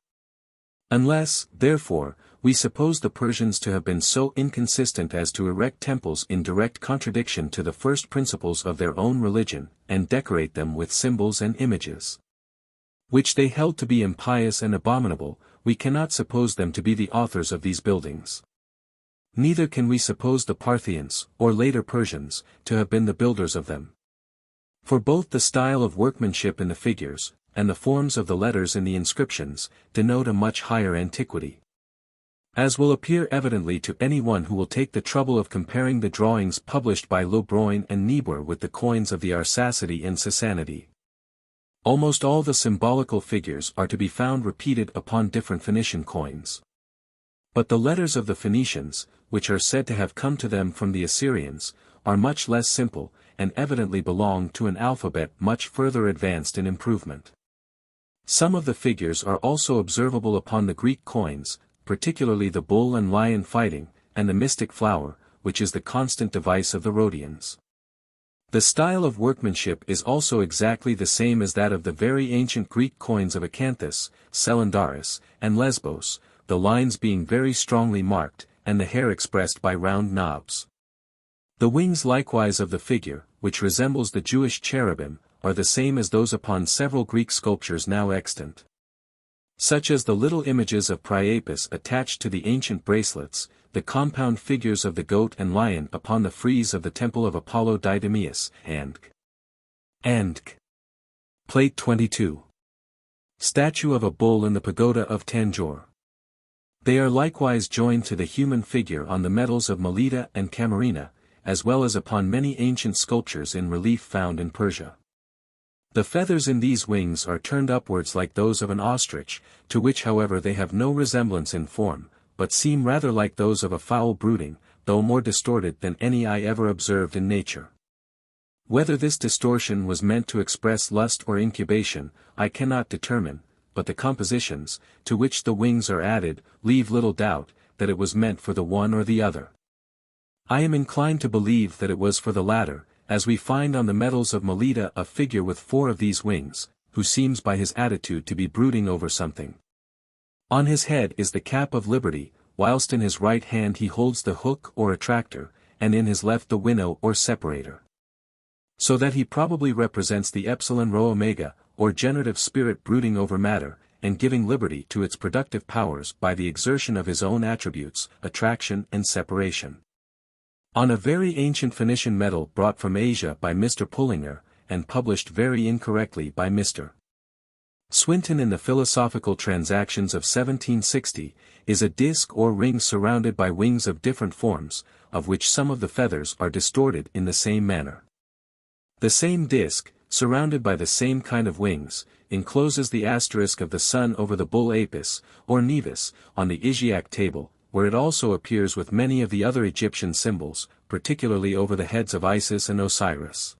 Speaker 1: Unless, therefore, we suppose the Persians to have been so inconsistent as to erect temples in direct contradiction to the first principles of their own religion, and decorate them with symbols and images, which they held to be impious and abominable, we cannot suppose them to be the authors of these buildings. Neither can we suppose the Parthians, or later Persians, to have been the builders of them. For both the style of workmanship in the figures, and the forms of the letters in the inscriptions, denote a much higher antiquity. As will appear evidently to anyone who will take the trouble of comparing the drawings published by Le Bruyne and Niebuhr with the coins of the Arsacidae and Sassanidae. Almost all the symbolical figures are to be found repeated upon different Phoenician coins. But the letters of the Phoenicians, which are said to have come to them from the Assyrians, are much less simple, and evidently belong to an alphabet much further advanced in improvement. Some of the figures are also observable upon the Greek coins, particularly the bull and lion fighting, and the mystic flower, which is the constant device of the Rhodians. The style of workmanship is also exactly the same as that of the very ancient Greek coins of Acanthus, Celendaris, and Lesbos, the lines being very strongly marked, and the hair expressed by round knobs. The wings likewise of the figure, which resembles the Jewish cherubim, are the same as those upon several Greek sculptures now extant, such as the little images of Priapus attached to the ancient bracelets, the compound figures of the goat and lion upon the frieze of the temple of Apollo Didymius, and Plate 22. Statue of a bull in the pagoda of Tanjore. They are likewise joined to the human figure on the medals of Melita and Camarina, as well as upon many ancient sculptures in relief found in Persia. The feathers in these wings are turned upwards like those of an ostrich, to which however they have no resemblance in form, but seem rather like those of a fowl brooding, though more distorted than any I ever observed in nature. Whether this distortion was meant to express lust or incubation, I cannot determine, but the compositions, to which the wings are added, leave little doubt, that it was meant for the one or the other. I am inclined to believe that it was for the latter, as we find on the medals of Melita a figure with 4 of these wings, who seems by his attitude to be brooding over something. On his head is the cap of liberty, whilst in his right hand he holds the hook or attractor, and in his left the winnow or separator. So that he probably represents the epsilon rho omega, or generative spirit brooding over matter, and giving liberty to its productive powers by the exertion of his own attributes, attraction and separation. On a very ancient Phoenician medal brought from Asia by Mr. Pullinger, and published very incorrectly by Mr. Swinton in the Philosophical Transactions of 1760, is a disc or ring surrounded by wings of different forms, of which some of the feathers are distorted in the same manner. The same disc, surrounded by the same kind of wings, encloses the asterisk of the sun over the bull Apis, or Nevis, on the Isiac table, where it also appears with many of the other Egyptian symbols, particularly over the heads of Isis and Osiris.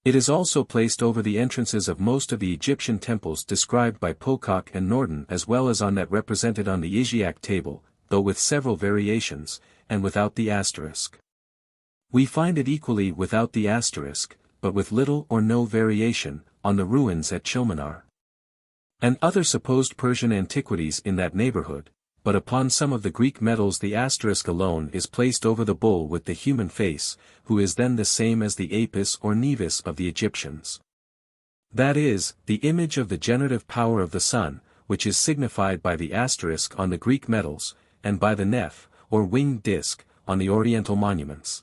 Speaker 1: It is also placed over the entrances of most of the Egyptian temples described by Pocock and Norton, as well as on that represented on the Isiac table, though with several variations, and without the asterisk. We find it equally without the asterisk, but with little or no variation, on the ruins at Chilmanar and other supposed Persian antiquities in that neighborhood, but upon some of the Greek medals the asterisk alone is placed over the bull with the human face, who is then the same as the Apis or Nevis of the Egyptians. That is, the image of the generative power of the sun, which is signified by the asterisk on the Greek medals, and by the neph, or winged disc, on the Oriental monuments.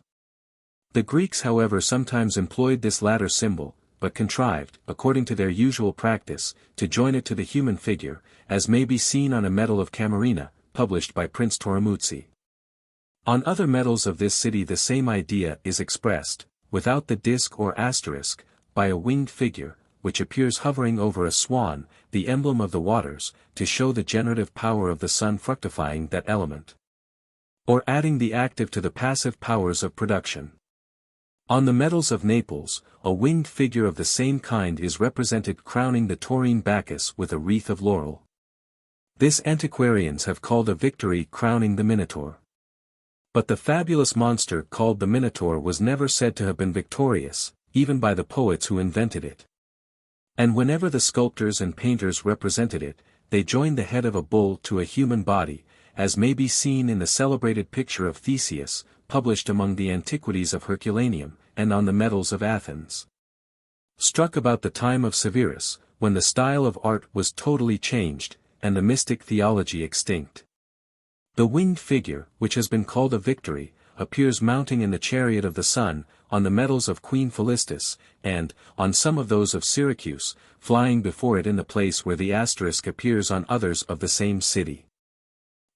Speaker 1: The Greeks however sometimes employed this latter symbol, but contrived, according to their usual practice, to join it to the human figure, as may be seen on a medal of Camarina, published by Prince Toramuzzi. On other medals of this city the same idea is expressed, without the disc or asterisk, by a winged figure, which appears hovering over a swan, the emblem of the waters, to show the generative power of the sun fructifying that element, or adding the active to the passive powers of production. On the medals of Naples, a winged figure of the same kind is represented crowning the Taurine Bacchus with a wreath of laurel. This antiquarians have called a victory crowning the Minotaur. But the fabulous monster called the Minotaur was never said to have been victorious, even by the poets who invented it. And whenever the sculptors and painters represented it, they joined the head of a bull to a human body, as may be seen in the celebrated picture of Theseus, published among the antiquities of Herculaneum, and on the medals of Athens. Struck about the time of Severus, when the style of art was totally changed, and the mystic theology extinct. The winged figure, which has been called a victory, appears mounting in the chariot of the sun, on the medals of Queen Philistus, and, on some of those of Syracuse, flying before it in the place where the asterisk appears on others of the same city.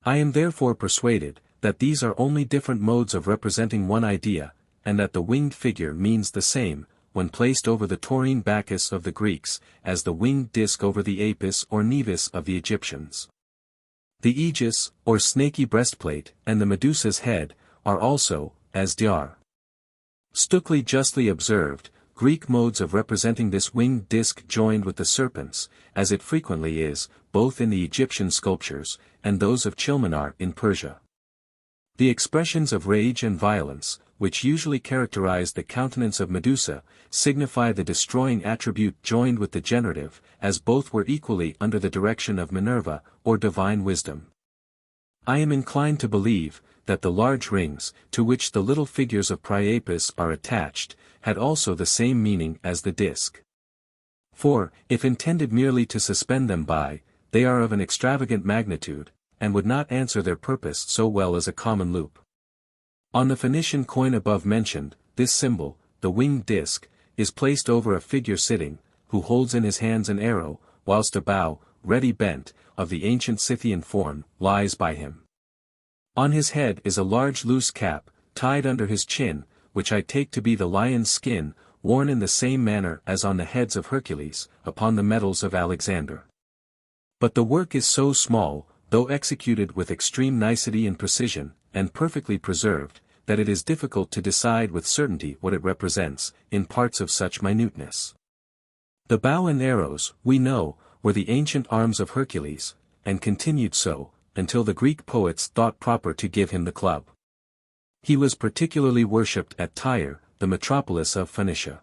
Speaker 1: I am therefore persuaded, that these are only different modes of representing one idea, and that the winged figure means the same, when placed over the Taurine Bacchus of the Greeks, as the winged disc over the Apis or Nevis of the Egyptians. The aegis, or snaky breastplate, and the Medusa's head, are also, as Dr. Stuckley justly observed, Greek modes of representing this winged disc joined with the serpents, as it frequently is, both in the Egyptian sculptures, and those of Chilmanar in Persia. The expressions of rage and violence, which usually characterize the countenance of Medusa, signify the destroying attribute joined with the generative, as both were equally under the direction of Minerva, or divine wisdom. I am inclined to believe, that the large rings, to which the little figures of Priapus are attached, had also the same meaning as the disc. For, if intended merely to suspend them by, they are of an extravagant magnitude, and would not answer their purpose so well as a common loop. On the Phoenician coin above mentioned, this symbol, the winged disc, is placed over a figure sitting, who holds in his hands an arrow, whilst a bow, ready bent, of the ancient Scythian form, lies by him. On his head is a large loose cap, tied under his chin, which I take to be the lion's skin, worn in the same manner as on the heads of Hercules, upon the medals of Alexander. But the work is so small, though executed with extreme nicety and precision, and perfectly preserved, that it is difficult to decide with certainty what it represents, in parts of such minuteness. The bow and arrows, we know, were the ancient arms of Hercules, and continued so, until the Greek poets thought proper to give him the club. He was particularly worshipped at Tyre, the metropolis of Phoenicia.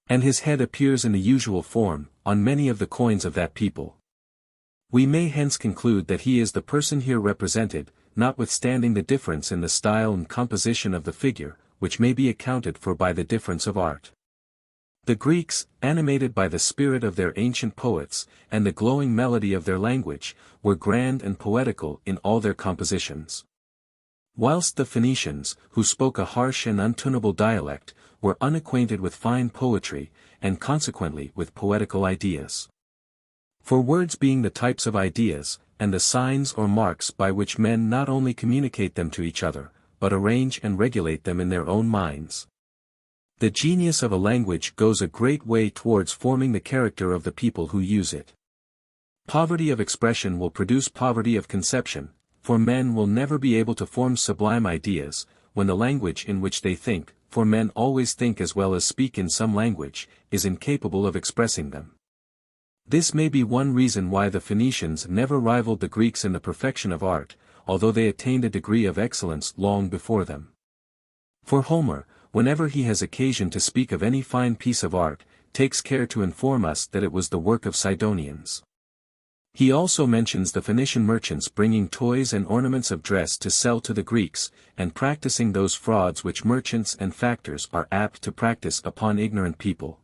Speaker 1: And his head appears in the usual form, on many of the coins of that people. We may hence conclude that he is the person here represented, notwithstanding the difference in the style and composition of the figure, which may be accounted for by the difference of art. The Greeks, animated by the spirit of their ancient poets, and the glowing melody of their language, were grand and poetical in all their compositions. Whilst the Phoenicians, who spoke a harsh and untunable dialect, were unacquainted with fine poetry, and consequently with poetical ideas. For words being the types of ideas, and the signs or marks by which men not only communicate them to each other, but arrange and regulate them in their own minds. The genius of a language goes a great way towards forming the character of the people who use it. Poverty of expression will produce poverty of conception, for men will never be able to form sublime ideas, when the language in which they think, for men always think as well as speak in some language, is incapable of expressing them. This may be one reason why the Phoenicians never rivaled the Greeks in the perfection of art, although they attained a degree of excellence long before them. For Homer, whenever he has occasion to speak of any fine piece of art, takes care to inform us that it was the work of Sidonians. He also mentions the Phoenician merchants bringing toys and ornaments of dress to sell to the Greeks, and practicing those frauds which merchants and factors are apt to practice upon ignorant people.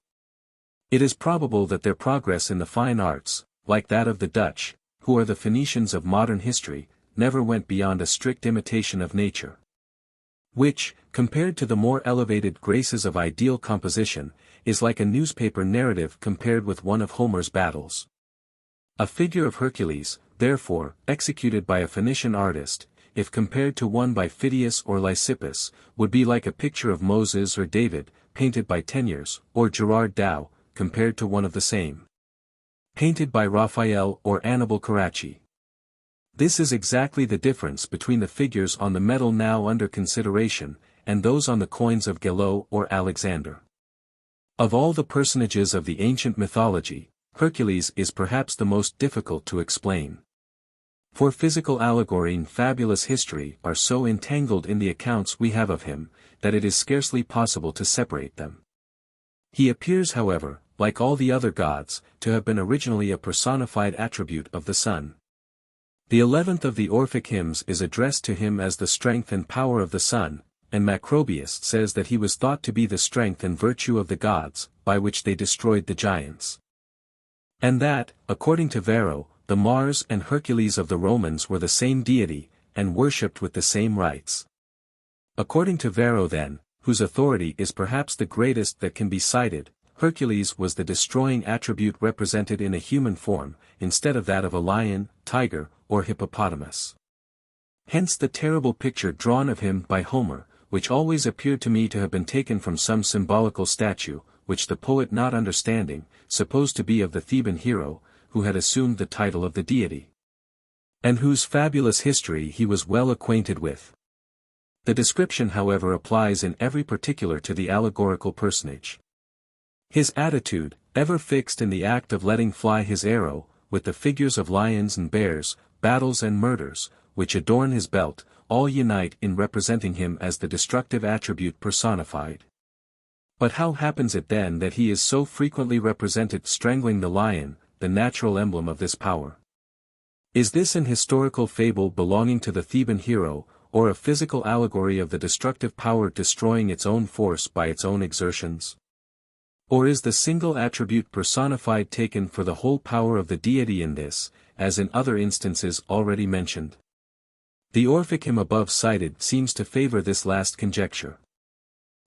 Speaker 1: It is probable that their progress in the fine arts, like that of the Dutch, who are the Phoenicians of modern history, never went beyond a strict imitation of nature, which, compared to the more elevated graces of ideal composition, is like a newspaper narrative compared with one of Homer's battles. A figure of Hercules, therefore, executed by a Phoenician artist, if compared to one by Phidias or Lysippus, would be like a picture of Moses or David, painted by Teniers, or Gerard Dow, compared to one of the same, painted by Raphael or Annibal Carracci. This is exactly the difference between the figures on the medal now under consideration, and those on the coins of Gelo or Alexander. Of all the personages of the ancient mythology, Hercules is perhaps the most difficult to explain. For physical allegory and fabulous history are so entangled in the accounts we have of him, that it is scarcely possible to separate them. He appears, however, like all the other gods, to have been originally a personified attribute of the sun. The 11th of the Orphic hymns is addressed to him as the strength and power of the sun, and Macrobius says that he was thought to be the strength and virtue of the gods, by which they destroyed the giants. And that, according to Varro, the Mars and Hercules of the Romans were the same deity, and worshipped with the same rites. According to Varro then, whose authority is perhaps the greatest that can be cited, Hercules was the destroying attribute represented in a human form, instead of that of a lion, tiger, or hippopotamus. Hence the terrible picture drawn of him by Homer, which always appeared to me to have been taken from some symbolical statue, which the poet not understanding, supposed to be of the Theban hero, who had assumed the title of the deity, and whose fabulous history he was well acquainted with. The description however applies in every particular to the allegorical personage. His attitude, ever fixed in the act of letting fly his arrow, with the figures of lions and bears, battles and murders, which adorn his belt, all unite in representing him as the destructive attribute personified. But how happens it then that he is so frequently represented strangling the lion, the natural emblem of this power? Is this an historical fable belonging to the Theban hero, or a physical allegory of the destructive power destroying its own force by its own exertions? Or is the single attribute personified taken for the whole power of the deity in this, as in other instances already mentioned? The Orphic hymn above cited seems to favor this last conjecture.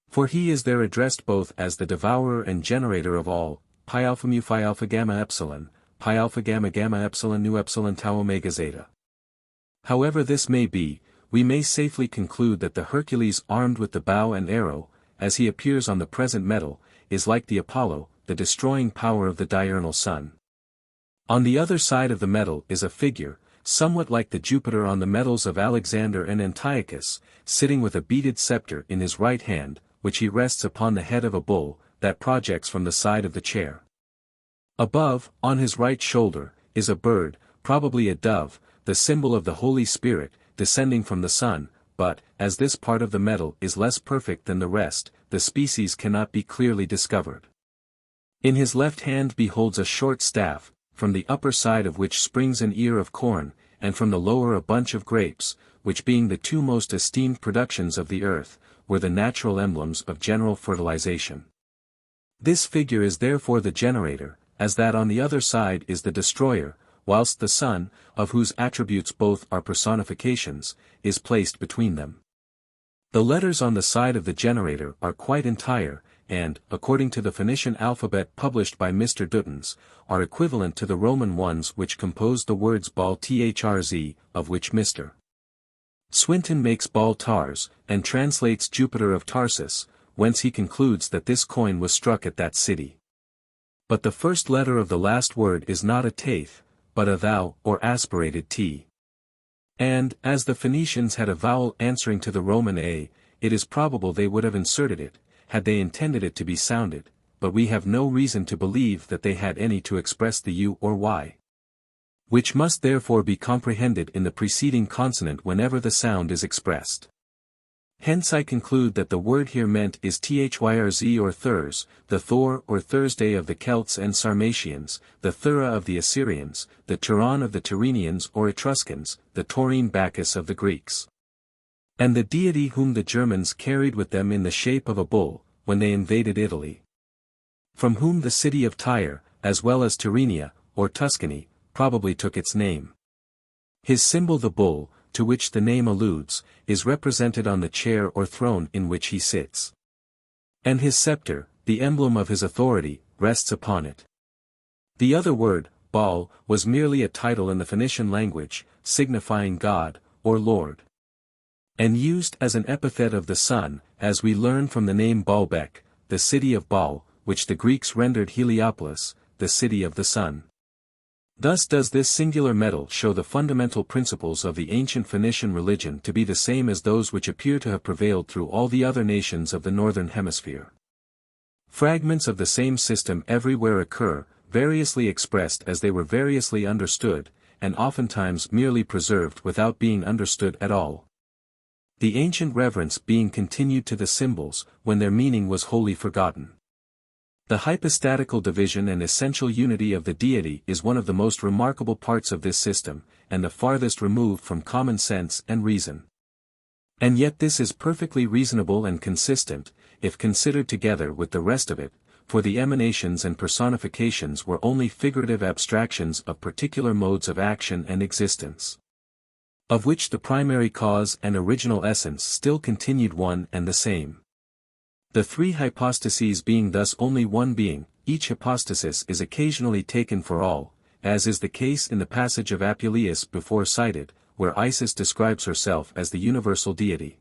Speaker 1: For he is there addressed both as the devourer and generator of all, pi alpha mu phi alpha gamma epsilon, pi alpha gamma gamma epsilon nu epsilon tau omega zeta. However this may be, we may safely conclude that the Hercules armed with the bow and arrow, as he appears on the present medal, is like the Apollo, the destroying power of the diurnal sun. On the other side of the medal is a figure, somewhat like the Jupiter on the medals of Alexander and Antiochus, sitting with a beaded scepter in his right hand, which he rests upon the head of a bull, that projects from the side of the chair. Above, on his right shoulder, is a bird, probably a dove, the symbol of the Holy Spirit, descending from the sun, but, as this part of the medal is less perfect than the rest, the species cannot be clearly discovered. In his left hand beholds a short staff, from the upper side of which springs an ear of corn, and from the lower a bunch of grapes, which being the two most esteemed productions of the earth, were the natural emblems of general fertilization. This figure is therefore the generator, as that on the other side is the destroyer, whilst the sun, of whose attributes both are personifications, is placed between them. The letters on the side of the generator are quite entire, and, according to the Phoenician alphabet published by Mr. Duttons, are equivalent to the Roman ones which compose the words Baal Thrz, of which Mr. Swinton makes Baal Tars, and translates Jupiter of Tarsus, whence he concludes that this coin was struck at that city. But the first letter of the last word is not a taith, but a thou, or aspirated t. And, as the Phoenicians had a vowel answering to the Roman a, it is probable they would have inserted it, had they intended it to be sounded, but we have no reason to believe that they had any to express the u or y, which must therefore be comprehended in the preceding consonant whenever the sound is expressed. Hence I conclude that the word here meant is Thrz or Thurs, the Thor or Thursday of the Celts and Sarmatians, the Thura of the Assyrians, the Turon of the Tyrrhenians or Etruscans, the Taurine Bacchus of the Greeks, and the deity whom the Germans carried with them in the shape of a bull, when they invaded Italy, from whom the city of Tyre, as well as Tyrrhenia, or Tuscany, probably took its name. His symbol the bull, to which the name alludes, is represented on the chair or throne in which he sits. And his scepter, the emblem of his authority, rests upon it. The other word, Baal, was merely a title in the Phoenician language, signifying God, or Lord, and used as an epithet of the sun, as we learn from the name Baalbek, the city of Baal, which the Greeks rendered Heliopolis, the city of the sun. Thus does this singular medal show the fundamental principles of the ancient Phoenician religion to be the same as those which appear to have prevailed through all the other nations of the northern hemisphere. Fragments of the same system everywhere occur, variously expressed as they were variously understood, and oftentimes merely preserved without being understood at all. The ancient reverence being continued to the symbols, when their meaning was wholly forgotten. The hypostatical division and essential unity of the deity is one of the most remarkable parts of this system, and the farthest removed from common sense and reason. And yet this is perfectly reasonable and consistent, if considered together with the rest of it, for the emanations and personifications were only figurative abstractions of particular modes of action and existence, of which the primary cause and original essence still continued one and the same. The three hypostases being thus only one being, each hypostasis is occasionally taken for all, as is the case in the passage of Apuleius before cited, where Isis describes herself as the universal deity.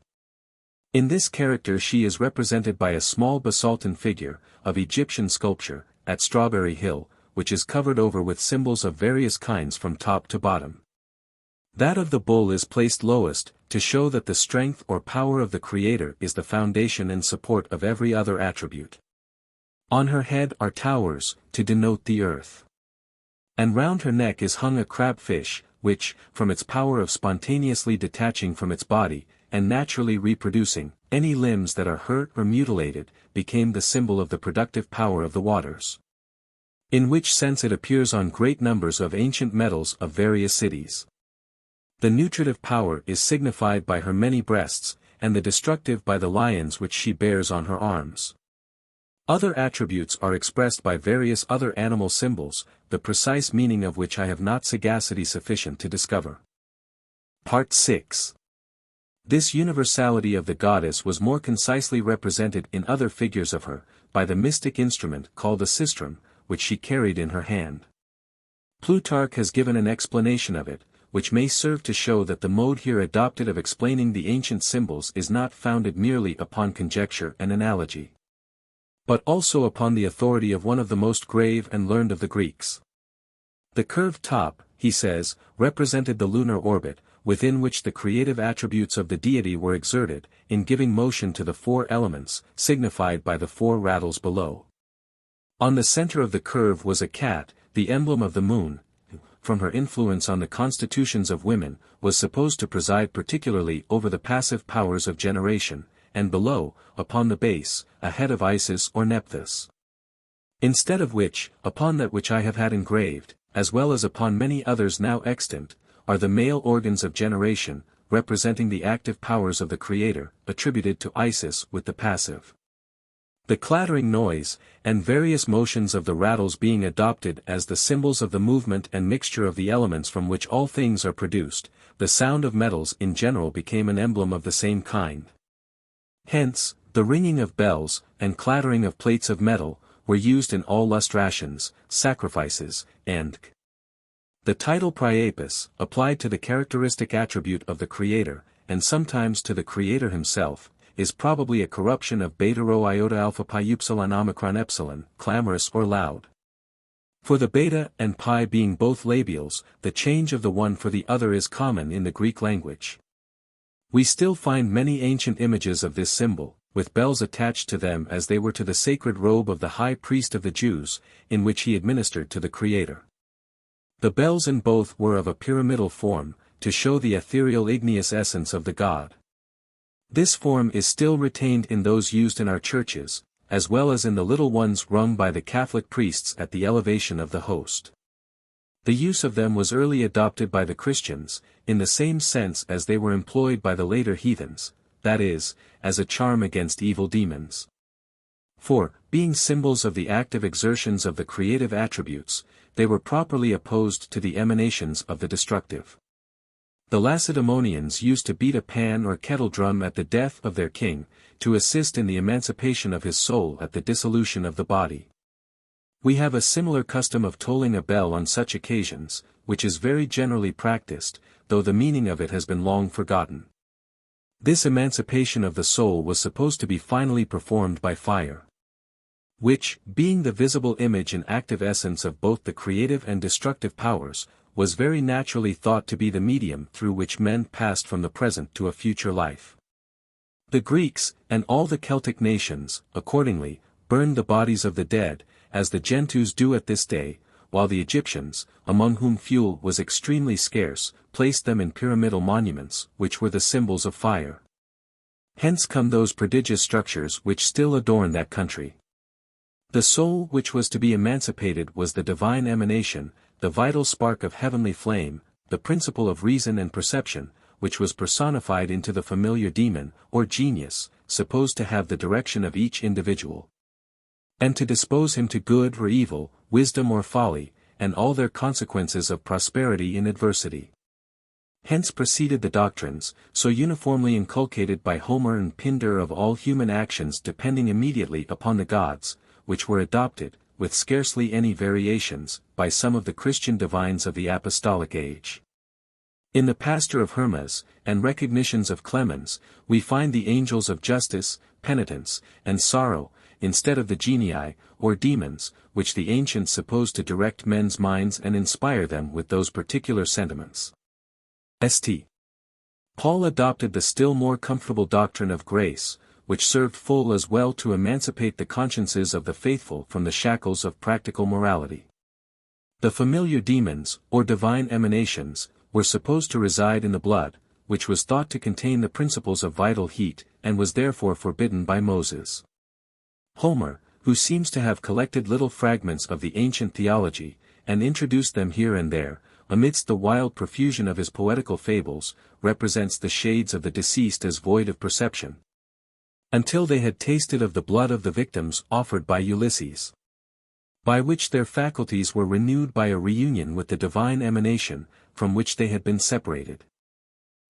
Speaker 1: In this character she is represented by a small basaltine figure, of Egyptian sculpture, at Strawberry Hill, which is covered over with symbols of various kinds from top to bottom. That of the bull is placed lowest, to show that the strength or power of the Creator is the foundation and support of every other attribute. On her head are towers, to denote the earth. And round her neck is hung a crabfish, which, from its power of spontaneously detaching from its body, and naturally reproducing, any limbs that are hurt or mutilated, became the symbol of the productive power of the waters. In which sense it appears on great numbers of ancient medals of various cities. The nutritive power is signified by her many breasts, and the destructive by the lions which she bears on her arms. Other attributes are expressed by various other animal symbols, the precise meaning of which I have not sagacity sufficient to discover. Part 6. This universality of the goddess was more concisely represented in other figures of her, by the mystic instrument called a sistrum, which she carried in her hand. Plutarch has given an explanation of it, which may serve to show that the mode here adopted of explaining the ancient symbols is not founded merely upon conjecture and analogy, but also upon the authority of one of the most grave and learned of the Greeks. The curved top, he says, represented the lunar orbit, within which the creative attributes of the deity were exerted, in giving motion to the four elements, signified by the four rattles below. On the center of the curve was a cat, the emblem of the moon, who, from her influence on the constitutions of women, was supposed to preside particularly over the passive powers of generation, and below, upon the base, a head of Isis or Nephthys. Instead of which, upon that which I have had engraved, as well as upon many others now extant, are the male organs of generation, representing the active powers of the Creator, attributed to Isis with the passive. The clattering noise, and various motions of the rattles being adopted as the symbols of the movement and mixture of the elements from which all things are produced, the sound of metals in general became an emblem of the same kind. Hence, the ringing of bells, and clattering of plates of metal, were used in all lustrations, sacrifices, and the title Priapus, applied to the characteristic attribute of the Creator, and sometimes to the Creator himself, is probably a corruption of beta rho iota alpha pi upsilon omicron epsilon, clamorous or loud. For the beta and pi being both labials, the change of the one for the other is common in the Greek language. We still find many ancient images of this symbol, with bells attached to them as they were to the sacred robe of the high priest of the Jews, in which he administered to the Creator. The bells in both were of a pyramidal form, to show the ethereal igneous essence of the god. This form is still retained in those used in our churches, as well as in the little ones rung by the Catholic priests at the elevation of the host. The use of them was early adopted by the Christians, in the same sense as they were employed by the later heathens, that is, as a charm against evil demons. For, being symbols of the active exertions of the creative attributes, they were properly opposed to the emanations of the destructive. The Lacedaemonians used to beat a pan or kettle drum at the death of their king, to assist in the emancipation of his soul at the dissolution of the body. We have a similar custom of tolling a bell on such occasions, which is very generally practiced, though the meaning of it has been long forgotten. This emancipation of the soul was supposed to be finally performed by fire, which, being the visible image and active essence of both the creative and destructive powers, was very naturally thought to be the medium through which men passed from the present to a future life. The Greeks, and all the Celtic nations, accordingly, burned the bodies of the dead, as the Gentoos do at this day, while the Egyptians, among whom fuel was extremely scarce, placed them in pyramidal monuments, which were the symbols of fire. Hence come those prodigious structures which still adorn that country. The soul which was to be emancipated was the divine emanation, the vital spark of heavenly flame, the principle of reason and perception, which was personified into the familiar demon, or genius, supposed to have the direction of each individual, and to dispose him to good or evil, wisdom or folly, and all their consequences of prosperity in adversity. Hence proceeded the doctrines, so uniformly inculcated by Homer and Pindar of all human actions depending immediately upon the gods, which were adopted, with scarcely any variations, by some of the Christian divines of the apostolic age. In the pastor of Hermas, and recognitions of Clemens, we find the angels of justice, penitence, and sorrow, instead of the genii, or demons, which the ancients supposed to direct men's minds and inspire them with those particular sentiments. St. Paul adopted the still more comfortable doctrine of grace, which served full as well to emancipate the consciences of the faithful from the shackles of practical morality. The familiar demons, or divine emanations, were supposed to reside in the blood, which was thought to contain the principles of vital heat, and was therefore forbidden by Moses. Homer, who seems to have collected little fragments of the ancient theology, and introduced them here and there, amidst the wild profusion of his poetical fables, represents the shades of the deceased as void of perception, until they had tasted of the blood of the victims offered by Ulysses, by which their faculties were renewed by a reunion with the divine emanation, from which they had been separated.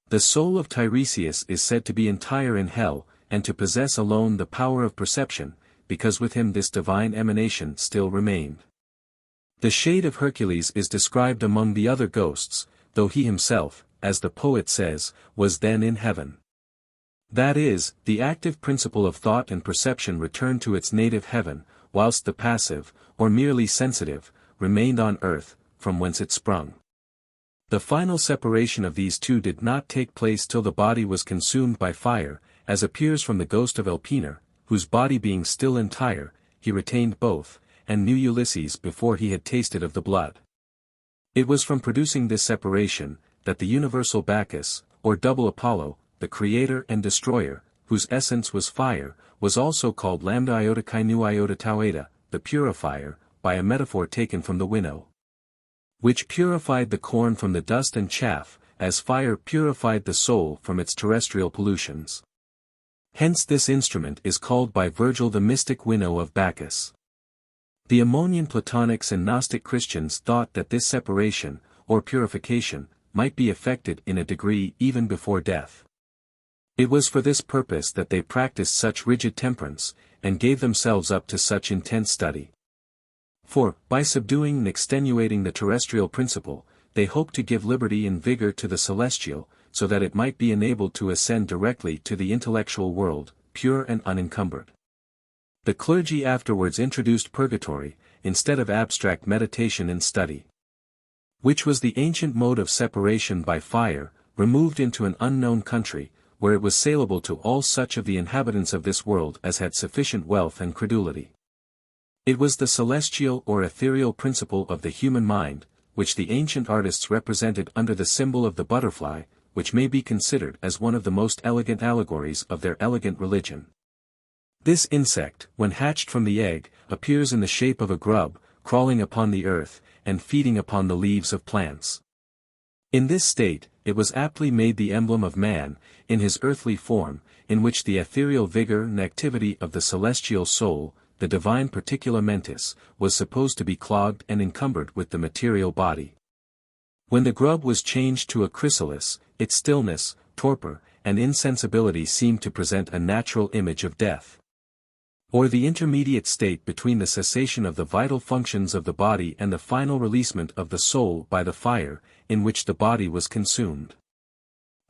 Speaker 1: The soul of Tiresias is said to be entire in hell, and to possess alone the power of perception, because with him this divine emanation still remained. The shade of Hercules is described among the other ghosts, though he himself, as the poet says, was then in heaven. That is, the active principle of thought and perception returned to its native heaven, whilst the passive, or merely sensitive, remained on earth, from whence it sprung. The final separation of these two did not take place till the body was consumed by fire, as appears from the ghost of Elpenor, whose body being still entire, he retained both, and knew Ulysses before he had tasted of the blood. It was from producing this separation, that the universal Bacchus, or double Apollo, the creator and destroyer, whose essence was fire, was also called lambda iota chi nu iota tau eta, the purifier, by a metaphor taken from the winnow, which purified the corn from the dust and chaff, as fire purified the soul from its terrestrial pollutions. Hence this instrument is called by Virgil the mystic winnow of Bacchus. The Ammonian Platonics and Gnostic Christians thought that this separation, or purification, might be effected in a degree even before death. It was for this purpose that they practiced such rigid temperance, and gave themselves up to such intense study. For, by subduing and extenuating the terrestrial principle, they hoped to give liberty and vigor to the celestial, so that it might be enabled to ascend directly to the intellectual world, pure and unencumbered. The clergy afterwards introduced purgatory, instead of abstract meditation and study, which was the ancient mode of separation by fire, removed into an unknown country, where it was saleable to all such of the inhabitants of this world as had sufficient wealth and credulity. It was the celestial or ethereal principle of the human mind, which the ancient artists represented under the symbol of the butterfly, which may be considered as one of the most elegant allegories of their elegant religion. This insect, when hatched from the egg, appears in the shape of a grub, crawling upon the earth, and feeding upon the leaves of plants. In this state, it was aptly made the emblem of man, in his earthly form, in which the ethereal vigor and activity of the celestial soul, the divine particula mentis, was supposed to be clogged and encumbered with the material body. When the grub was changed to a chrysalis, its stillness, torpor, and insensibility seemed to present a natural image of death, or the intermediate state between the cessation of the vital functions of the body and the final releasement of the soul by the fire, in which the body was consumed.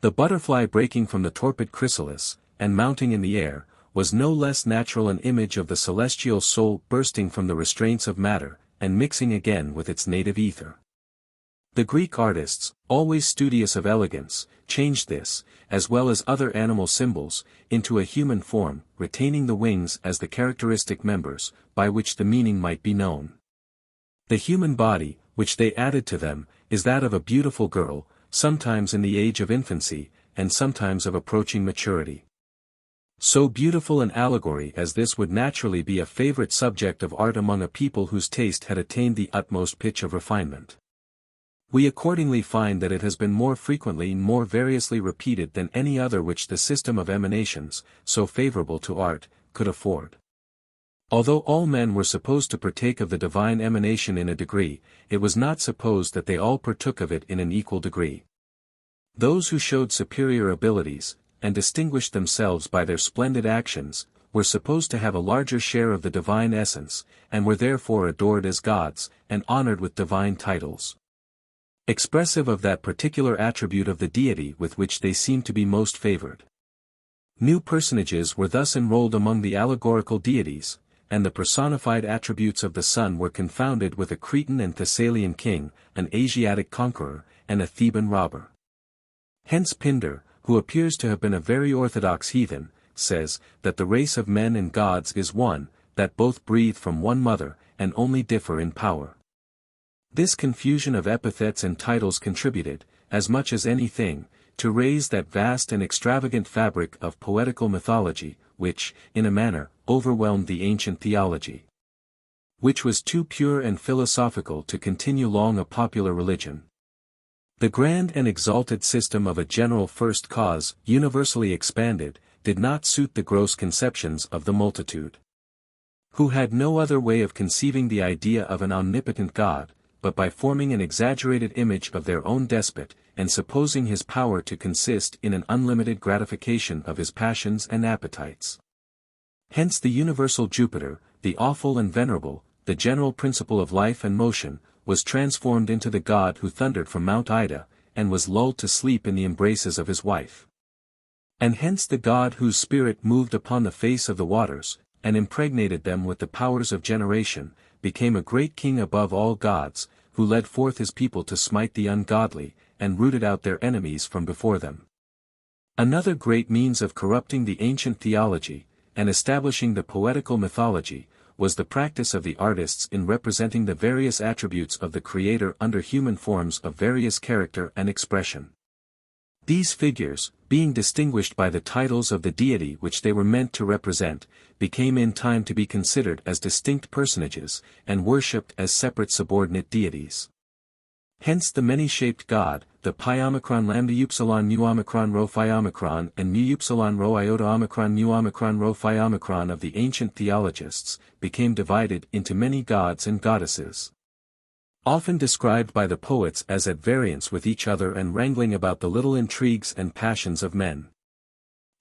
Speaker 1: The butterfly breaking from the torpid chrysalis, and mounting in the air, was no less natural an image of the celestial soul bursting from the restraints of matter, and mixing again with its native ether. The Greek artists, always studious of elegance, changed this, as well as other animal symbols, into a human form, retaining the wings as the characteristic members, by which the meaning might be known. The human body, which they added to them, is that of a beautiful girl, sometimes in the age of infancy, and sometimes of approaching maturity. So beautiful an allegory as this would naturally be a favorite subject of art among a people whose taste had attained the utmost pitch of refinement. We accordingly find that it has been more frequently and more variously repeated than any other which the system of emanations, so favorable to art, could afford. Although all men were supposed to partake of the divine emanation in a degree, it was not supposed that they all partook of it in an equal degree. Those who showed superior abilities, and distinguished themselves by their splendid actions, were supposed to have a larger share of the divine essence, and were therefore adored as gods, and honored with divine titles, expressive of that particular attribute of the deity with which they seemed to be most favored. New personages were thus enrolled among the allegorical deities, and the personified attributes of the sun were confounded with a Cretan and Thessalian king, an Asiatic conqueror, and a Theban robber. Hence Pindar, who appears to have been a very orthodox heathen, says, that the race of men and gods is one, that both breathe from one mother, and only differ in power. This confusion of epithets and titles contributed, as much as anything, to raise that vast and extravagant fabric of poetical mythology, which, in a manner, overwhelmed the ancient theology, which was too pure and philosophical to continue long a popular religion. The grand and exalted system of a general first cause, universally expanded, did not suit the gross conceptions of the multitude, who had no other way of conceiving the idea of an omnipotent God, but by forming an exaggerated image of their own despot, and supposing his power to consist in an unlimited gratification of his passions and appetites. Hence the universal Jupiter, the awful and venerable, the general principle of life and motion, was transformed into the god who thundered from Mount Ida, and was lulled to sleep in the embraces of his wife. And hence the god whose spirit moved upon the face of the waters, and impregnated them with the powers of generation, became a great king above all gods, who led forth his people to smite the ungodly, and rooted out their enemies from before them. Another great means of corrupting the ancient theology, and establishing the poetical mythology, was the practice of the artists in representing the various attributes of the Creator under human forms of various character and expression. These figures, being distinguished by the titles of the deity which they were meant to represent, became in time to be considered as distinct personages, and worshipped as separate subordinate deities. Hence the many-shaped god, the pi omicron lambda upsilon nu omicron rho phi omicron and mu upsilon rho iota omicron mu omicron rho phi omicron of the ancient theologists, became divided into many gods and goddesses. Often described by the poets as at variance with each other and wrangling about the little intrigues and passions of men.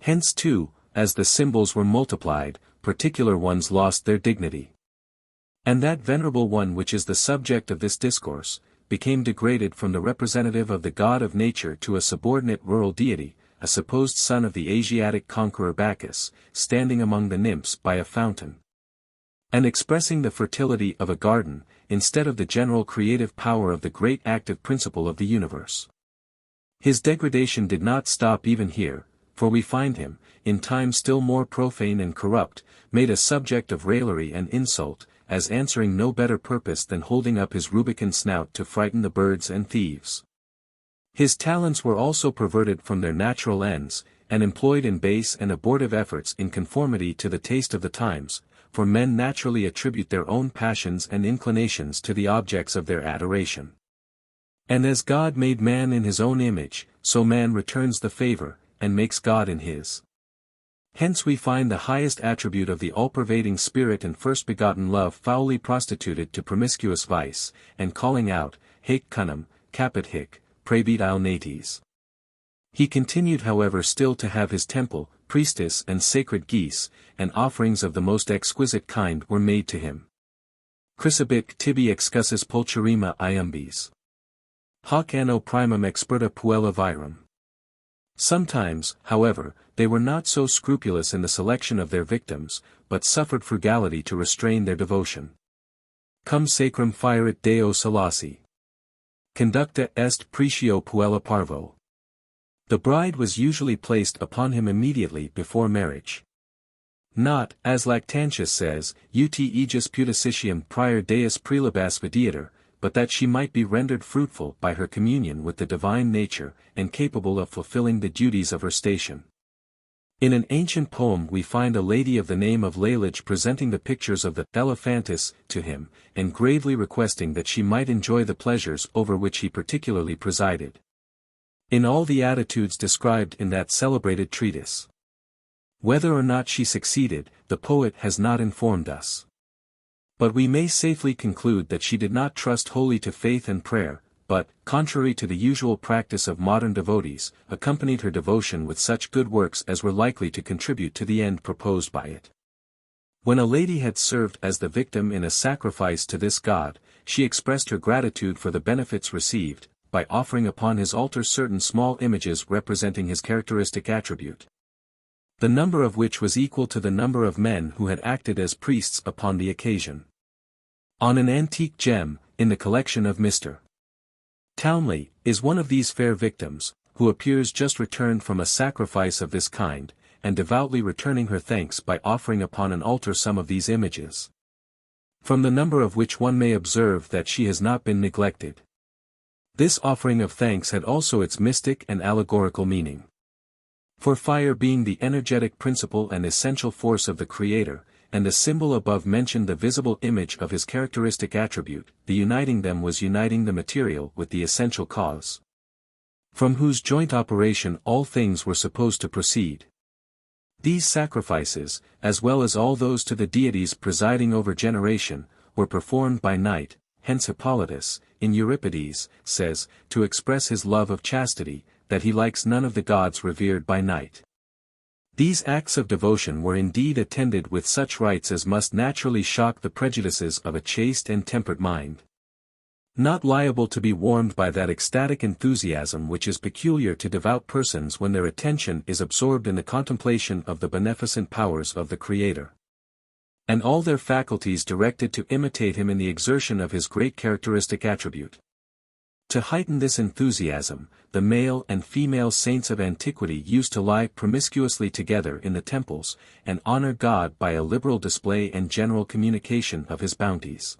Speaker 1: Hence too, as the symbols were multiplied, particular ones lost their dignity. And that venerable one which is the subject of this discourse, became degraded from the representative of the god of nature to a subordinate rural deity, a supposed son of the Asiatic conqueror Bacchus, standing among the nymphs by a fountain, and expressing the fertility of a garden, instead of the general creative power of the great active principle of the universe. His degradation did not stop even here, for we find him, in times still more profane and corrupt, made a subject of raillery and insult, as answering no better purpose than holding up his rubicund snout to frighten the birds and thieves. His talents were also perverted from their natural ends, and employed in base and abortive efforts in conformity to the taste of the times, for men naturally attribute their own passions and inclinations to the objects of their adoration. And as God made man in his own image, so man returns the favor, and makes God in his. Hence we find the highest attribute of the all-pervading spirit and first-begotten love foully prostituted to promiscuous vice, and calling out, Haec cunam, caput hic, praebit il nates. He continued however still to have his temple, priestess and sacred geese, and offerings of the most exquisite kind were made to him. Chrysabic tibi excussus pulcherrima iambis. Hoc anno primum experta puella virum. Sometimes, however, they were not so scrupulous in the selection of their victims, but suffered frugality to restrain their devotion. Cum sacrum fieret Deo Selassie. Conducta est pretio puella parvo. The bride was usually placed upon him immediately before marriage. Not, as Lactantius says, ut aegis pudicitium prior Deus prelibas videator, but that she might be rendered fruitful by her communion with the divine nature, and capable of fulfilling the duties of her station. In an ancient poem we find a lady of the name of Lalage presenting the pictures of the Elephantis to him, and gravely requesting that she might enjoy the pleasures over which he particularly presided. In all the attitudes described in that celebrated treatise. Whether or not she succeeded, the poet has not informed us. But we may safely conclude that she did not trust wholly to faith and prayer, but, contrary to the usual practice of modern devotees, accompanied her devotion with such good works as were likely to contribute to the end proposed by it. When a lady had served as the victim in a sacrifice to this god, she expressed her gratitude for the benefits received, by offering upon his altar certain small images representing his characteristic attribute, the number of which was equal to the number of men who had acted as priests upon the occasion. On an antique gem, in the collection of Mr. Townley, is one of these fair victims, who appears just returned from a sacrifice of this kind, and devoutly returning her thanks by offering upon an altar some of these images. From the number of which one may observe that she has not been neglected. This offering of thanks had also its mystic and allegorical meaning. For fire being the energetic principle and essential force of the Creator, and the symbol above mentioned the visible image of his characteristic attribute, the uniting them was uniting the material with the essential cause, from whose joint operation all things were supposed to proceed. These sacrifices, as well as all those to the deities presiding over generation, were performed by night, hence Hippolytus, in Euripides, says, to express his love of chastity, that he likes none of the gods revered by night. These acts of devotion were indeed attended with such rites as must naturally shock the prejudices of a chaste and temperate mind, not liable to be warmed by that ecstatic enthusiasm which is peculiar to devout persons when their attention is absorbed in the contemplation of the beneficent powers of the Creator. and all their faculties directed to imitate him in the exertion of his great characteristic attribute. To heighten this enthusiasm, the male and female saints of antiquity used to lie promiscuously together in the temples, and honor God by a liberal display and general communication of his bounties.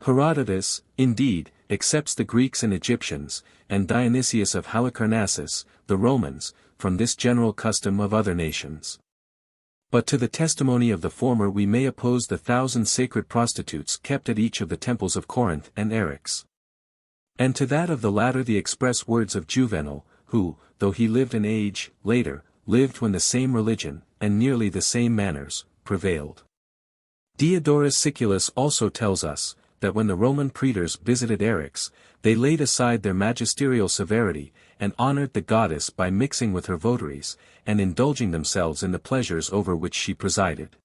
Speaker 1: Herodotus, indeed, accepts the Greeks and Egyptians, and Dionysius of Halicarnassus, the Romans, from this general custom of other nations. But to the testimony of the former we may oppose the 1,000 sacred prostitutes kept at each of the temples of Corinth and Eryx. And to that of the latter the express words of Juvenal, who, though he lived an age later, lived when the same religion, and nearly the same manners, prevailed. Diodorus Siculus also tells us, that when the Roman praetors visited Eryx, they laid aside their magisterial severity, and honored the goddess by mixing with her votaries, and indulging themselves in the pleasures over which she presided.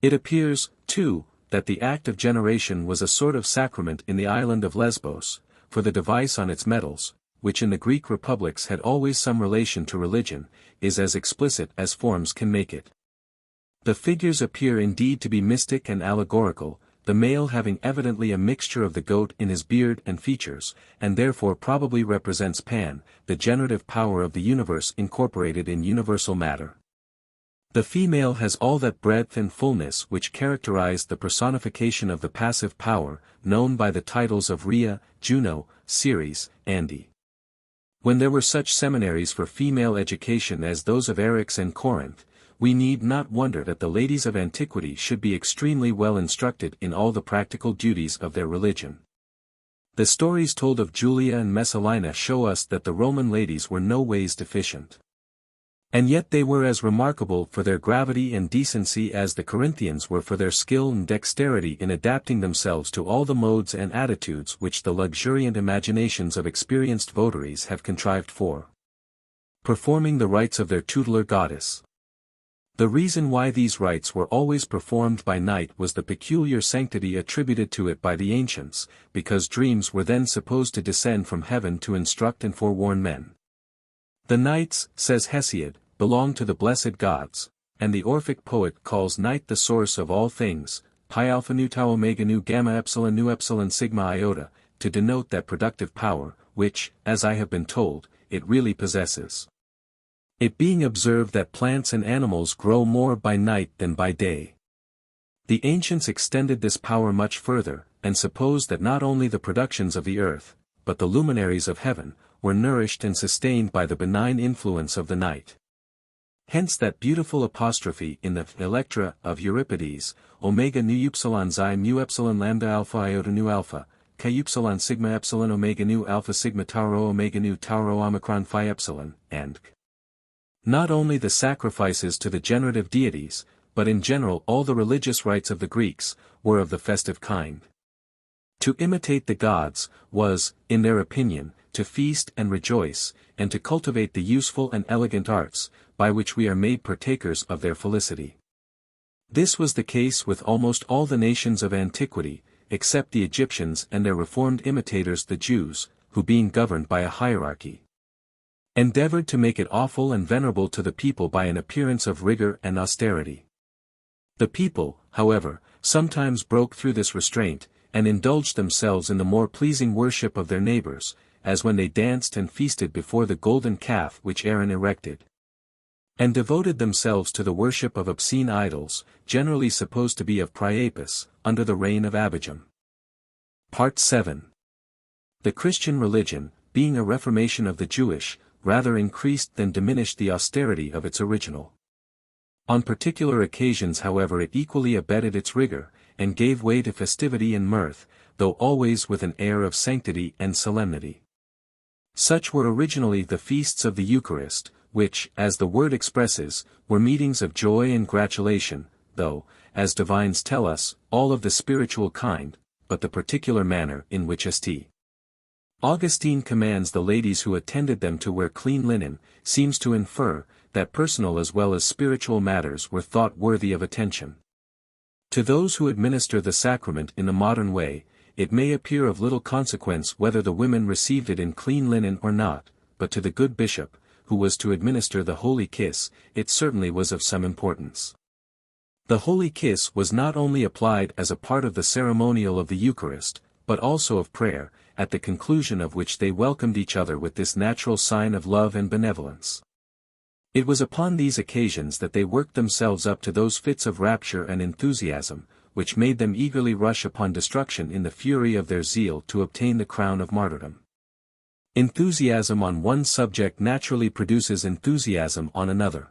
Speaker 1: It appears, too, that the act of generation was a sort of sacrament in the island of Lesbos, for the device on its medals, which in the Greek republics had always some relation to religion, is as explicit as forms can make it. The figures appear indeed to be mystic and allegorical, the male having evidently a mixture of the goat in his beard and features, and therefore probably represents Pan, the generative power of the universe incorporated in universal matter. The female has all that breadth and fullness which characterized the personification of the passive power, known by the titles of Rhea, Juno, Ceres, Andi. When there were such seminaries for female education as those of Eryx and Corinth, we need not wonder that the ladies of antiquity should be extremely well instructed in all the practical duties of their religion. The stories told of Julia and Messalina show us that the Roman ladies were no ways deficient. And yet they were as remarkable for their gravity and decency as the Corinthians were for their skill and dexterity in adapting themselves to all the modes and attitudes which the luxuriant imaginations of experienced votaries have contrived for performing the rites of their tutelar goddess. The reason why these rites were always performed by night was the peculiar sanctity attributed to it by the ancients, because dreams were then supposed to descend from heaven to instruct and forewarn men. The nights, says Hesiod, belong to the blessed gods, and the Orphic poet calls night the source of all things, pi alpha nu tau omega nu gamma epsilon nu epsilon sigma iota, to denote that productive power, which, as I have been told, it really possesses. It being observed that plants and animals grow more by night than by day. The ancients extended this power much further, and supposed that not only the productions of the earth, but the luminaries of heaven, were nourished and sustained by the benign influence of the night. Hence that beautiful apostrophe in the Electra of Euripides, omega nu upsilon xi mu epsilon lambda alpha iota nu alpha, chi upsilon sigma epsilon omega nu alpha sigma tauro omega nu tauro omicron phi epsilon, and not only the sacrifices to the generative deities, but in general all the religious rites of the Greeks, were of the festive kind. To imitate the gods, was, in their opinion, to feast and rejoice, and to cultivate the useful and elegant arts, by which we are made partakers of their felicity. This was the case with almost all the nations of antiquity, except the Egyptians and their reformed imitators the Jews, who being governed by a hierarchy, endeavored to make it awful and venerable to the people by an appearance of rigor and austerity. The people, however, sometimes broke through this restraint, and indulged themselves in the more pleasing worship of their neighbors, as when they danced and feasted before the golden calf which Aaron erected, and devoted themselves to the worship of obscene idols, generally supposed to be of Priapus, under the reign of Abijam. Part 7. The Christian religion, being a reformation of the Jewish, rather increased than diminished the austerity of its original. On particular occasions however it equally abetted its rigor, and gave way to festivity and mirth, though always with an air of sanctity and solemnity. Such were originally the feasts of the Eucharist, which, as the word expresses, were meetings of joy and gratulation, though, as divines tell us, all of the spiritual kind, but the particular manner in which St. Augustine commands the ladies who attended them to wear clean linen, seems to infer, that personal as well as spiritual matters were thought worthy of attention. To those who administer the sacrament in the modern way, it may appear of little consequence whether the women received it in clean linen or not, but to the good bishop, who was to administer the holy kiss, it certainly was of some importance. The holy kiss was not only applied as a part of the ceremonial of the Eucharist, but also of prayer, at the conclusion of which they welcomed each other with this natural sign of love and benevolence. It was upon these occasions that they worked themselves up to those fits of rapture and enthusiasm, which made them eagerly rush upon destruction in the fury of their zeal to obtain the crown of martyrdom. Enthusiasm on one subject naturally produces enthusiasm on another.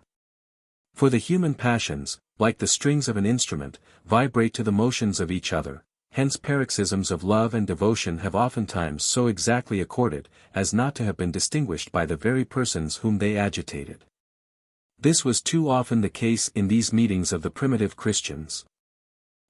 Speaker 1: For the human passions, like the strings of an instrument, vibrate to the motions of each other, hence paroxysms of love and devotion have oftentimes so exactly accorded, as not to have been distinguished by the very persons whom they agitated. This was too often the case in these meetings of the primitive Christians.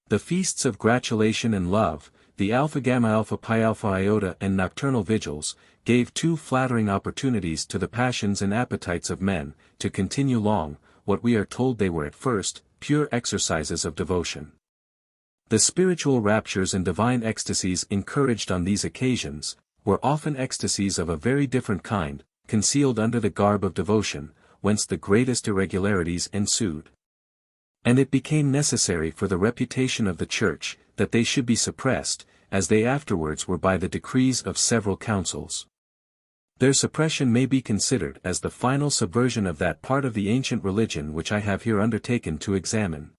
Speaker 1: The feasts of gratulation and love, the alpha gamma alpha pi alpha iota and nocturnal vigils, gave too flattering opportunities to the passions and appetites of men, to continue long, what we are told they were at first, pure exercises of devotion. The spiritual raptures and divine ecstasies encouraged on these occasions, were often ecstasies of a very different kind, concealed under the garb of devotion, whence the greatest irregularities ensued. And it became necessary for the reputation of the Church, that they should be suppressed, as they afterwards were by the decrees of several councils. Their suppression may be considered as the final subversion of that part of the ancient religion which I have here undertaken to examine.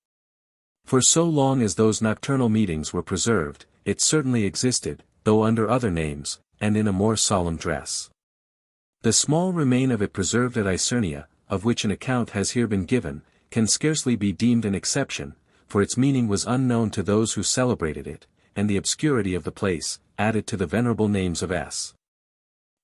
Speaker 1: For so long as those nocturnal meetings were preserved, it certainly existed, though under other names, and in a more solemn dress. The small remain of it preserved at Isernia, of which an account has here been given, can scarcely be deemed an exception, for its meaning was unknown to those who celebrated it, and the obscurity of the place, added to the venerable names of S.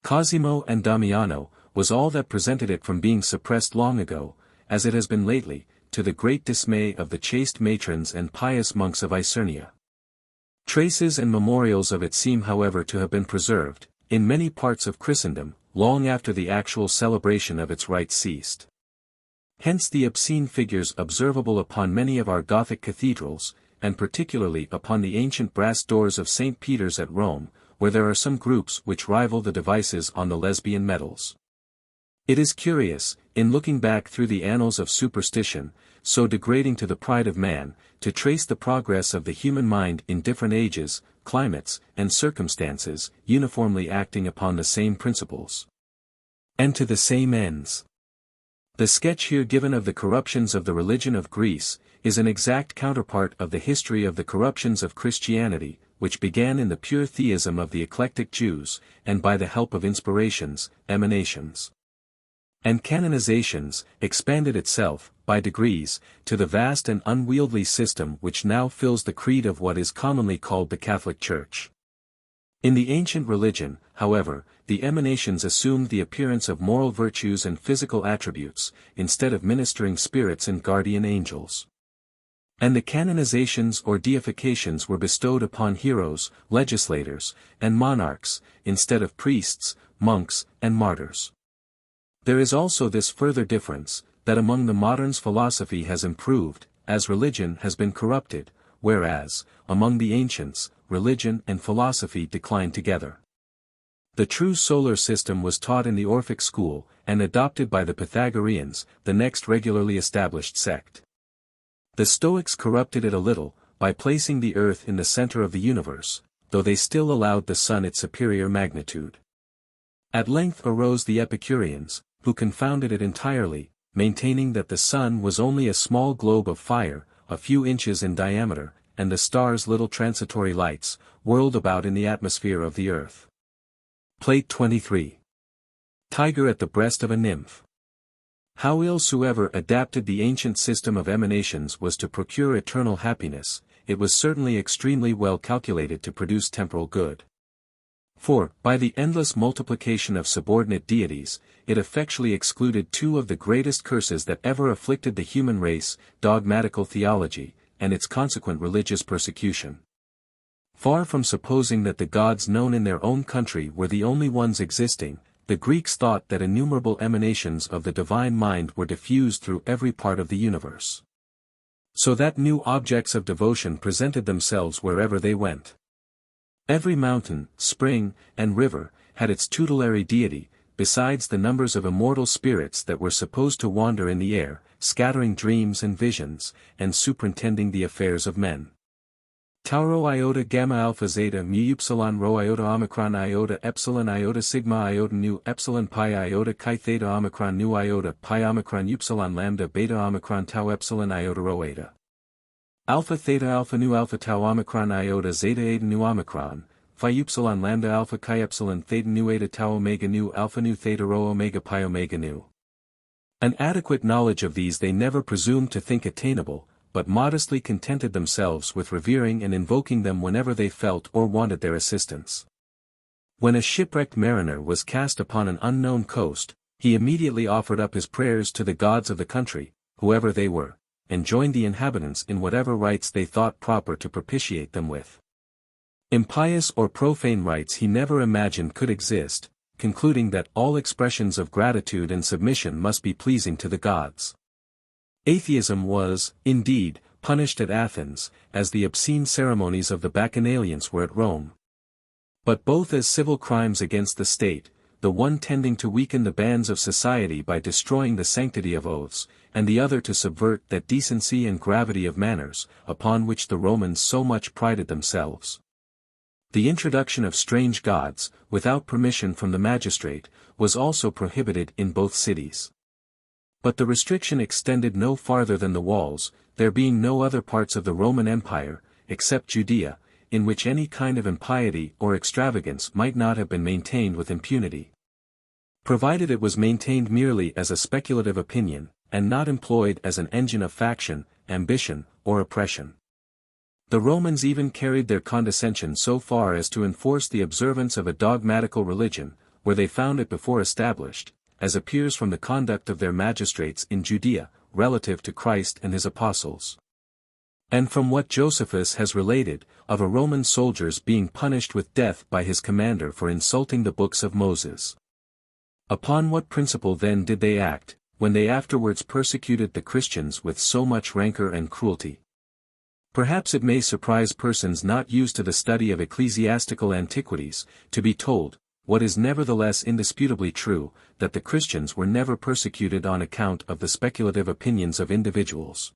Speaker 1: Cosimo and Damiano, was all that prevented it from being suppressed long ago, as it has been lately, to the great dismay of the chaste matrons and pious monks of Isernia. Traces and memorials of it seem however to have been preserved, in many parts of Christendom, long after the actual celebration of its rites ceased. Hence the obscene figures observable upon many of our Gothic cathedrals, and particularly upon the ancient brass doors of St. Peter's at Rome, where there are some groups which rival the devices on the lesbian medals. It is curious, in looking back through the annals of superstition, so degrading to the pride of man, to trace the progress of the human mind in different ages, climates, and circumstances, uniformly acting upon the same principles, and to the same ends. The sketch here given of the corruptions of the religion of Greece, is an exact counterpart of the history of the corruptions of Christianity, which began in the pure theism of the eclectic Jews, and by the help of inspirations, emanations, and canonizations, expanded itself, by degrees, to the vast and unwieldy system which now fills the creed of what is commonly called the Catholic Church. In the ancient religion, however, the emanations assumed the appearance of moral virtues and physical attributes, instead of ministering spirits and guardian angels. And the canonizations or deifications were bestowed upon heroes, legislators, and monarchs, instead of priests, monks, and martyrs. There is also this further difference, that among the moderns philosophy has improved, as religion has been corrupted, whereas, among the ancients, religion and philosophy declined together. The true solar system was taught in the Orphic school, and adopted by the Pythagoreans, the next regularly established sect. The Stoics corrupted it a little, by placing the earth in the center of the universe, though they still allowed the sun its superior magnitude. At length arose the Epicureans, who confounded it entirely, maintaining that the sun was only a small globe of fire, a few inches in diameter, and the stars little transitory lights, whirled about in the atmosphere of the earth. Plate 23. Tiger at the breast of a nymph. How ill-soever adapted the ancient system of emanations was to procure eternal happiness, it was certainly extremely well calculated to produce temporal good. For, by the endless multiplication of subordinate deities, it effectually excluded two of the greatest curses that ever afflicted the human race, dogmatical theology, and its consequent religious persecution. Far from supposing that the gods known in their own country were the only ones existing, the Greeks thought that innumerable emanations of the divine mind were diffused through every part of the universe, so that new objects of devotion presented themselves wherever they went. Every mountain, spring, and river, had its tutelary deity, besides the numbers of immortal spirits that were supposed to wander in the air, scattering dreams and visions, and superintending the affairs of men. Tau rho iota gamma alpha zeta mu upsilon rho iota omicron iota epsilon iota sigma iota nu epsilon pi iota chi theta omicron nu iota pi omicron upsilon lambda beta omicron tau epsilon iota rho eta. Alpha theta alpha nu alpha tau omicron iota zeta eta nu omicron, phi upsilon lambda alpha chi epsilon theta nu eta tau omega nu alpha nu theta rho omega pi omega nu. An adequate knowledge of these they never presumed to think attainable, but modestly contented themselves with revering and invoking them whenever they felt or wanted their assistance. When a shipwrecked mariner was cast upon an unknown coast, he immediately offered up his prayers to the gods of the country, whoever they were, and joined the inhabitants in whatever rites they thought proper to propitiate them with. Impious or profane rites he never imagined could exist, concluding that all expressions of gratitude and submission must be pleasing to the gods. Atheism was, indeed, punished at Athens, as the obscene ceremonies of the Bacchanalians were at Rome. But both as civil crimes against the state, the one tending to weaken the bands of society by destroying the sanctity of oaths, and the other to subvert that decency and gravity of manners, upon which the Romans so much prided themselves. The introduction of strange gods, without permission from the magistrate, was also prohibited in both cities. But the restriction extended no farther than the walls, there being no other parts of the Roman Empire, except Judea, in which any kind of impiety or extravagance might not have been maintained with impunity. Provided it was maintained merely as a speculative opinion, and not employed as an engine of faction, ambition, or oppression. The Romans even carried their condescension so far as to enforce the observance of a dogmatical religion, where they found it before established, as appears from the conduct of their magistrates in Judea, relative to Christ and his apostles. And from what Josephus has related, of a Roman soldier's being punished with death by his commander for insulting the books of Moses. Upon what principle then did they act, when they afterwards persecuted the Christians with so much rancor and cruelty? Perhaps it may surprise persons not used to the study of ecclesiastical antiquities, to be told, what is nevertheless indisputably true, that the Christians were never persecuted on account of the speculative opinions of individuals,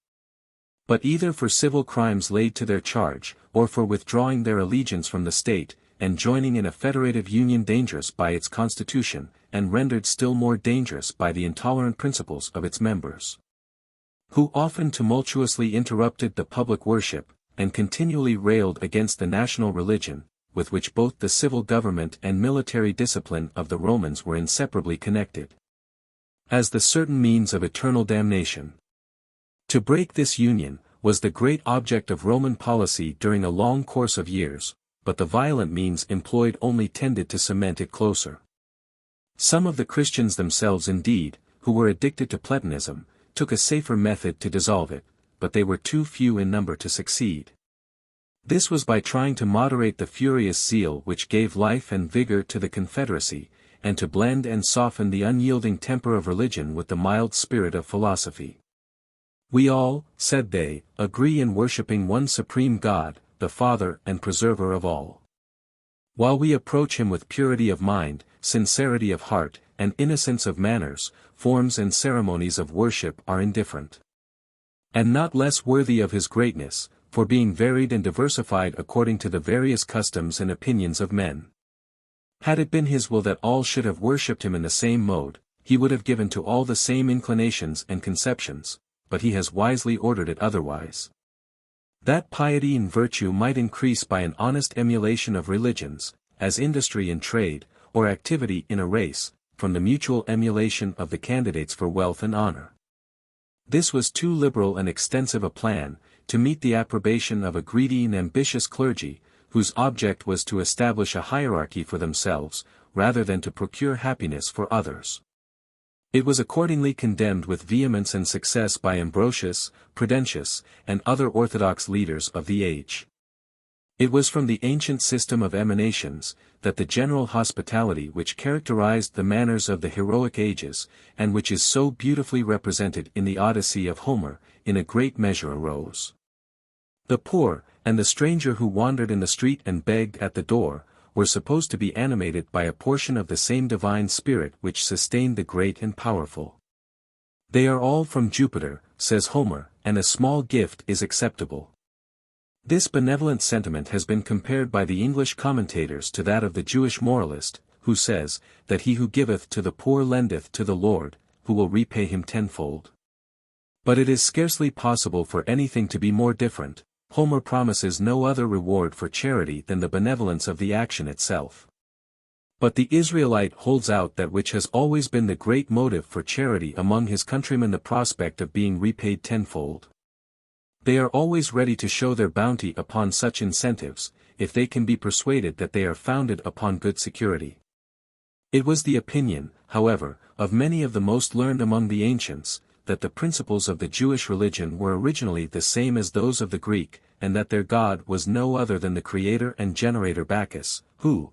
Speaker 1: but either for civil crimes laid to their charge, or for withdrawing their allegiance from the state, and joining in a federative union dangerous by its constitution, and rendered still more dangerous by the intolerant principles of its members, who often tumultuously interrupted the public worship, and continually railed against the national religion, with which both the civil government and military discipline of the Romans were inseparably connected, as the certain means of eternal damnation. To break this union, was the great object of Roman policy during a long course of years, but the violent means employed only tended to cement it closer. Some of the Christians themselves indeed, who were addicted to Platonism, took a safer method to dissolve it, but they were too few in number to succeed. This was by trying to moderate the furious zeal which gave life and vigor to the confederacy, and to blend and soften the unyielding temper of religion with the mild spirit of philosophy. We all, said they, agree in worshipping one supreme God, the Father and Preserver of all. While we approach him with purity of mind, sincerity of heart, and innocence of manners, forms and ceremonies of worship are indifferent. And not less worthy of his greatness, for being varied and diversified according to the various customs and opinions of men. Had it been his will that all should have worshipped him in the same mode, he would have given to all the same inclinations and conceptions, but he has wisely ordered it otherwise. That piety and virtue might increase by an honest emulation of religions, as industry in trade, or activity in a race, from the mutual emulation of the candidates for wealth and honor. This was too liberal and extensive a plan, to meet the approbation of a greedy and ambitious clergy, whose object was to establish a hierarchy for themselves, rather than to procure happiness for others. It was accordingly condemned with vehemence and success by Ambrosius, Prudentius, and other orthodox leaders of the age. It was from the ancient system of emanations, that the general hospitality which characterized the manners of the heroic ages, and which is so beautifully represented in the Odyssey of Homer, in a great measure arose. The poor, and the stranger who wandered in the street and begged at the door, were supposed to be animated by a portion of the same divine spirit which sustained the great and powerful. They are all from Jupiter, says Homer, and a small gift is acceptable. This benevolent sentiment has been compared by the English commentators to that of the Jewish moralist, who says, that he who giveth to the poor lendeth to the Lord, who will repay him tenfold. But it is scarcely possible for anything to be more different. Homer promises no other reward for charity than the benevolence of the action itself. But the Israelite holds out that which has always been the great motive for charity among his countrymen, the prospect of being repaid tenfold. They are always ready to show their bounty upon such incentives, if they can be persuaded that they are founded upon good security. It was the opinion, however, of many of the most learned among the ancients, that the principles of the Jewish religion were originally the same as those of the Greek, and that their God was no other than the creator and generator Bacchus, who,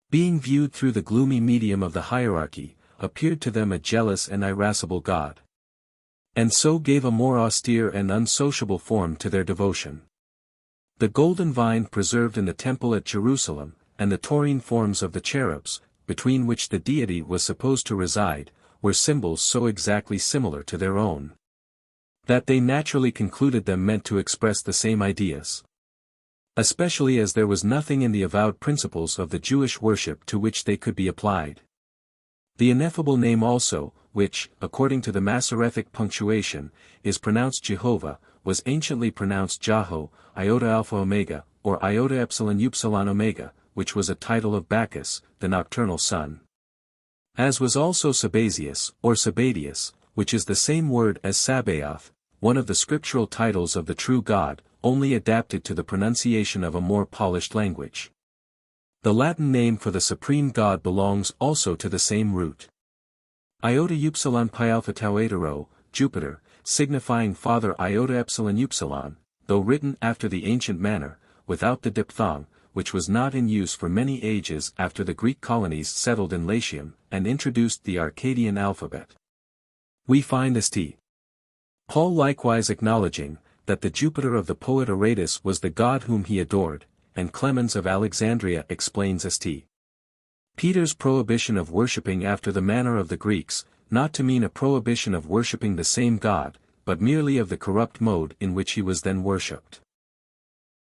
Speaker 1: being viewed through the gloomy medium of the hierarchy, appeared to them a jealous and irascible God, and so gave a more austere and unsociable form to their devotion. The golden vine preserved in the temple at Jerusalem, and the taurine forms of the cherubs, between which the deity was supposed to reside, were symbols so exactly similar to their own, that they naturally concluded them meant to express the same ideas. Especially as there was nothing in the avowed principles of the Jewish worship to which they could be applied. The ineffable name also, which, according to the Masorethic punctuation, is pronounced Jehovah, was anciently pronounced Jaho, iota alpha omega, or iota epsilon upsilon omega, which was a title of Bacchus, the nocturnal sun. As was also Sabazius, or Sabadius, which is the same word as Sabaoth, one of the scriptural titles of the true God, only adapted to the pronunciation of a more polished language. The Latin name for the supreme God belongs also to the same root. Iota upsilon pi alpha tau eta rho, Jupiter, signifying Father iota epsilon upsilon, though written after the ancient manner, without the diphthong, which was not in use for many ages after the Greek colonies settled in Latium, and introduced the Arcadian alphabet. We find St. Paul likewise acknowledging, that the Jupiter of the poet Aratus was the god whom he adored, and Clemens of Alexandria explains St. Peter's prohibition of worshipping after the manner of the Greeks, not to mean a prohibition of worshipping the same god, but merely of the corrupt mode in which he was then worshipped.